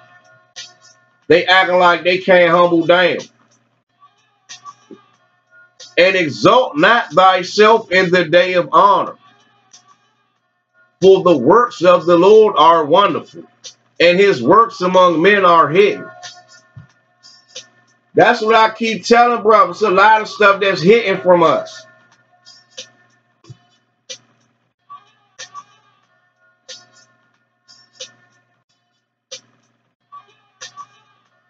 They acting like they can't humble down. And exalt not thyself in the day of honor. For the works of the Lord are wonderful, and his works among men are hidden. That's what I keep telling brothers. A lot of stuff that's hidden from us.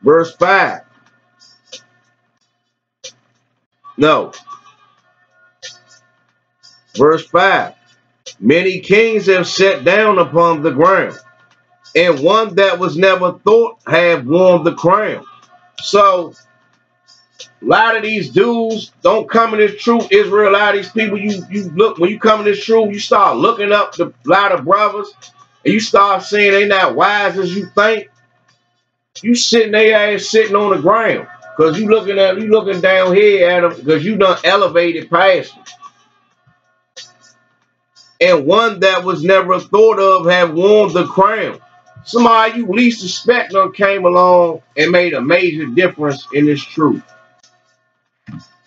Verse 5. No. Verse 5. Many kings have sat down upon the ground, and one that was never thought have worn the crown. So, a lot of these dudes don't come in this truth. Israelite, these people, you look, when you come in this truth, you start looking up the lot of brothers, and you start saying they not wise as you think. You sitting there ass sitting on the ground. Because you looking down here at them because you done elevated past them. And one that was never thought of have worn the crown. Somebody you least suspect done came along and made a major difference in this truth.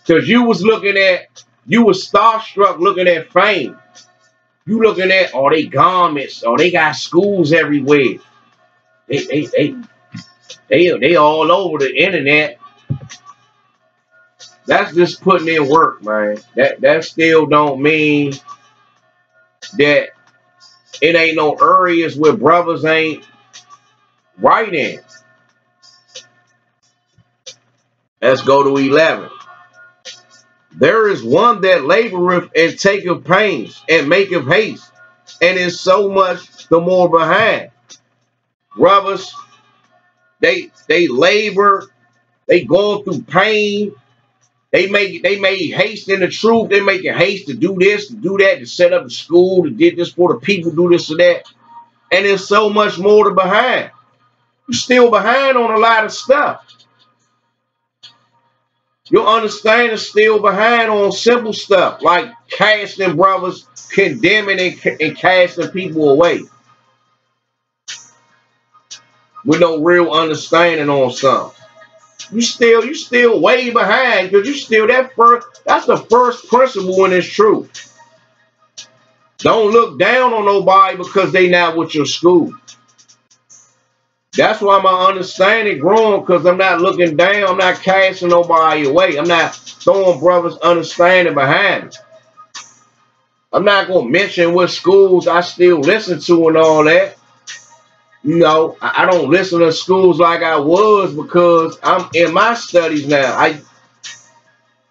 Because you was starstruck looking at fame. You looking at all they garments, or they got schools everywhere. They all over the internet. That's just putting in work, man. That still don't mean that it ain't no areas where brothers ain't right in. Let's go to 11. There is one that laboreth and taketh pains and maketh haste, and is so much the more behind. Brothers, they labor, they going through pain. They made haste in the truth. They making haste to do this, to do that, to set up the school, to get this for the people, do this or that. And there's so much more to behind. You're still behind on a lot of stuff. Your understanding is still behind on simple stuff, like casting brothers, condemning and casting people away. With no real understanding on something. You still way behind because you still that's the first principle in this truth. Don't look down on nobody because they not with your school. That's why my understanding growing, because I'm not looking down, I'm not casting nobody away. I'm not throwing brothers' understanding behind me. I'm not gonna mention what schools I still listen to and all that. You know, I don't listen to schools like I was because I'm in my studies now.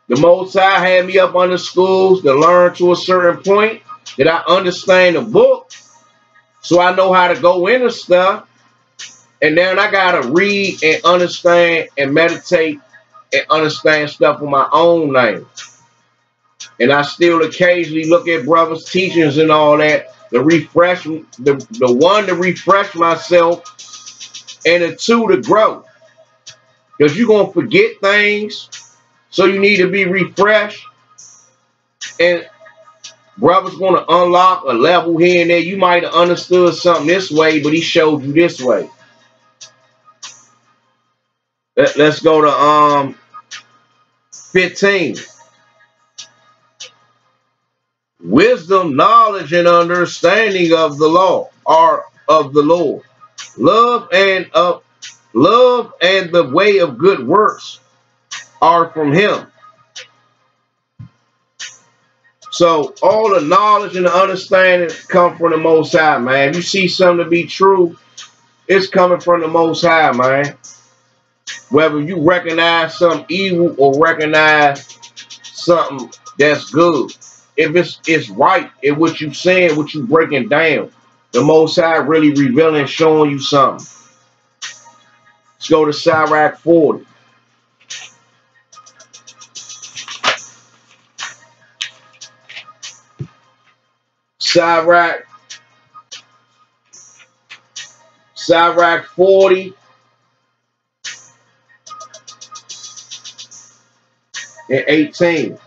The Most High had me up under schools to learn to a certain point that I understand the book, so I know how to go into stuff. And then I gotta read and understand and meditate and understand stuff on my own name. And I still occasionally look at brothers' teachings and all that. To refresh the one to refresh myself, and the two to grow. Because you're going to forget things. So you need to be refreshed. And brother's going to unlock a level here and there. You might have understood something this way, but he showed you this way. Let's go to 15. Wisdom, knowledge, and understanding of the law are of the Lord. Love and the way of good works are from him. So all the knowledge and the understanding come from the Most High, man. If you see something to be true, it's coming from the Most High, man. Whether you recognize something evil or recognize something that's good. If it's right in what you saying, what you breaking down, the Most High really revealing, showing you something. Let's go to Sirach 40. Sirach 40 and 18.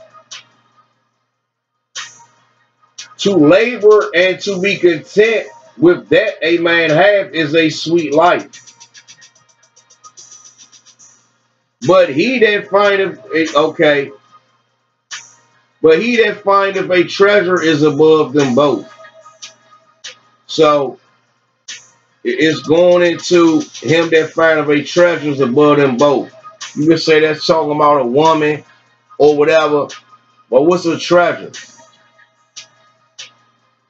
To labor and to be content with that a man have is a sweet life. But he that findeth a treasure is above them both. So it's going into him that findeth a treasure is above them both. You can say that's talking about a woman or whatever. But what's a treasure?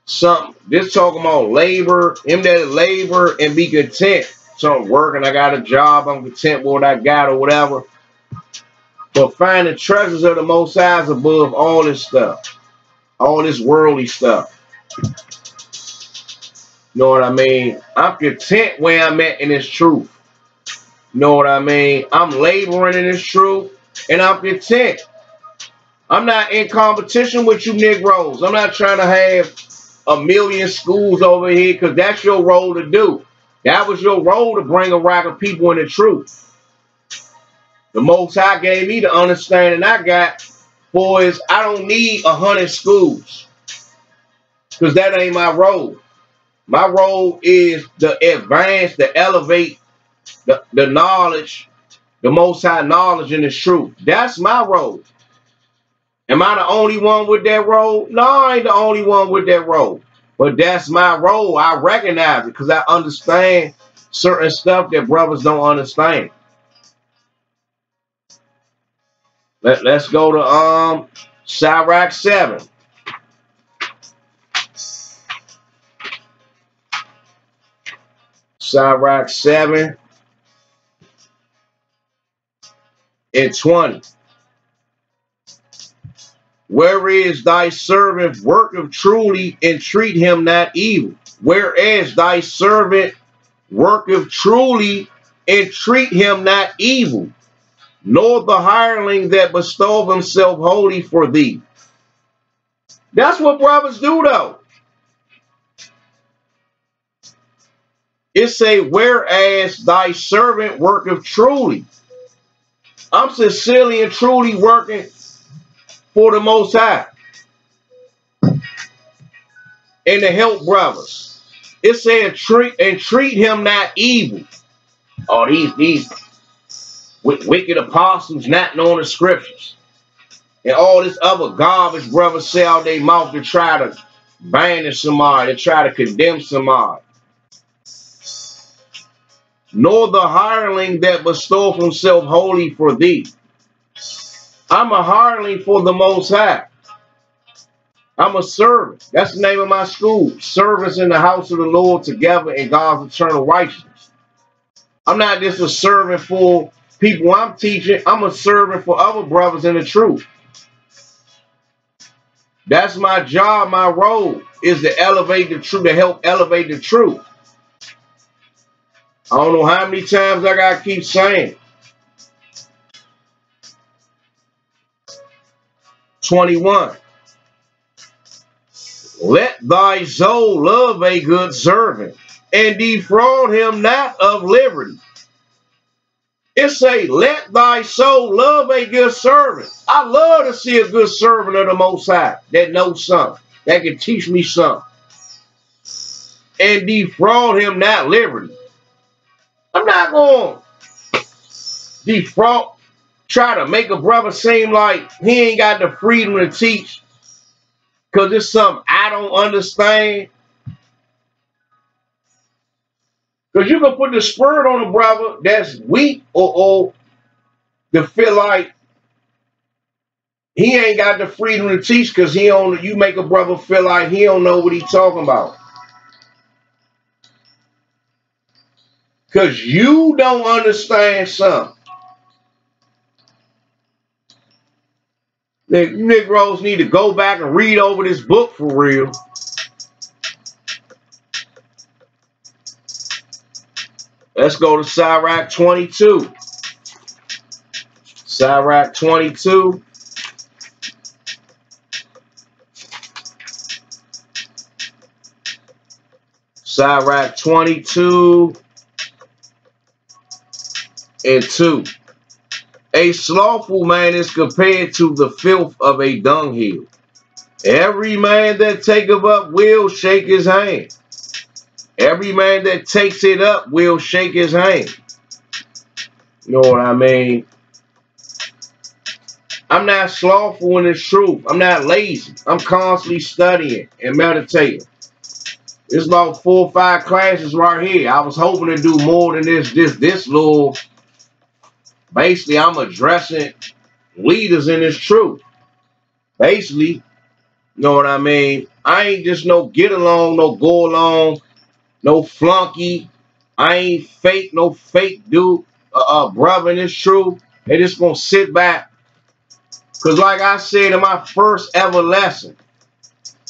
Something. This talking about labor. Him that labor and be content. So I'm working, I got a job, I'm content with what I got or whatever. But finding treasures of the Most High is above all this stuff. All this worldly stuff. You know what I mean? I'm content where I'm at in this truth. You know what I mean? I'm laboring in this truth and I'm content. I'm not in competition with you Negroes. I'm not trying to have a million schools over here because that's your role to do. That was your role to bring a rack of people in the truth. The Most High gave me the understanding I got, boys, I don't need 100 schools because that ain't my role. My role is to advance, to elevate the knowledge, the Most High knowledge and the truth. That's my role. Am I the only one with that role? No, I ain't the only one with that role. But that's my role. I recognize it because I understand certain stuff that brothers don't understand. Let's go to Sirach 7. Sirach 7 and 20. Whereas thy servant worketh truly, entreat him not evil. Whereas thy servant worketh truly, entreat him not evil. Nor the hireling that bestoweth himself wholly for thee. That's what brothers do though. It say, whereas thy servant worketh truly. I'm sincerely and truly working for the Most High. And to help brothers. It said, treat him not evil. Oh, these wicked apostles not knowing the scriptures. And all this other garbage brothers say out their mouth to try to banish somebody, to try to condemn somebody. Nor the hireling that bestoweth himself wholly for thee. I'm a hireling for the Most High. I'm a servant. That's the name of my school. Servants in the house of the Lord together in God's eternal righteousness. I'm not just a servant for people I'm teaching. I'm a servant for other brothers in the truth. That's my job, my role, is to elevate the truth, to help elevate the truth. I don't know how many times I gotta keep saying. 21. Let thy soul love a good servant, and defraud him not of liberty. It say, let thy soul love a good servant. I love to see a good servant of the Most High that knows something, that can teach me something, and defraud him not liberty. I'm not going to defraud, try to make a brother seem like he ain't got the freedom to teach because it's something I don't understand. Because you can put the spirit on a brother that's weak or to feel like he ain't got the freedom to teach because he don't. You make a brother feel like he don't know what he's talking about. Because you don't understand something. The Negroes need to go back and read over this book for real. Let's go to Sirach 22. Sirach 22. Sirach 22 and 2. A slothful man is compared to the filth of a dunghill. Every man that taketh up will shake his hand. Every man that takes it up will shake his hand. You know what I mean? I'm not slothful in the truth. I'm not lazy. I'm constantly studying and meditating. There's about 4 or 5 classes right here. I was hoping to do more than this little. Basically, I'm addressing leaders in this truth. Basically, you know what I mean? I ain't just no get along, no go along, no flunky. I ain't fake, no fake dude, brother in this truth. They just gonna sit back. Because like I said in my first ever lesson,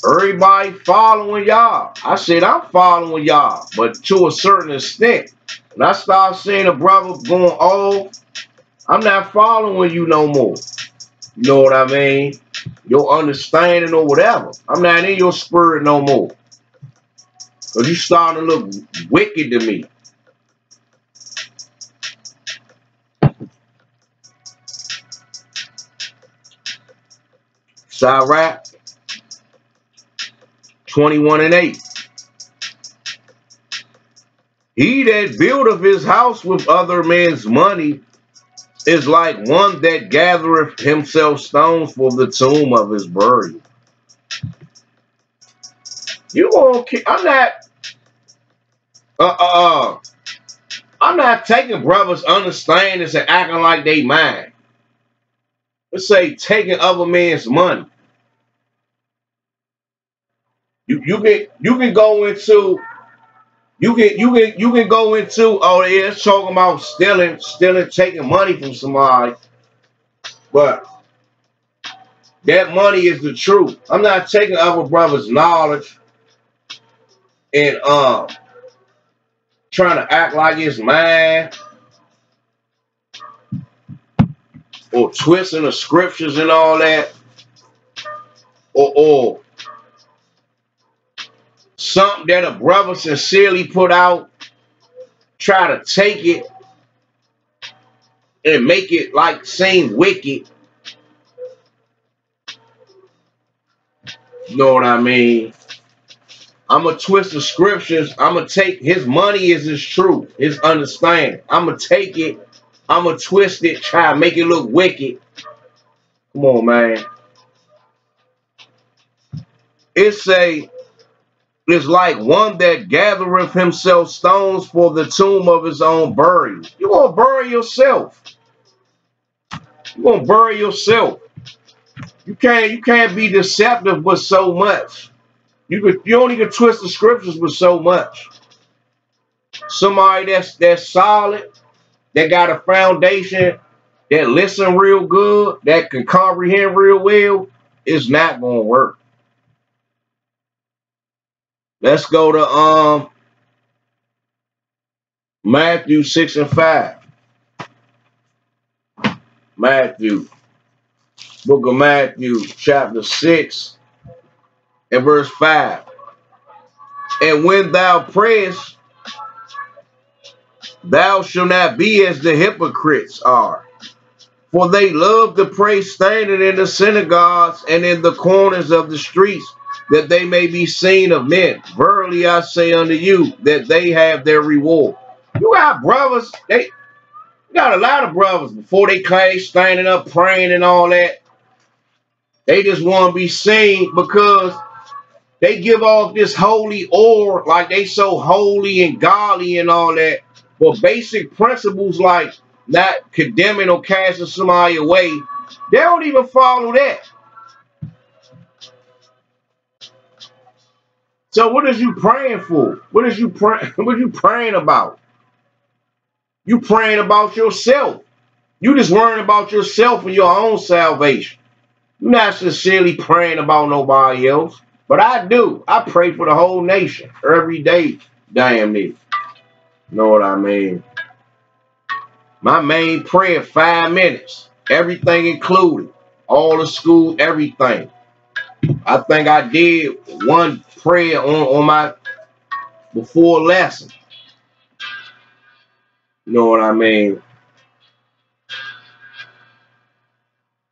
everybody following y'all. I said, I'm following y'all, but to a certain extent. When I start seeing a brother going, oh, I'm not following you no more. You know what I mean? Your understanding or whatever. I'm not in your spirit no more. Because you starting to look wicked to me. Sirach 21 and 8. He that buildeth his house with other men's money is like one that gathereth himself stones for the tomb of his burial. You won't. I'm not taking brothers' understandings and acting like they mine. Let's say taking other men's money. You can go into you can go into, oh yeah, it's talking about stealing, taking money from somebody, but that money is the truth. I'm not taking other brothers' knowledge and trying to act like it's mine or twisting the scriptures and all that, or something that a brother sincerely put out, try to take it and make it like seem wicked. You know what I mean? I'm going to twist the scriptures. I'm going to take his money is his truth, his understanding. I'm going to take it. I'm going to twist it, try to make it look wicked. Come on, man. It's like one that gathereth himself stones for the tomb of his own burial. You're going to bury yourself. You're going to bury yourself. You can't be deceptive with so much. You only can twist the scriptures with so much. Somebody that's solid, that got a foundation, that listen real good, that can comprehend real well, is not gonna work. Let's go to Matthew 6 and 5. Matthew, book of Matthew, chapter 6 and verse 5. And when thou prayest, Thou shalt not be as the hypocrites are, for they love to pray standing in the synagogues and in the corners of the streets, that they may be seen of men. Verily I say unto you, that they have their reward. You got brothers, you got a lot of brothers, before they claim standing up praying and all that, they just want to be seen because they give off this holy aura, like they so holy and godly and all that. But basic principles like not condemning or casting somebody away, they don't even follow that. So what is you praying for? What is you praying? What are you praying about? You praying about yourself. You just worrying about yourself and your own salvation. You're not sincerely praying about nobody else. But I do. I pray for the whole nation every day, damn near. Know what I mean? My main prayer, 5 minutes. Everything included. All the school, everything. I think I did one prayer on my before lesson. You know what I mean?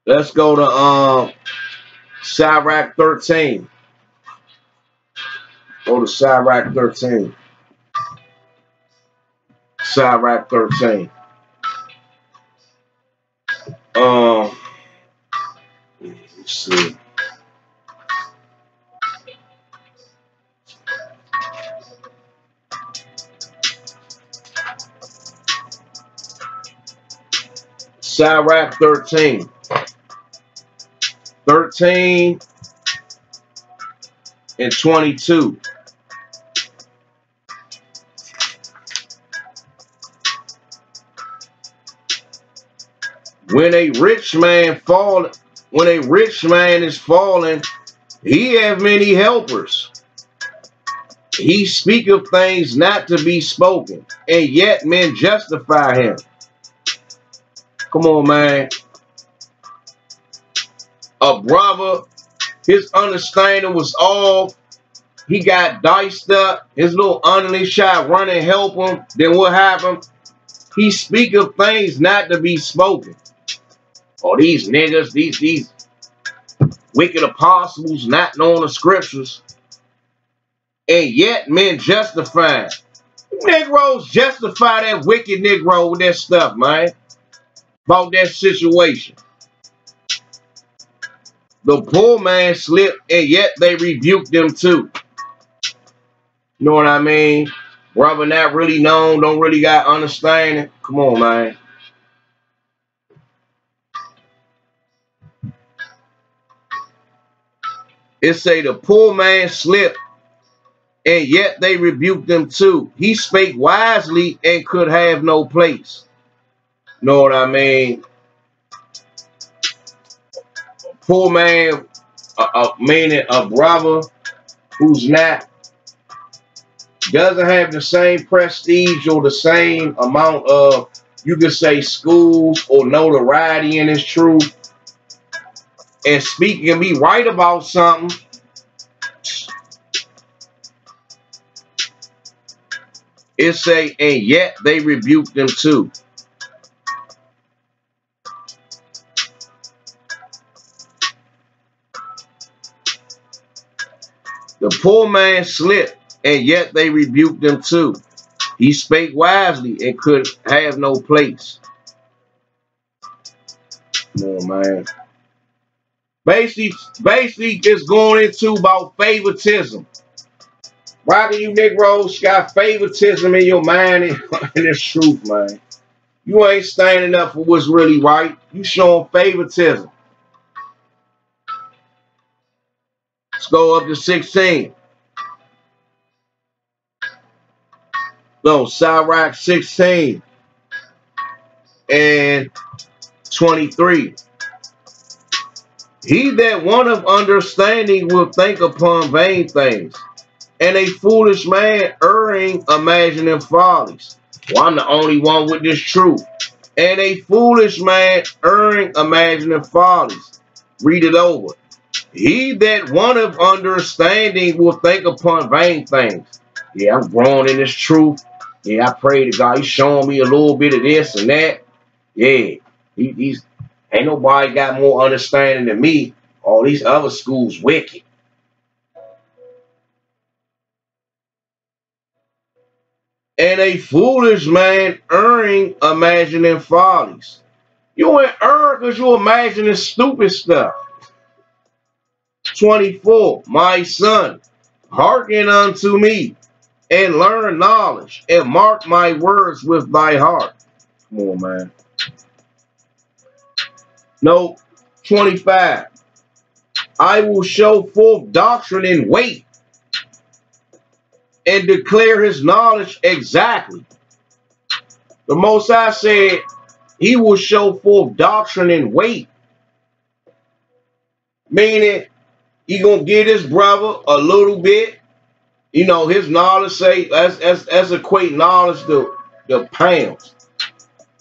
Let's go to Sirach 13. Go to Sirach 13. Sirach 13. Let's see. Sirach 13. 13 and 22. When a rich man is fallen, he have many helpers. He speaketh things not to be spoken, and yet men justify him. Come on, man. A brother, his understanding was off. He got diced up. His little underling shot run and help him. Then what happened? He speaketh things not to be spoken. Oh, these niggas, these wicked apostles not knowing the scriptures. And yet men justify. Negroes justify that wicked Negro with that stuff, man. About that situation. The poor man slipped, and yet they rebuked them too. You know what I mean? Brother not really known, don't really got understanding. Come on, man. It say the poor man slipped, and yet they rebuked them too. He spake wisely and could have no place. Know what I mean? Poor man, meaning a brother who's not, doesn't have the same prestige or the same amount of, you could say, schools or notoriety in his truth, and speak and be right about something. It say, and yet they rebuked them too. The poor man slipped, and yet they rebuked them too. He spake wisely and could have no place. Come on, man. Basically, it's going into about favoritism. Why do you Negroes got favoritism in your mind and this truth, man? You ain't standing up for what's really right. You showing favoritism. Let's go up to 16. No, Sirach 16 and 23. He that wanteth understanding will think upon vain things, and a foolish man erring imagining follies. Well, I'm the only one with this truth. And a foolish man erring imagining follies. Read it over. He that wanteth understanding will think upon vain things. Yeah, I'm growing in this truth. Yeah, I pray to God. He's showing me a little bit of this and that. Yeah, he's ain't nobody got more understanding than me. All these other schools wicked. And a foolish man erring, imagining follies. You ain't err because you imagining stupid stuff. 24. My son, hearken unto me, and learn knowledge, and mark my words with thy heart. Come on, man. No, 25. I will show forth doctrine in weight, and declare his knowledge exactly. The Most High said he will show forth doctrine in weight, meaning he gonna give his brother a little bit. You know, his knowledge, say, as equate knowledge to the pounds.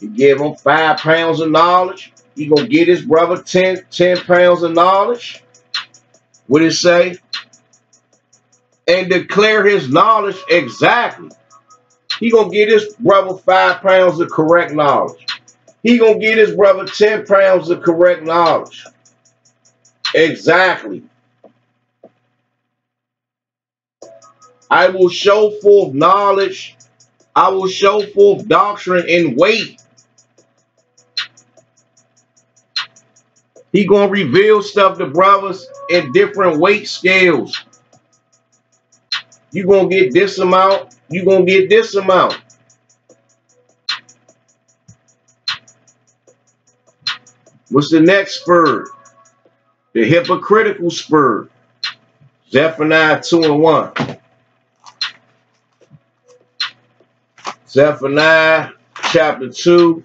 You give him 5 pounds of knowledge. He gonna get his brother 10 pounds of knowledge. What it say? And declare his knowledge exactly. He gonna get his brother 5 pounds of correct knowledge. He gonna get his brother 10 pounds of correct knowledge. Exactly. I will show forth knowledge. I will show forth doctrine in weight. He gonna reveal stuff to brothers in different weight scales. You gonna get this amount. You gonna get this amount. What's the next spur? The hypocritical spur. Zephaniah 2 and 1. Zephaniah chapter 2.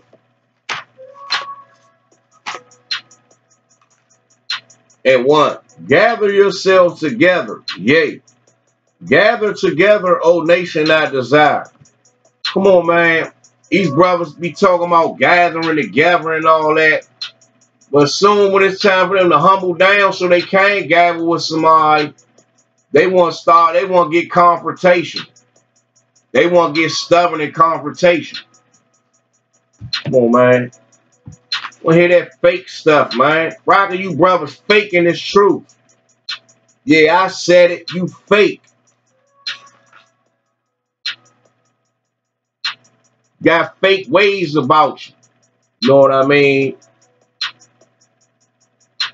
And 1. Gather yourselves together, yea. Gather together, O nation I desire. Come on, man. These brothers be talking about gathering together and all that. But soon when it's time for them to humble down so they can't gather with somebody, they want to get confrontation. They want to get stubborn in confrontation. Come on, man. Want to hear that fake stuff, man. Rocker, you brothers faking this truth. Yeah, I said it. You fake. Got fake ways about you. You know what I mean?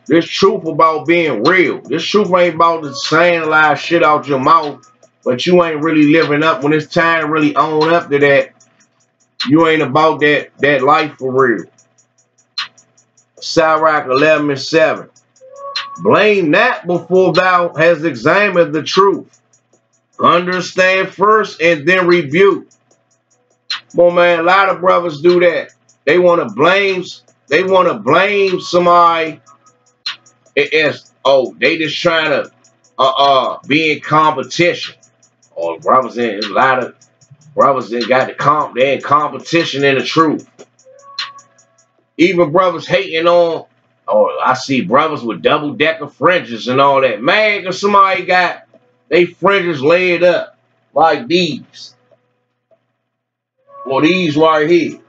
This truth about being real. This truth ain't about the saying a lot of shit out your mouth, but you ain't really living up. When it's time to really own up to that, you ain't about that life for real. Sirach 11 and 7. Blame not before thou hast examined the truth. Understand first and then rebuke. Well, man, a lot of brothers do that. They want to blame. They want to blame somebody. As they just trying to be in competition. Or brothers in a lot of brothers that got the they in competition in the truth. Even brothers hating on, I see brothers with double-decker fringes and all that. Man, because somebody got they fringes laid up like these. Or these right here.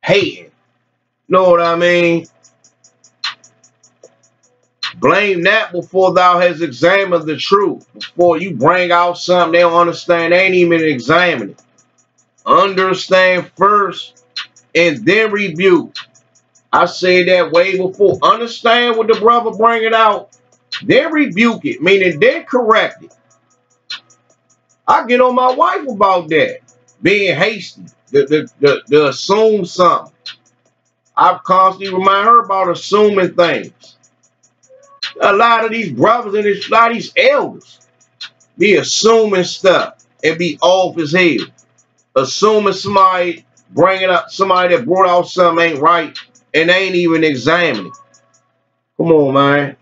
Hating. Know what I mean? Blame that before thou hast examined the truth. Before you bring out something they don't understand, they ain't even examining it. Understand first and then rebuke. I said that way before. Understand what the brother bring it out, then rebuke it, meaning then correct it. I get on my wife about that. Being hasty, to assume something. I constantly remind her about assuming things. A lot of these brothers and a lot of these elders be assuming stuff and be off as hell. Assuming somebody bringing up somebody that brought out something ain't right and they ain't even examining. Come on, man.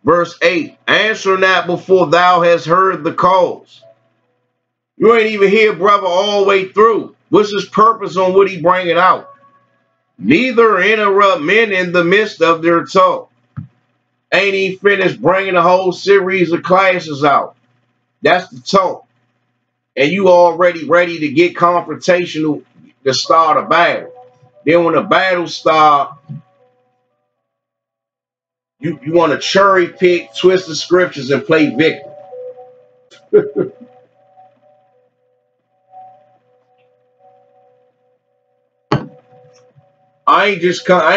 Verse 8. Answer not before thou hast heard the cause. You ain't even hear brother all the way through. What's his purpose on what he bringing out? Neither interrupt men in the midst of their talk. Ain't even finished bringing a whole series of classes out. That's the talk. and you already ready to get confrontational to start a battle. Then when the battle starts, you want to cherry pick, twist the scriptures, and play victim. I ain't just come. I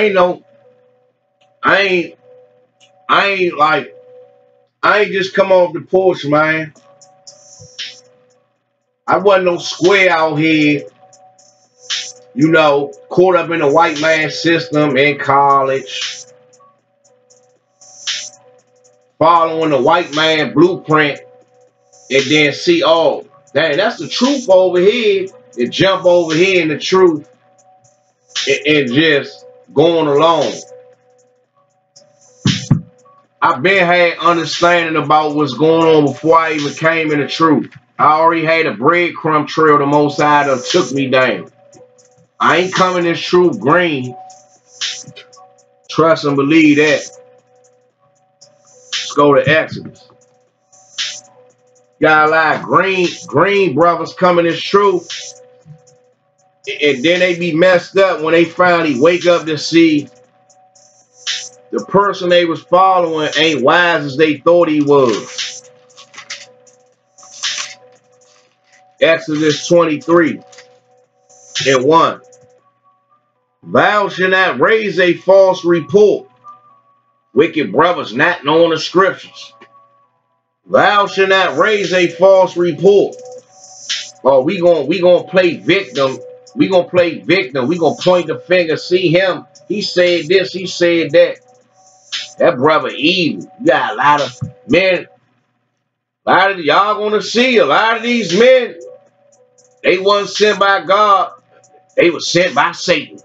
ain't just come off the porch, man. I wasn't no square out here, you know, caught up in the white man system in college, following the white man blueprint, and then see, oh, dang, that's the truth over here, and jump over here in the truth, and just going along. I've been had understanding about what's going on before I even came in the truth. I already had a breadcrumb trail the Most High that took me down. I ain't coming this truth green. Trust and believe that. Let's go to Exodus. Got a lot of green brothers coming this truth. And then they be messed up when they finally wake up to see the person they was following ain't wise as they thought he was. Exodus 23:1. Thou shalt not raise a false report. Wicked brothers not knowing the scriptures. Thou shalt not raise a false report. Oh, we gonna play victim. We gonna play victim. We gonna point the finger. See him. He said this. He said that. That brother evil. You got a lot of men. A lot of y'all gonna see a lot of these men. They wasn't sent by God. They were sent by Satan.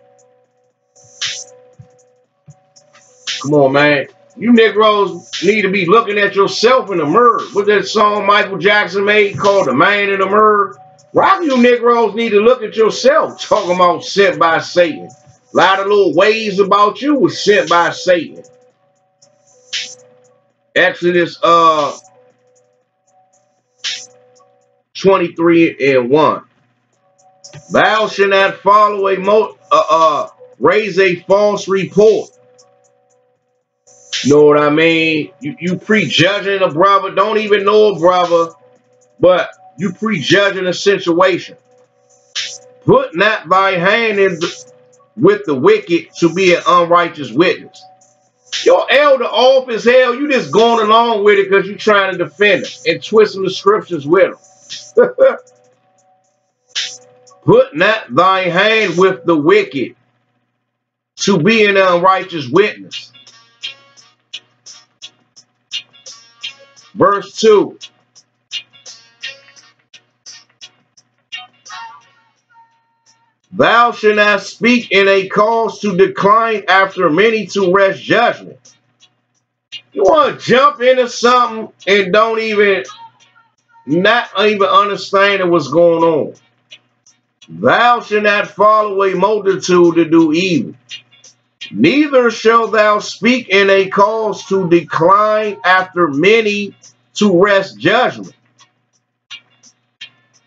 Come on, man. You Negroes need to be looking at yourself in the mirror. What's that song Michael Jackson made called The Man in the Mirror? Why you Negroes need to look at yourself talking about sent by Satan? A lot of little ways about you was sent by Satan. Exodus 23:1. Thou shalt not follow raise a false report. Know what I mean? You prejudging a brother, don't even know a brother, but you prejudging a situation. Put not thy hand in with the wicked to be an unrighteous witness. Your elder off as hell, you just going along with it because you trying to defend it and twisting the scriptures with them. Put not thy hand with the wicked to be an unrighteous witness. Verse 2. Thou shalt not speak in a cause to decline after many to rest judgment. You want to jump into something and don't even, not even understand what's going on. Thou shalt not follow a multitude to do evil. Neither shalt thou speak in a cause to decline after many to rest judgment.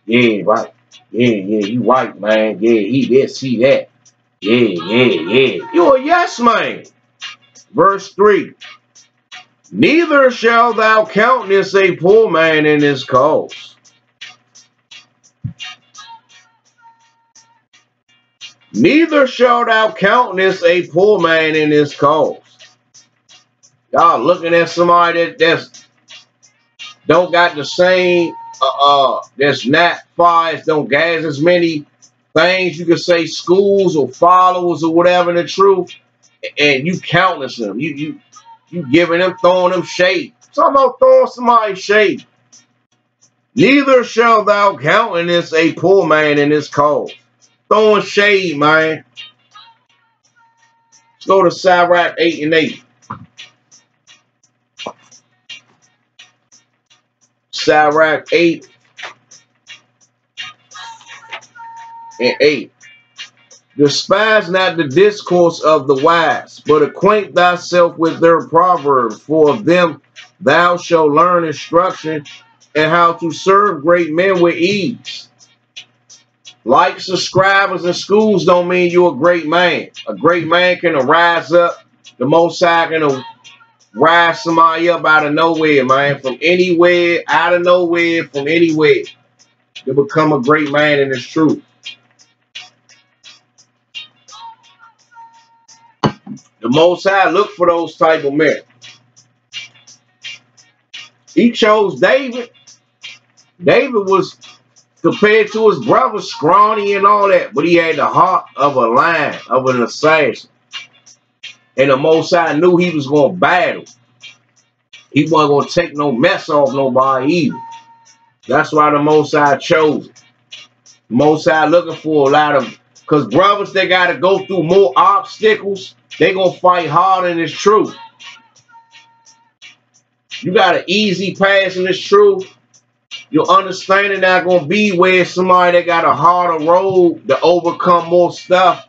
Yeah, right. Yeah, you right, man. Yeah, he this, he that. Yeah. You a yes, man. Verse 3. Neither shalt thou countenance a poor man in his cause. Neither shalt thou countenance a poor man in his cause. Y'all looking at somebody that's don't got the same, that's not far as don't gas as many things, you could say schools or followers or whatever in the truth, and you countless them. You giving them, throwing them shade. Talking about throwing somebody shade. Neither shall thou countenance a poor man in his cause. Throwing shade, man. Let's go to Sirach 8:8. Sirach 8:8. Despise not the discourse of the wise, but acquaint thyself with their proverbs, for of them thou shalt learn instruction, and how to serve great men with ease. Likes, subscribers, and schools don't mean you're a great man. A great man can rise up. The Most High can rise somebody up out of nowhere, man. From anywhere, out of nowhere, from anywhere. To become a great man in this truth. The Most High looked for those type of men. He chose David. David was, compared to his brother, scrawny and all that, but he had the heart of a lion, of an assassin. And the Most High knew he was going to battle. He wasn't going to take no mess off nobody either. That's why the Most High chose it. The Most High looking for a lot of, because brothers, they got to go through more obstacles. They going to fight hard in this truth. You got an easy pass in this truth. Your understanding not going to be where somebody that got a harder road to overcome more stuff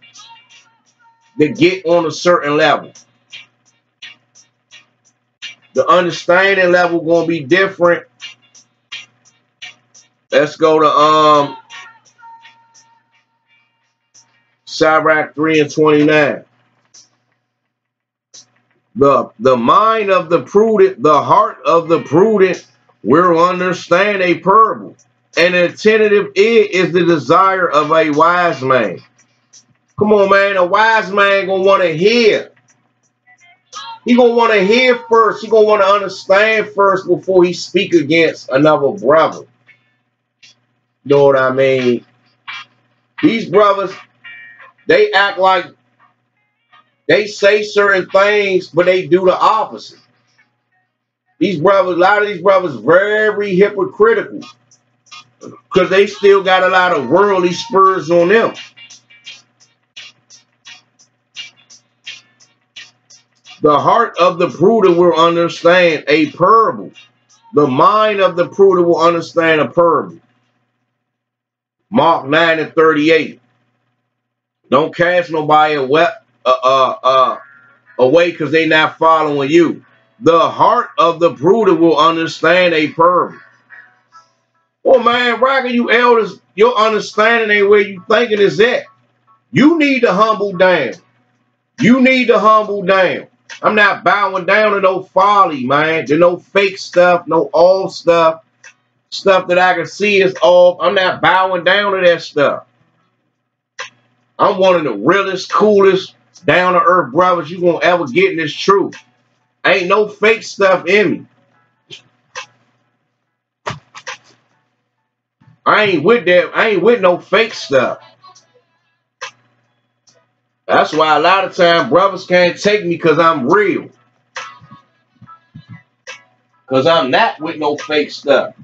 to get on a certain level. The understanding level going to be different. Let's go to Sirach 3:29. The mind of the prudent, the heart of the prudent will understand a parable, and an attentive ear is the desire of a wise man. Come on, man. A wise man gonna want to hear. He gonna want to hear first. He gonna want to understand first before he speak against another brother. You know what I mean? These brothers, they act like they say certain things, but they do the opposite. These brothers, a lot of these brothers, very hypocritical, because they still got a lot of worldly spurs on them. The heart of the prudent will understand a parable. The mind of the prudent will understand a parable. Mark 9:38. Don't cast nobody away because they not following you. The heart of the prudent will understand a parable. Oh man, Roger, you elders, your understanding ain't where you thinking is at. You need to humble down. You need to humble down. I'm not bowing down to no folly, man. To no fake stuff, no all stuff. Stuff that I can see is all. I'm not bowing down to that stuff. I'm one of the realest, coolest, down-to-earth brothers you gonna ever get in this truth. Ain't no fake stuff in me. I ain't with that. I ain't with no fake stuff. That's why a lot of times brothers can't take me because I'm real. Because I'm not with no fake stuff.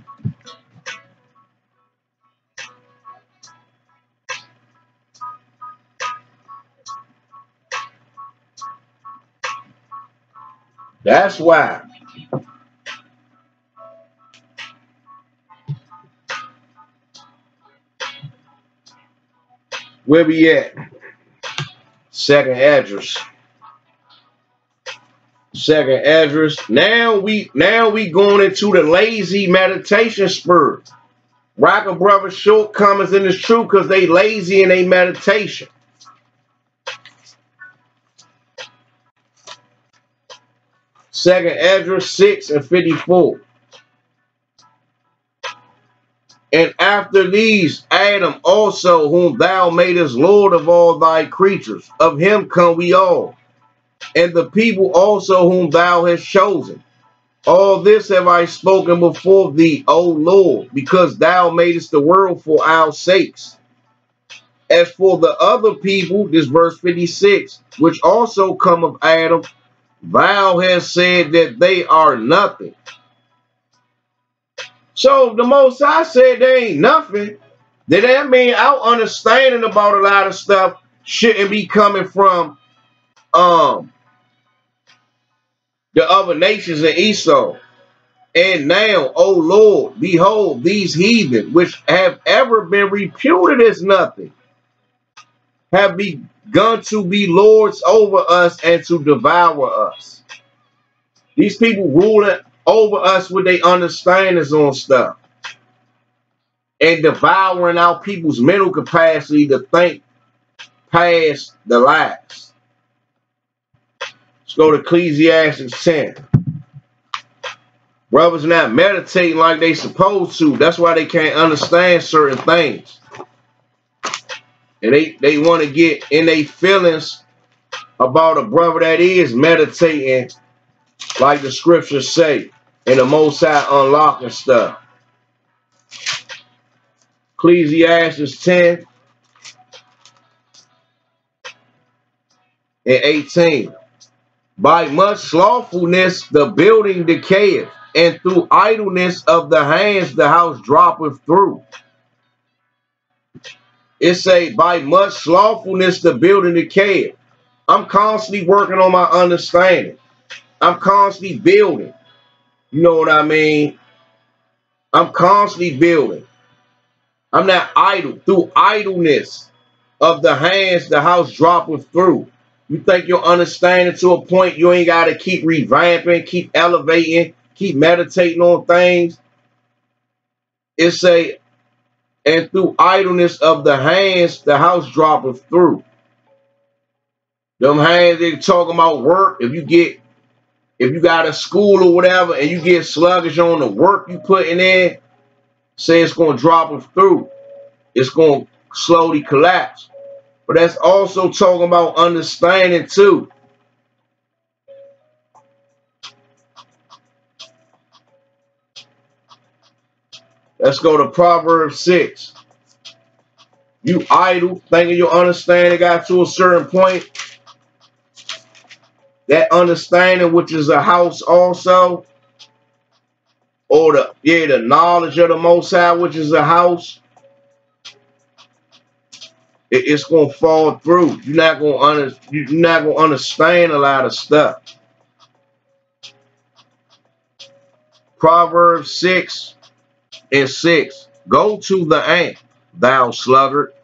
That's why. Where we at? Second address. Second address. Now we going into the lazy meditation spur. Rocker brothers' shortcomings in this truth because they lazy in their meditation. Second address 6:54. And after these, Adam also, whom thou madest Lord of all thy creatures, of him come we all, and the people also whom thou hast chosen. All this have I spoken before thee, O Lord, because thou madest the world for our sakes. As for the other people, this verse 56, which also come of Adam, thou hast said that they are nothing. So the Most High said they ain't nothing. Then that mean our understanding about a lot of stuff shouldn't be coming from the other nations in Esau. And now, O Lord, behold, these heathen, which have ever been reputed as nothing, have begun to be lords over us and to devour us. These people ruling over us with their understandings on stuff and devouring out people's mental capacity to think past the lies. Let's go to Ecclesiastes 10. Brothers not meditating like they supposed to. That's why they can't understand certain things. And they want to get in their feelings about a brother that is meditating like the scriptures say, and the Most High unlocking stuff. Ecclesiastes 10 and 18. By much slothfulness the building decayeth, and through idleness of the hands the house droppeth through. It say, by much slothfulness the building decayeth. I'm constantly working on my understanding. I'm constantly building. You know what I mean? I'm constantly building. I'm not idle. Through idleness of the hands the house droppeth through. You think you're understanding to a point you ain't got to keep revamping, keep elevating, keep meditating on things. It say, and through idleness of the hands the house droppeth through. Them hands, they talking about work. If you got a school or whatever and you get sluggish on the work you putting in, say it's going to drop them through. It's going to slowly collapse. But that's also talking about understanding too. Let's go to Proverbs 6. You idle, thinking your understanding got to a certain point. That understanding, which is a house also, or the knowledge of the Most High, which is a house, it's gonna fall through. You're not gonna understand a lot of stuff. Proverbs 6 and 6. Go to the ant, thou sluggard.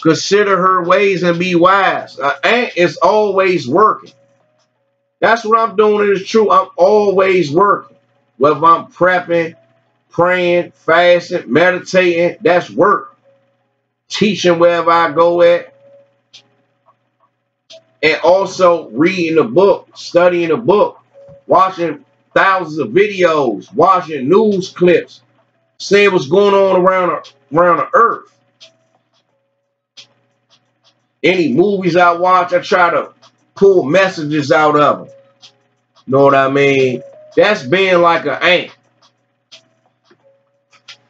Consider her ways and be wise. An ant is always working. That's what I'm doing. It is true. I'm always working. Whether I'm prepping, praying, fasting, meditating, that's work. Teaching wherever I go at. And also reading the book, studying the book, watching thousands of videos, watching news clips, seeing what's going on around the earth. Any movies I watch, I try to pull messages out of them. Know what I mean? That's being like an ant.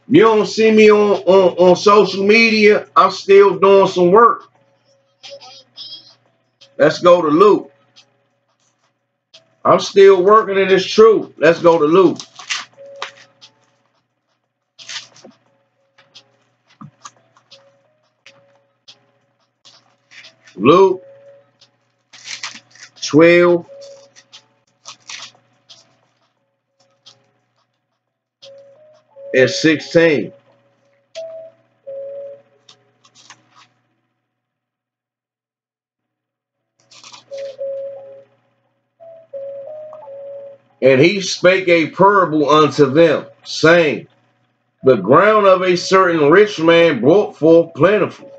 You don't see me on social media, I'm still doing some work. Let's go to Luke. I'm still working and it's true. Let's go to Luke. Luke 12 and 16. And he spake a parable unto them, saying, the ground of a certain rich man brought forth plentiful.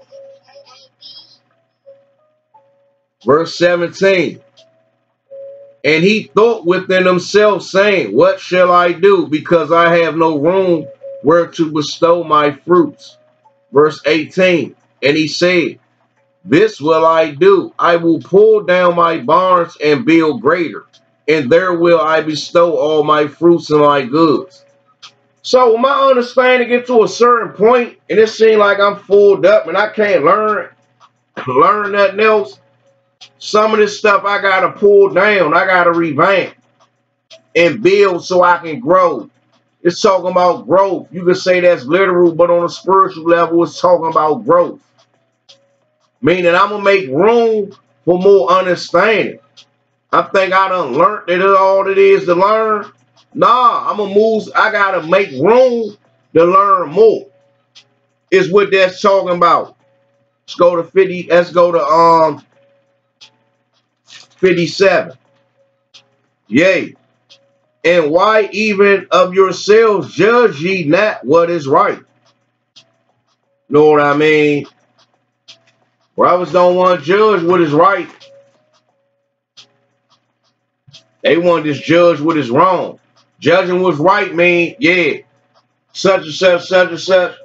Verse 17. And he thought within himself, saying, what shall I do, because I have no room where to bestow my fruits? Verse 18. And he said, this will I do. I will pull down my barns and build greater, and there will I bestow all my fruits and my goods. So when my understanding gets to a certain point, and it seems like I'm full up and I can't learn nothing else, some of this stuff I got to pull down. I got to revamp and build so I can grow. It's talking about growth. You could say that's literal, but on a spiritual level, it's talking about growth. Meaning I'm going to make room for more understanding. I think I done learned that it's all it is to learn. Nah, I'm going to move. I got to make room to learn more. Is what that's talking about. Let's go to 50. Let's go to 57. Yea, And why even of yourselves judge ye not what is right? Know what I mean? Brothers don't want to judge what is right. They want to just judge what is wrong. Judging what's right mean, yeah, such and such, such and such.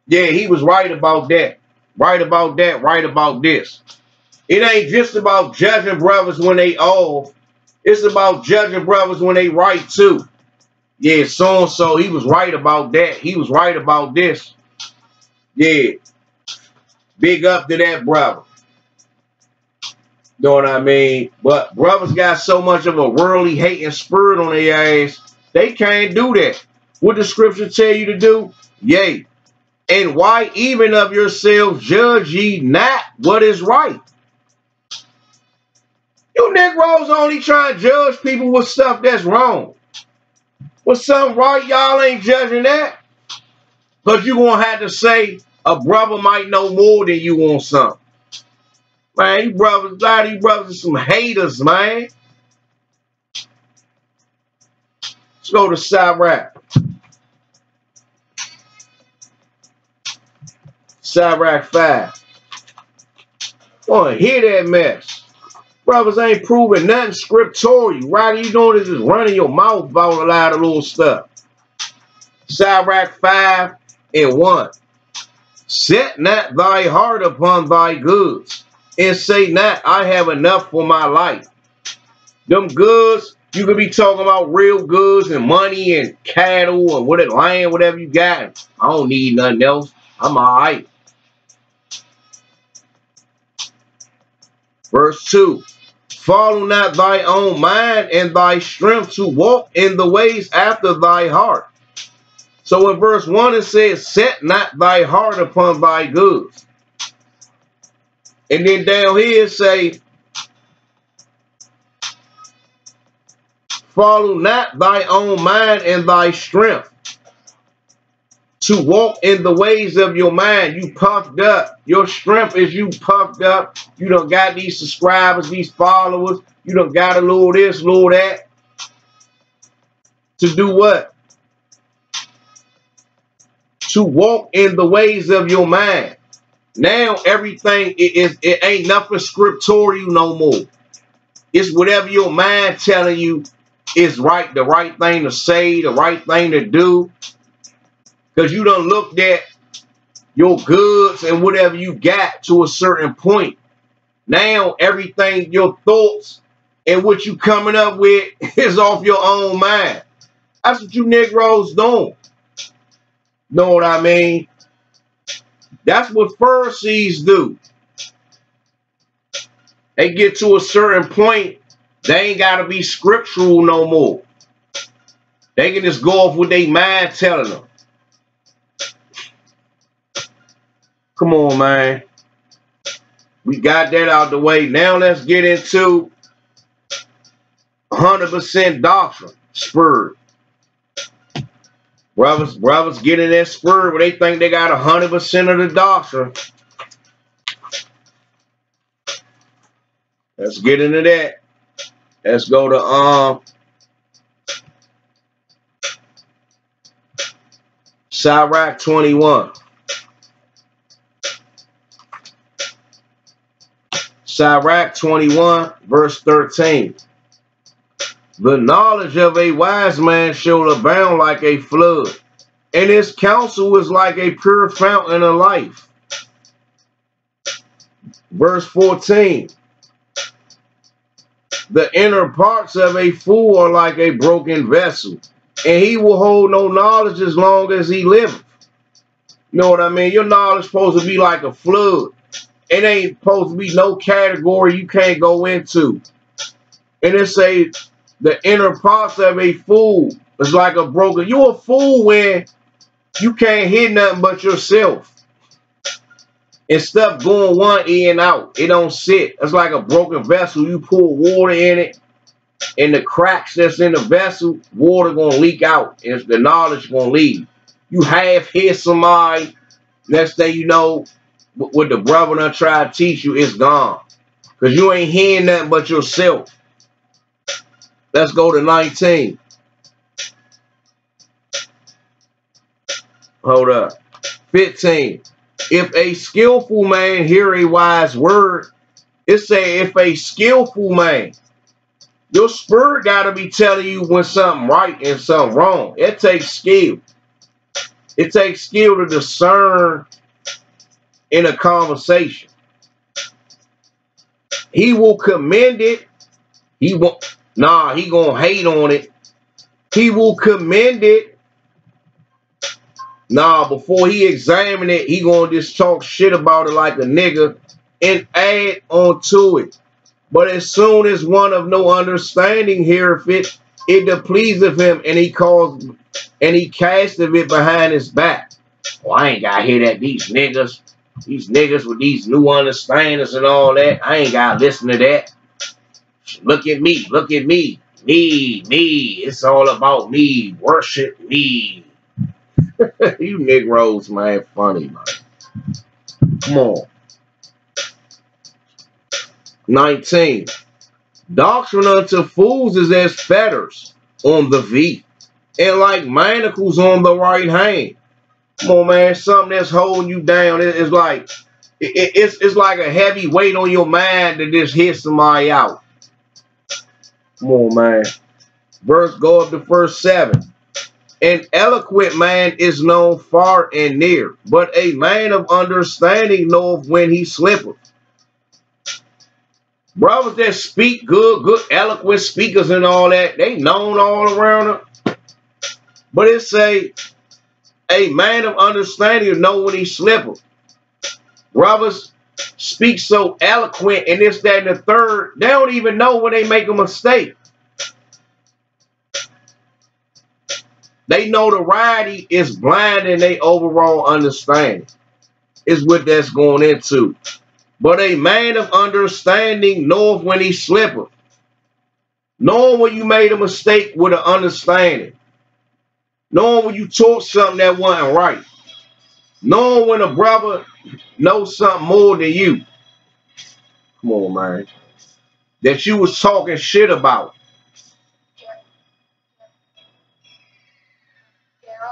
Yeah, he was right about that. Right about that, right about this. It ain't just about judging brothers when they off. It's about judging brothers when they right too. Yeah, so-and-so, he was right about that. He was right about this. Yeah. Big up to that brother. Know what I mean? But brothers got so much of a worldly hating spirit on their ass, they can't do that. What the scripture tell you to do? Yea. And why even of yourselves judge ye not what is right? You Negroes only trying to judge people with stuff that's wrong. With something right, y'all ain't judging that. But you gonna have to say a brother might know more than you on something. Man, you brothers, a lot of you brothers are some haters, man. Let's go to Sirach. Sirach 5. Wanna hear that mess. Brothers ain't proving nothing scriptorial. Right? You doing is just running your mouth about a lot of little stuff. Sirach 5 and 1. Set not thy heart upon thy goods, and say not, I have enough for my life. Them goods, you could be talking about real goods and money and cattle and whatever, land, whatever you got. I don't need nothing else. I'm all right. Verse 2. Follow not thy own mind and thy strength to walk in the ways after thy heart. So in verse 1 it says, set not thy heart upon thy goods. And then down here it say, follow not thy own mind and thy strength to walk in the ways of your mind. You puffed up. Your strength is you puffed up. You done got these subscribers, these followers. You done got a little this, little that. To do what? To walk in the ways of your mind. Now everything it ain't nothing scriptorial no more. It's whatever your mind telling you is right, the right thing to say, the right thing to do. Because you done looked at your goods and whatever you got to a certain point. Now everything, your thoughts and what you coming up with is off your own mind. That's what you Negroes doing. Know what I mean? That's what Pharisees do. They get to a certain point, they ain't got to be scriptural no more. They can just go off with their mind telling them. Come on, man. We got that out the way. Now let's get into 100% doctrine. Spurred. Brothers get in that spur where they think they got 100% of the doctrine. Let's get into that. Let's go to Sirach 21. Sirach 21, verse 13. The knowledge of a wise man shall abound like a flood, and his counsel is like a pure fountain of life. Verse 14. The inner parts of a fool are like a broken vessel, and he will hold no knowledge as long as he liveth. You know what I mean? Your knowledge is supposed to be like a flood. It ain't supposed to be no category you can't go into. And it say the inner parts of a fool is like a broken. You a fool when you can't hear nothing but yourself. And stuff going one in and out. It don't sit. It's like a broken vessel. You pour water in it, and the cracks that's in the vessel, water gonna leak out. And the knowledge gonna leave. You half hear somebody, next thing you know, what the brother done try to teach you is gone. Because you ain't hearing nothing but yourself. Let's go to 19. Hold up. 15. If a skillful man hear a wise word, it say if a skillful man, your spirit got to be telling you when something right and something wrong. It takes skill. It takes skill to discern in a conversation. He will commend it. He won't. Nah, he gonna hate on it. He will commend it. Nah, before he examine it, he gonna just talk shit about it like a nigga and add on to it. But as soon as one of no understanding heareth it, it displeaseth him, and he casteth it behind his back. Well, I ain't gotta hear that. These niggas with these new understandings and all that, I ain't gotta listen to that. Look at me, look at me. Me. It's all about me. Worship me. You Negroes, man, funny, man. Come on. 19. Doctrine unto fools is as fetters on the V, and like manacles on the right hand. Come on, man. Something that's holding you down. It's like it's like a heavy weight on your mind to just hit somebody out. Come on, man. Go up to verse 7. An eloquent man is known far and near, but a man of understanding knoweth when he slippeth. Brothers that speak good eloquent speakers and all that, they known all around them. But it say, a man of understanding know when he slippeth. Brothers speak so eloquent and this, that, and the third, they don't even know when they make a mistake. They notoriety is blind in their overall understanding. Is what that's going into. But a man of understanding knoweth when he slippeth. Knowing when you made a mistake with an understanding. Knowing when you taught something that wasn't right. Knowing when a brother knows something more than you. Come on, man. That you was talking shit about.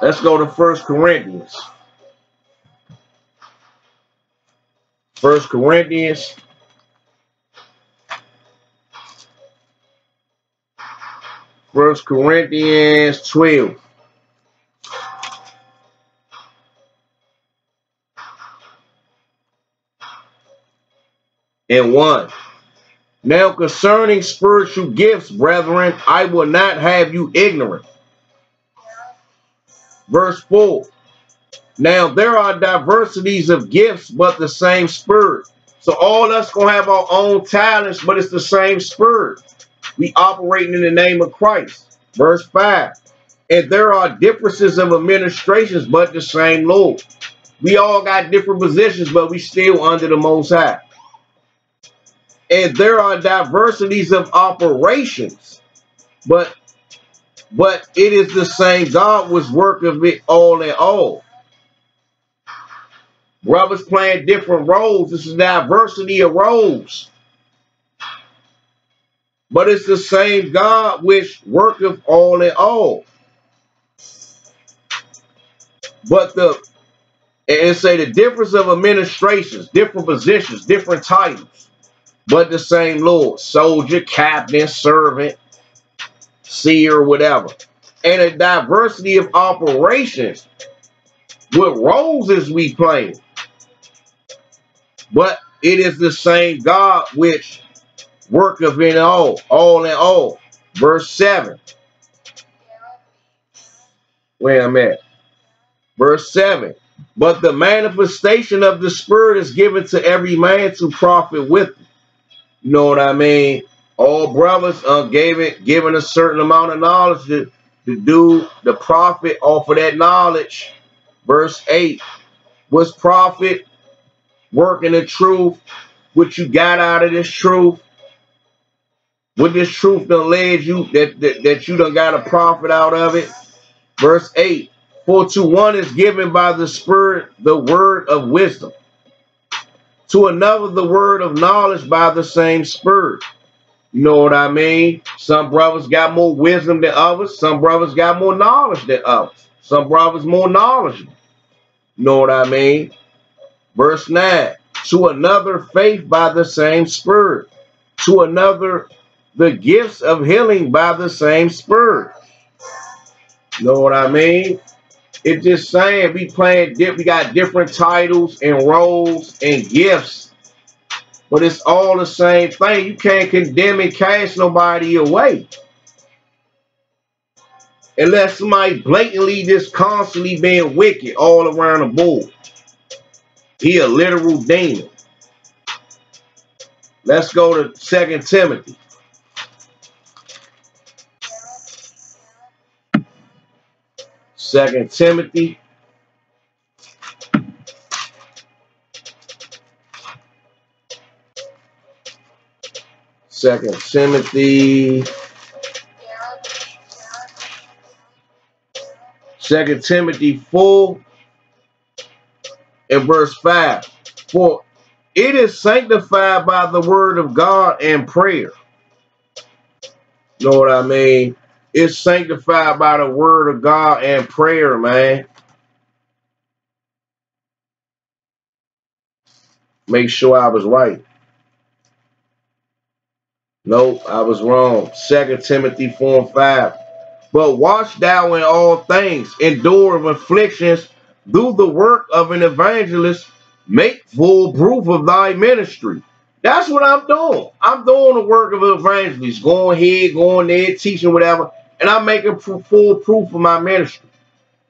Let's go to 1 Corinthians. 1 Corinthians. First Corinthians 12. And 1. Now concerning spiritual gifts, brethren, I will not have you ignorant. Verse 4. Now there are diversities of gifts, but the same Spirit. So all us gonna have our own talents, but it's the same Spirit. We operating in the name of Christ. Verse 5. And there are differences of administrations, but the same Lord. We all got different positions, but we still under the Most High. And there are diversities of operations, but it is the same God which worketh it all in all. Brothers playing different roles. This is diversity of roles. But it's the same God which worketh all in all. But and say the difference of administrations, different positions, different titles, but the same Lord. Soldier, captain, servant, seer, whatever. And a diversity of operations. What roles is we playing? But it is the same God which worketh in all in all. Verse 7. Where I'm at. Verse 7. But the manifestation of the Spirit is given to every man to profit with it. You know what I mean? All brothers given a certain amount of knowledge to do the profit off of that knowledge. Verse 8. What's profit? Working the truth. What you got out of this truth. What this truth done led you, that you done got a profit out of it. Verse 8. For to one is given by the Spirit the word of wisdom. To another the word of knowledge by the same Spirit. You know what I mean? Some brothers got more wisdom than others. Some brothers got more knowledge than others. Some brothers more knowledgeable. You know what I mean? Verse 9. To another faith by the same Spirit. To another the gifts of healing by the same Spirit. You know what I mean? It's just saying we got different titles and roles and gifts. But it's all the same thing. You can't condemn and cast nobody away. Unless somebody blatantly just constantly being wicked all around the board. He a literal demon. Let's go to 2 Timothy. Second Timothy. Second Timothy. 2 Timothy 4 and verse 5. For it is sanctified by the word of God and prayer. You know what I mean? It's sanctified by the word of God and prayer, man. Make sure I was right. Nope, I was wrong. 2 Timothy 4 and 5. But watch thou in all things, endure of afflictions, do the work of an evangelist, make full proof of thy ministry. That's what I'm doing. I'm doing the work of an evangelist, going here, going there, teaching whatever, and I'm making full proof of my ministry,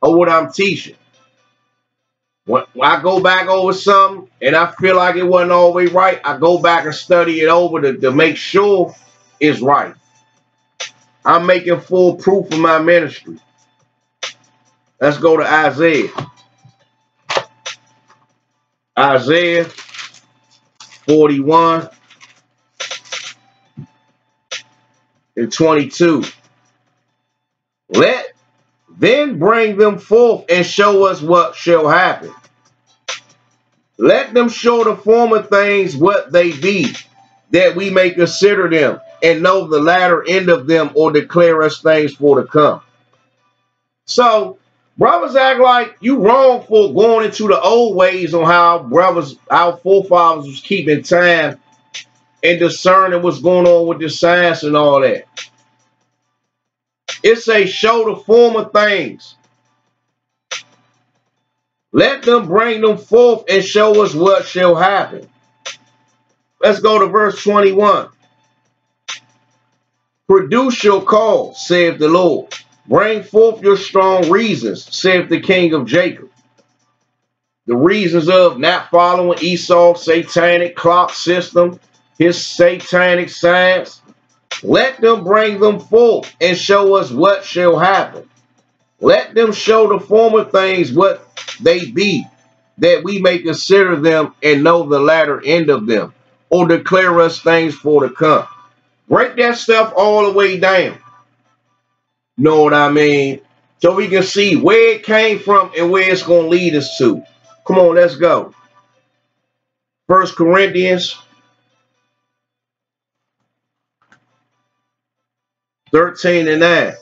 of what I'm teaching. When I go back over something and I feel like it wasn't all the way right, I go back and study it over to make sure it's right. I'm making full proof of my ministry. Let's go to Isaiah. Isaiah 41 and 22. Let then bring them forth and show us what shall happen. Let them show the former things what they be, that we may consider them and know the latter end of them, or declare us things for to come. So brothers act like you wrong for going into the old ways on how our forefathers was keeping time and discerning what's going on with the science and all that. It say show the former things. Let them bring them forth and show us what shall happen. Let's go to verse 21. Produce your cause, saith the Lord. Bring forth your strong reasons, saith the King of Jacob. The reasons of not following Esau's satanic clock system, his satanic science. Let them bring them forth and show us what shall happen. Let them show the former things what they be, that we may consider them and know the latter end of them, or declare us things for to come. Break that stuff all the way down. Know what I mean? So we can see where it came from and where it's going to lead us to. Come on, let's go. 1 Corinthians 13 and 9.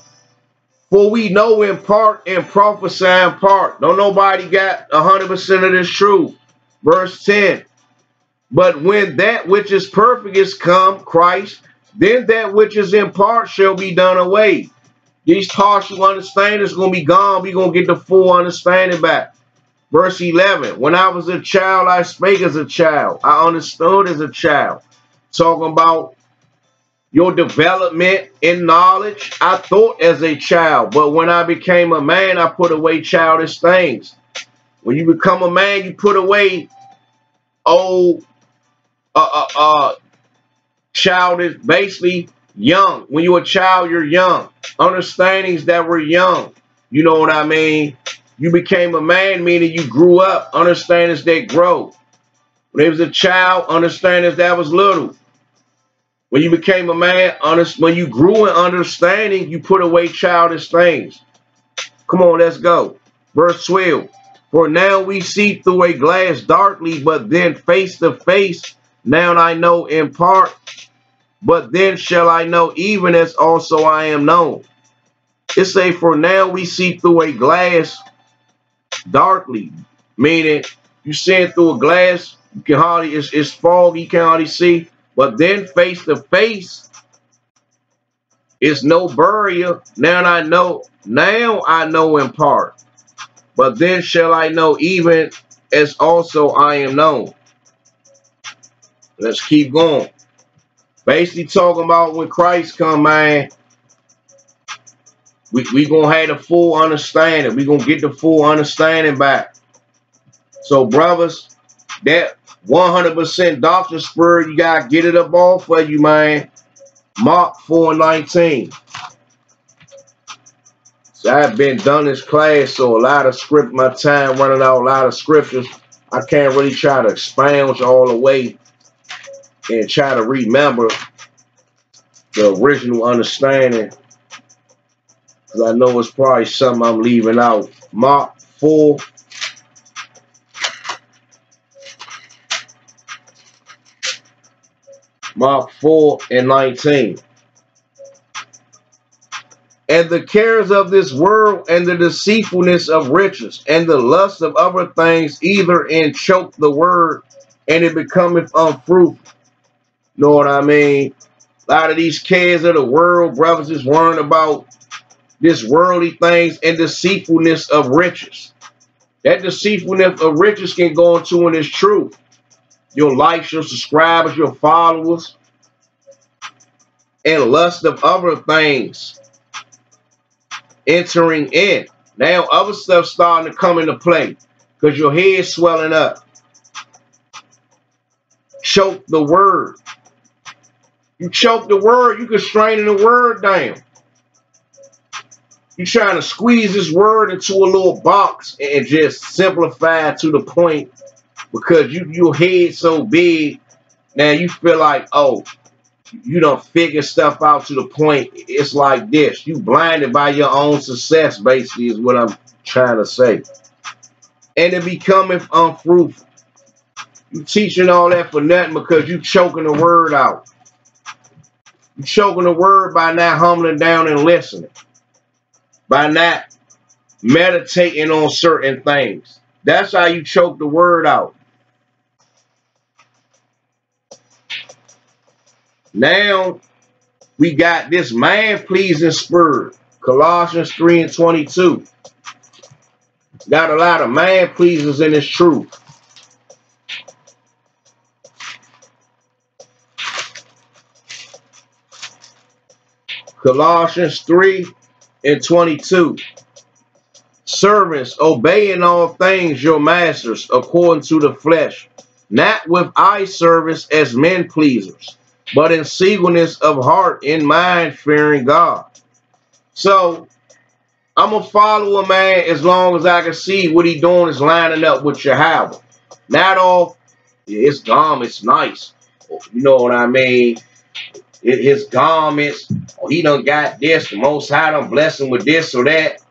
For we know in part and prophesy in part. Don't nobody got 100% of this truth. Verse 10. But when that which is perfect is come, Christ, then that which is in part shall be done away. These partial understandings going to be gone. We're going to get the full understanding back. Verse 11. When I was a child, I spake as a child. I understood as a child. Talking about your development in knowledge. I thought as a child, but when I became a man, I put away childish things. When you become a man, you put away old, childish, basically young. When you're a child, you're young. Understandings that were young. You know what I mean? You became a man, meaning you grew up. Understandings that grow. When you was a child, understandings that was little. When you became a man, when you grew in understanding, you put away childish things. Come on, let's go. Verse 12. For now we see through a glass darkly, but then face to face. Now I know in part, but then shall I know, even as also I am known. It say, for now we see through a glass darkly, meaning you seeing through a glass, you can hardly, it's foggy, you can hardly see, but then face to face, it's no barrier. Now I know in part, but then shall I know, even as also I am known. Let's keep going. Basically talking about when Christ come, man, we gonna have the full understanding. We gonna get the full understanding back. So brothers, that 100% doctrine spirit, you gotta get it up off for you, man. Mark 4:19. So I've been done this class, so a lot of script, my time running out, a lot of scriptures. I can't really try to expound all the way and try to remember the original understanding, because I know it's probably something I'm leaving out. Mark 4. Mark 4:19. And the cares of this world and the deceitfulness of riches and the lust of other things either choke the word, and it becometh unfruitful. Know what I mean? A lot of these cares of the world, brothers, is worrying about this worldly things and deceitfulness of riches. That deceitfulness of riches can go into in its truth. Your likes, your subscribers, your followers, and lust of other things entering in. Now other stuff starting to come into play because your head's swelling up. Choke the word. You choke the word, you can strain the word down. You trying to squeeze this word into a little box and just simplify it to the point because your head so big. Now you feel like, oh, you don't figure stuff out to the point. It's like this. You blinded by your own success, basically, is what I'm trying to say. And it becometh unfruitful. You teaching all that for nothing because you choking the word out. You choking the word by not humbling down and listening. By not meditating on certain things. That's how you choke the word out. Now, we got this man-pleasing spirit. Colossians 3:22. Got a lot of man-pleasers in this truth. Colossians 3:22. Servants, obey in all things your masters according to the flesh, not with eye service as men pleasers, but in singleness of heart, in mind, fearing God. So, I'm going to follow a man as long as I can see what he doing is lining up with Yahweh. Not all, his garments nice. You know what I mean? His garments, he done got this, the Most High done bless him with this or that.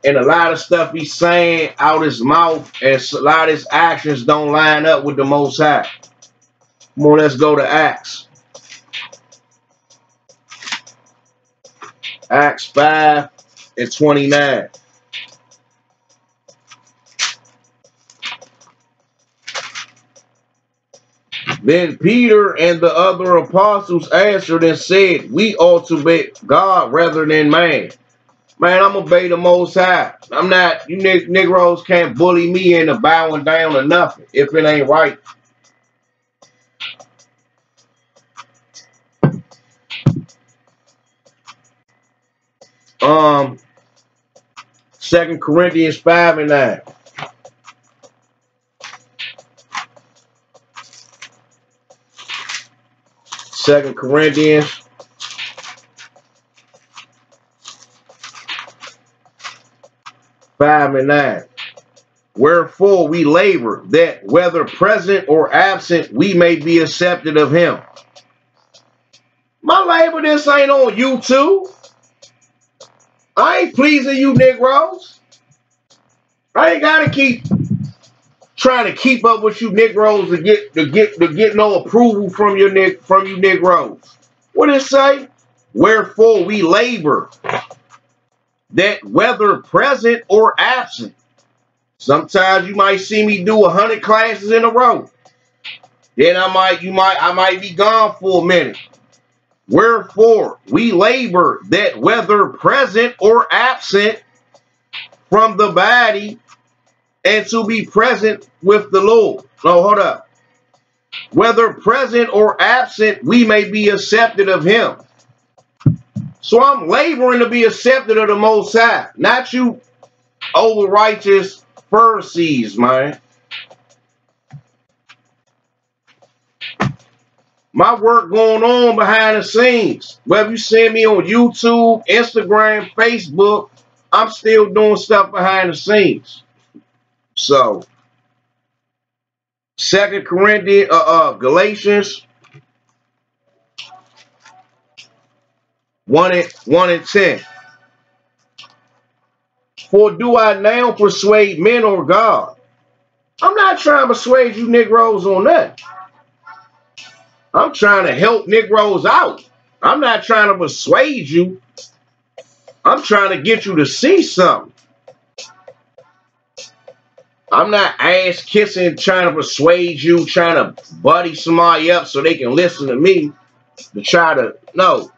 And a lot of stuff he's saying out his mouth and a lot of his actions don't line up with the Most High. Come on, let's go to Acts. Acts 5:29. Then Peter and the other apostles answered and said, we ought to obey God rather than man. Man, I'm going to obey the Most High. I'm not, you Negroes can't bully me into bowing down or nothing if it ain't right. Second Corinthians 5:9. Second Corinthians 5:9. Wherefore we labor that whether present or absent we may be accepted of him. My labor, this ain't on YouTube. I ain't pleasing you Negroes. I ain't gotta keep trying to keep up with you Negroes to get no approval from you Negroes. What did it say? Wherefore we labor, that whether present or absent. Sometimes you might see me do 100 classes in a row. Then I might be gone for a minute. Wherefore we labor, that whether present or absent from the body, and to be present with the Lord. No, hold up. Whether present or absent, we may be accepted of him. So I'm laboring to be accepted of the Most High, not you over righteous Pharisees, man. My work going on behind the scenes. Whether you see me on YouTube, Instagram, Facebook, I'm still doing stuff behind the scenes. So, 2 Corinthians, Galatians 1 and 10. For do I now persuade men or God? I'm not trying to persuade you Negroes on that. I'm trying to help Negroes out. I'm not trying to persuade you. I'm trying to get you to see something. I'm not ass kissing, trying to persuade you, trying to buddy somebody up so they can listen to me to try to, no.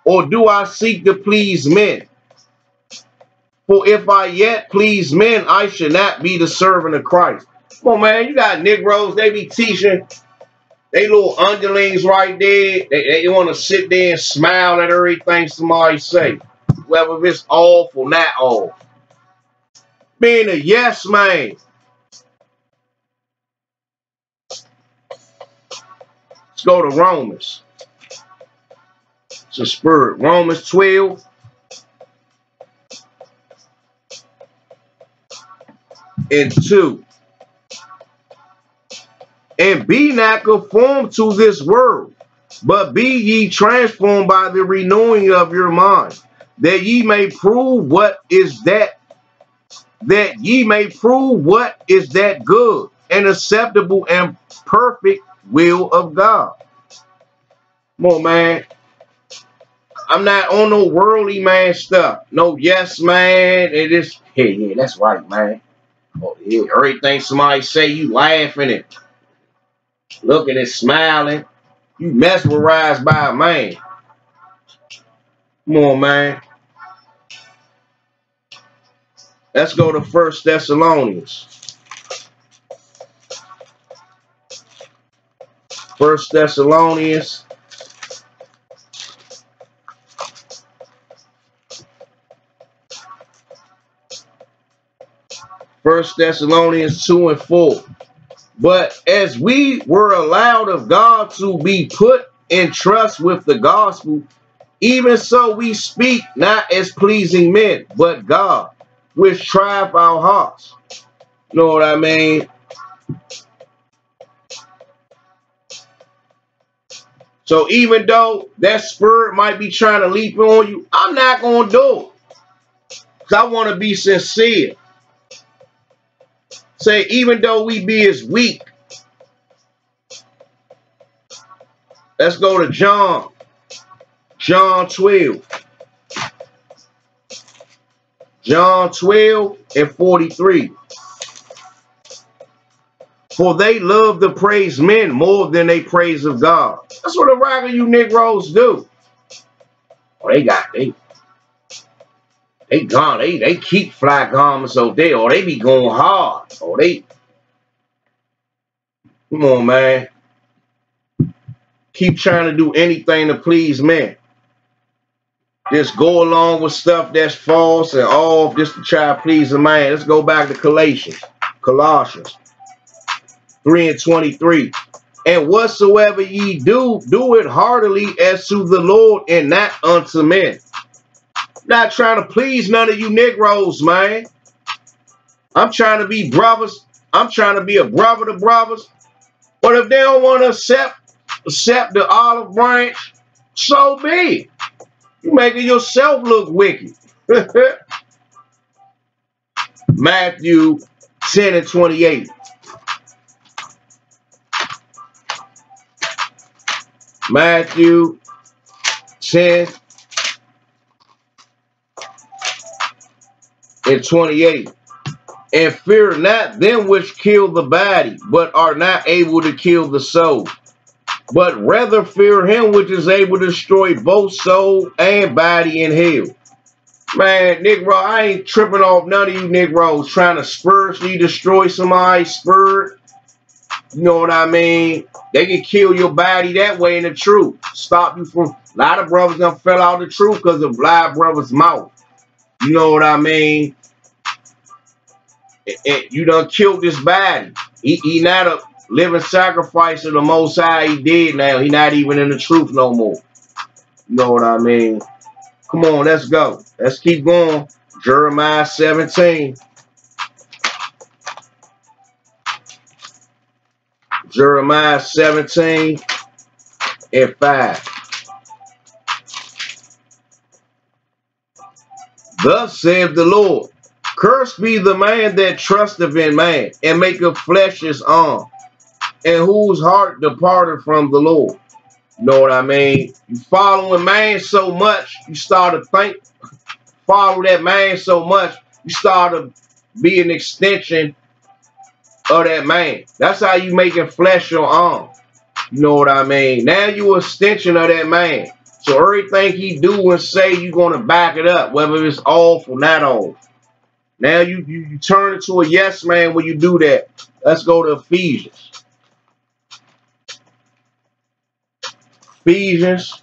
Or do I seek to please men? For if I yet please men, I should not be the servant of Christ. Come on, man, you got Negroes, they be teaching, they little underlings right there. They want to sit there and smile at everything somebody say, whether it's off or not off. Being a yes man. Let's go to Romans. It's a spirit. Romans 12. And 2. And be not conformed to this world, but be ye transformed by the renewing of your mind, that ye may prove what is that good and acceptable and perfect will of God. Come on, man. I'm not on no worldly man stuff. No yes man. It is, yeah, that's right, man. Oh, yeah, everything somebody say, you laughing and looking and smiling. You mesmerized by a man. Come on, man. Let's go to 1 Thessalonians. 1 Thessalonians. First Thessalonians 2 and 4. But as we were allowed of God to be put in trust with the gospel, even so we speak not as pleasing men, but God, which trieth our hearts. You know what I mean? So even though that spirit might be trying to leap on you, I'm not going to do it. Because I want to be sincere. Say, even though we be as weak. Let's go to John. John 12. John 12 and 43. For they love to praise men more than they praise of God. That's what a lot of you Negroes do. Oh, they gone. They keep fly garments over there, or they be going hard. Or they, come on, man. Keep trying to do anything to please men. Just go along with stuff that's false and all just to try to please a man. Let's go back to Colossians 3 and 23. And whatsoever ye do, do it heartily as to the Lord and not unto men. Not trying to please none of you Negroes, man. I'm trying to be brothers. I'm trying to be a brother to brothers. But if they don't want to accept the olive branch, so be it. You making yourself look wicked. Matthew 10 and 28. Matthew 10 and 28. And fear not them which kill the body, but are not able to kill the soul. But rather fear him which is able to destroy both soul and body in hell. Man, Negro, I ain't tripping off none of you Negroes trying to spiritually destroy somebody's spirit. You know what I mean? They can kill your body that way in the truth. Stop you from... A lot of brothers done fell out of the truth because of live brothers' mouth. You know what I mean? And you done killed this body. He not a living sacrifice of the Most High. He dead now. He not even in the truth no more. You know what I mean? Come on, let's go. Let's keep going. Jeremiah 17. Jeremiah 17 and 5. Thus saith the Lord, cursed be the man that trusteth in man, and maketh flesh his arm, and whose heart departed from the Lord. You know what I mean? You following man so much, you start to think, follow that man so much, you start to be an extension of that man. That's how you making flesh your arm. You know what I mean? Now you an extension of that man. So everything he do and say, you're going to back it up, whether it's off or not off. Now you turn into a yes man when you do that. Let's go to Ephesians. Ephesians.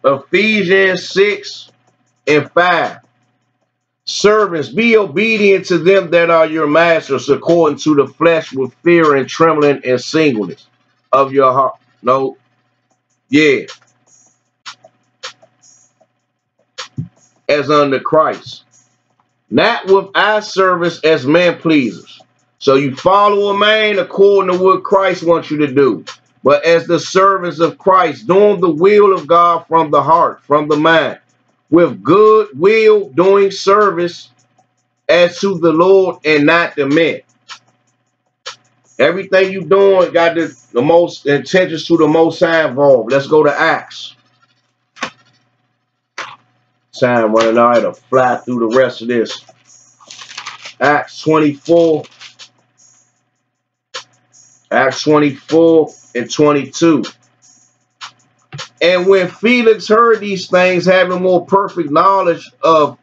Ephesians 6 and 5. Servants, be obedient to them that are your masters according to the flesh with fear and trembling and singleness of your heart. No. Yeah. As under Christ. Not with eye service as man pleasers. So you follow a man according to what Christ wants you to do. But as the servants of Christ, doing the will of God from the heart, from the mind, with good will, doing service as to the Lord and not the men. Everything you doing got the most intentions to the Most High involved. Let's go to Acts. Time running out. I had to fly through the rest of this. Acts 24. Acts 24 and 22. And when Felix heard these things, having more perfect knowledge of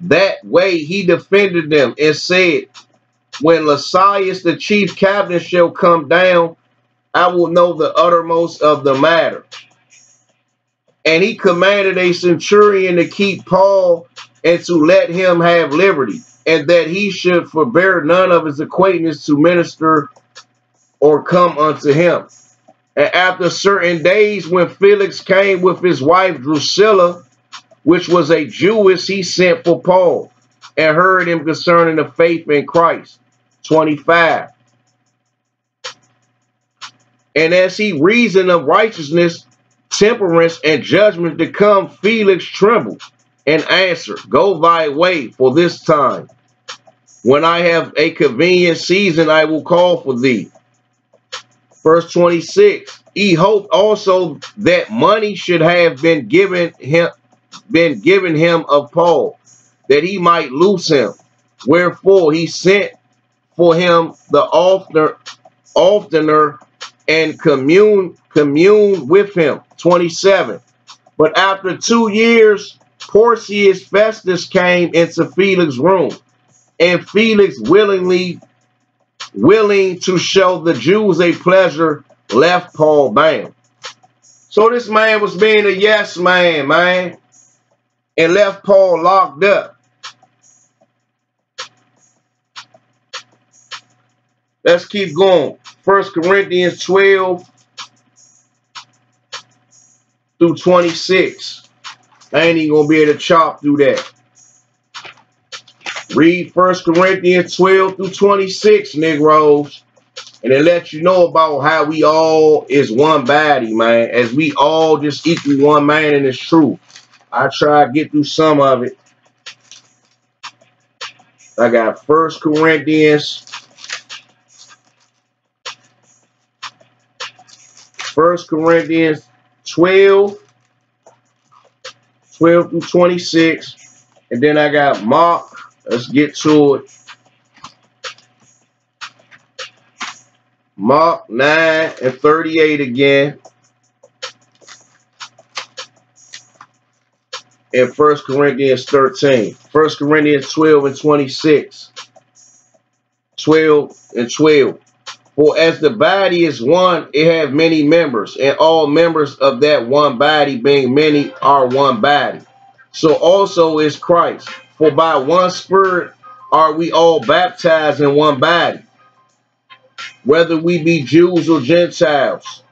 that way, he defended them and said, when Lysias the chief captain shall come down, I will know the uttermost of the matter. And he commanded a centurion to keep Paul and to let him have liberty, and that he should forbear none of his acquaintance to minister or come unto him. And after certain days, when Felix came with his wife Drusilla, which was a Jewess, he sent for Paul and heard him concerning the faith in Christ. 25. And as he reasoned of righteousness, temperance, and judgment to come, Felix trembled and answered, go thy way for this time. When I have a convenient season, I will call for thee. Verse 26, he hoped also that money should have been given him of Paul, that he might loose him. Wherefore he sent for him the oftener and commune with him. 27. But after 2 years, Porcius Festus came into Felix's room, and Felix willing to show the Jews a pleasure, left Paul bound. So this man was being a yes man, and left Paul locked up. Let's keep going. 1 Corinthians 12 through 26. I ain't even gonna be able to chop through that. Read 1 Corinthians 12 through 26, Negroes. And it lets you know about how we all is one body, man. As we all just equal one man in this truth. I try to get through some of it. I got 1 Corinthians. 1 Corinthians 12 through 26. And then I got Mark. Let's get to it. Mark 9 and 38 again. And 1 Corinthians 13. 1 Corinthians 12 and 26. 12 and 12. For as the body is one, it hath many members, and all members of that one body, being many, are one body. So also is Christ. For by one Spirit are we all baptized in one body, whether we be Jews or Gentiles,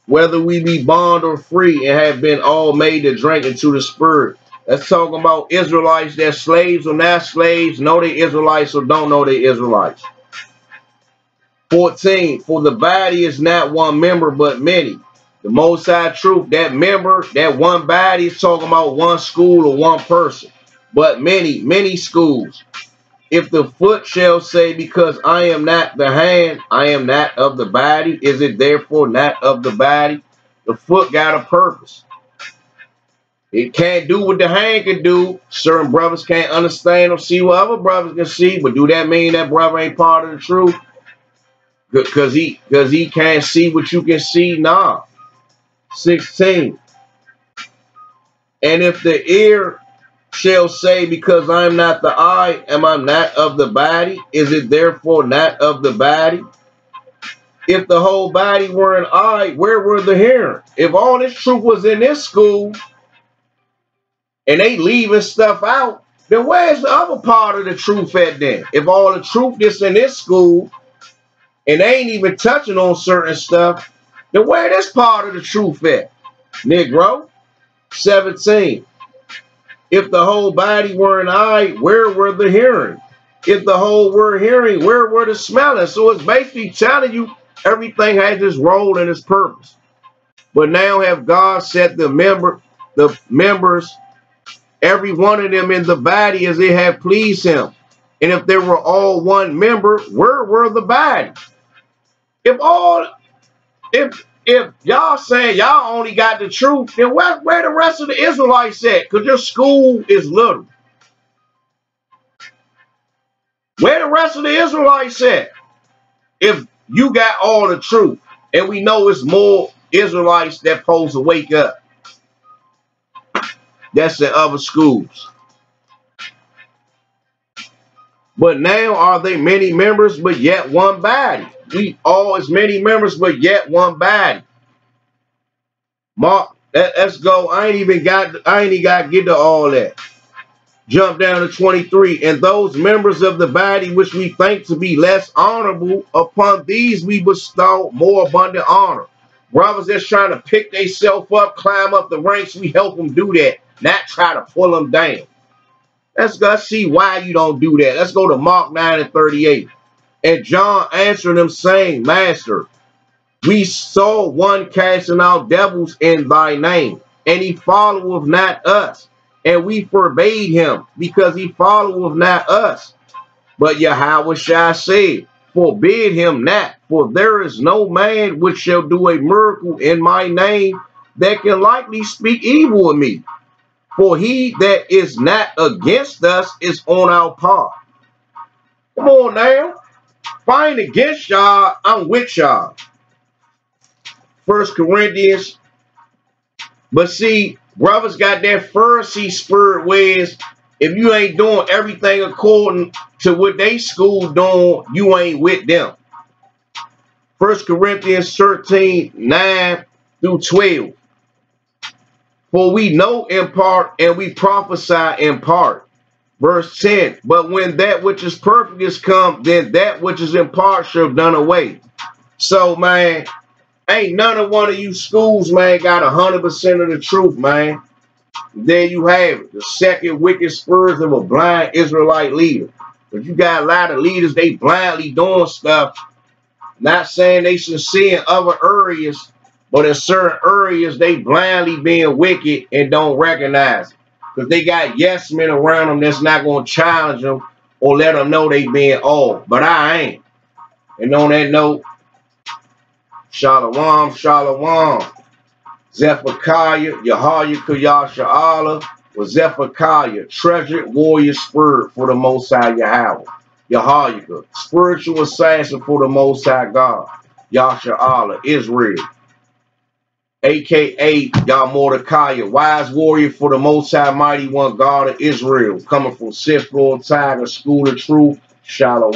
whether we be bond or free, and have been all made to drink into the Spirit. That's talking about Israelites that slaves or not slaves, know they Israelites or don't know they Israelites. 14, for the body is not one member, but many. The Most High truth, that member, that one body is talking about one school or one person, but many, many schools. If the foot shall say, because I am not the hand, I am not of the body, is it therefore not of the body? The foot got a purpose. It can't do what the hand can do. Certain brothers can't understand or see what other brothers can see, but do that mean that brother ain't part of the truth? Because he can't see what you can see? Nah. 16. And if the ear shall say, because I am not the eye, am I not of the body? Is it therefore not of the body? If the whole body were an eye, where were the hearing? If all this truth was in this school and they leaving stuff out, then where's the other part of the truth at then? If all the truth is in this school and they ain't even touching on certain stuff, then where this part of the truth at, Negro? 17. If the whole body were an eye, where were the hearing? If the whole were hearing, where were the smelling? So it's basically telling you everything has its role and its purpose. But now have God set the members, every one of them in the body as it had pleased him. And if they were all one member, where were the body? If y'all saying y'all only got the truth, then where the rest of the Israelites at? Because your school is little. Where the rest of the Israelites at? If you got all the truth, and we know it's more Israelites that supposed to wake up. That's in other schools. But now are they many members, but yet one body? We all as many members, but yet one body. Mark, let's go. I ain't even got to get to all that. Jump down to 23. And those members of the body which we think to be less honorable, upon these we bestow more abundant honor. Brothers that's trying to pick themselves up, climb up the ranks, we help them do that, not try to pull them down. Let's see why you don't do that. Let's go to Mark 9 and 38. And John answered him, saying, Master, we saw one casting out devils in thy name, and he followeth not us. And we forbade him, because he followeth not us. But Yahushua said, forbid him not, for there is no man which shall do a miracle in my name that can likely speak evil of me. For he that is not against us is on our part. Come on now. If I ain't against y'all, I'm with y'all. 1 Corinthians. But see, brothers got that Pharisee spirit, whereas if you ain't doing everything according to what they school doing, you ain't with them. 1 Corinthians 13, 9 through 12. For we know in part, and we prophesy in part. Verse 10, but when that which is perfect is come, then that which is in part shall be done away. So, man, ain't none of one of you schools, man, got 100% of the truth, man. There you have it. The second wicked spurs of a blind Israelite leader. But you got a lot of leaders, they blindly doing stuff. Not saying they sincere in other areas, but in certain areas, they blindly being wicked and don't recognize it. Because they got yes men around them that's not going to challenge them or let them know they being off. But I ain't. And on that note, Shalom, Shalom. Zephaniah, Yahya Allah was Zephaniah, treasured warrior spirit for the Most High Yahweh. Yahya, spiritual assassin for the Most High God. Yasha Allah, Israel. A.K.A. Yah Mordecai, wise warrior for the Most High Mighty One God of Israel. Coming from Sith Lord Tiger, School of Truth. Shalom.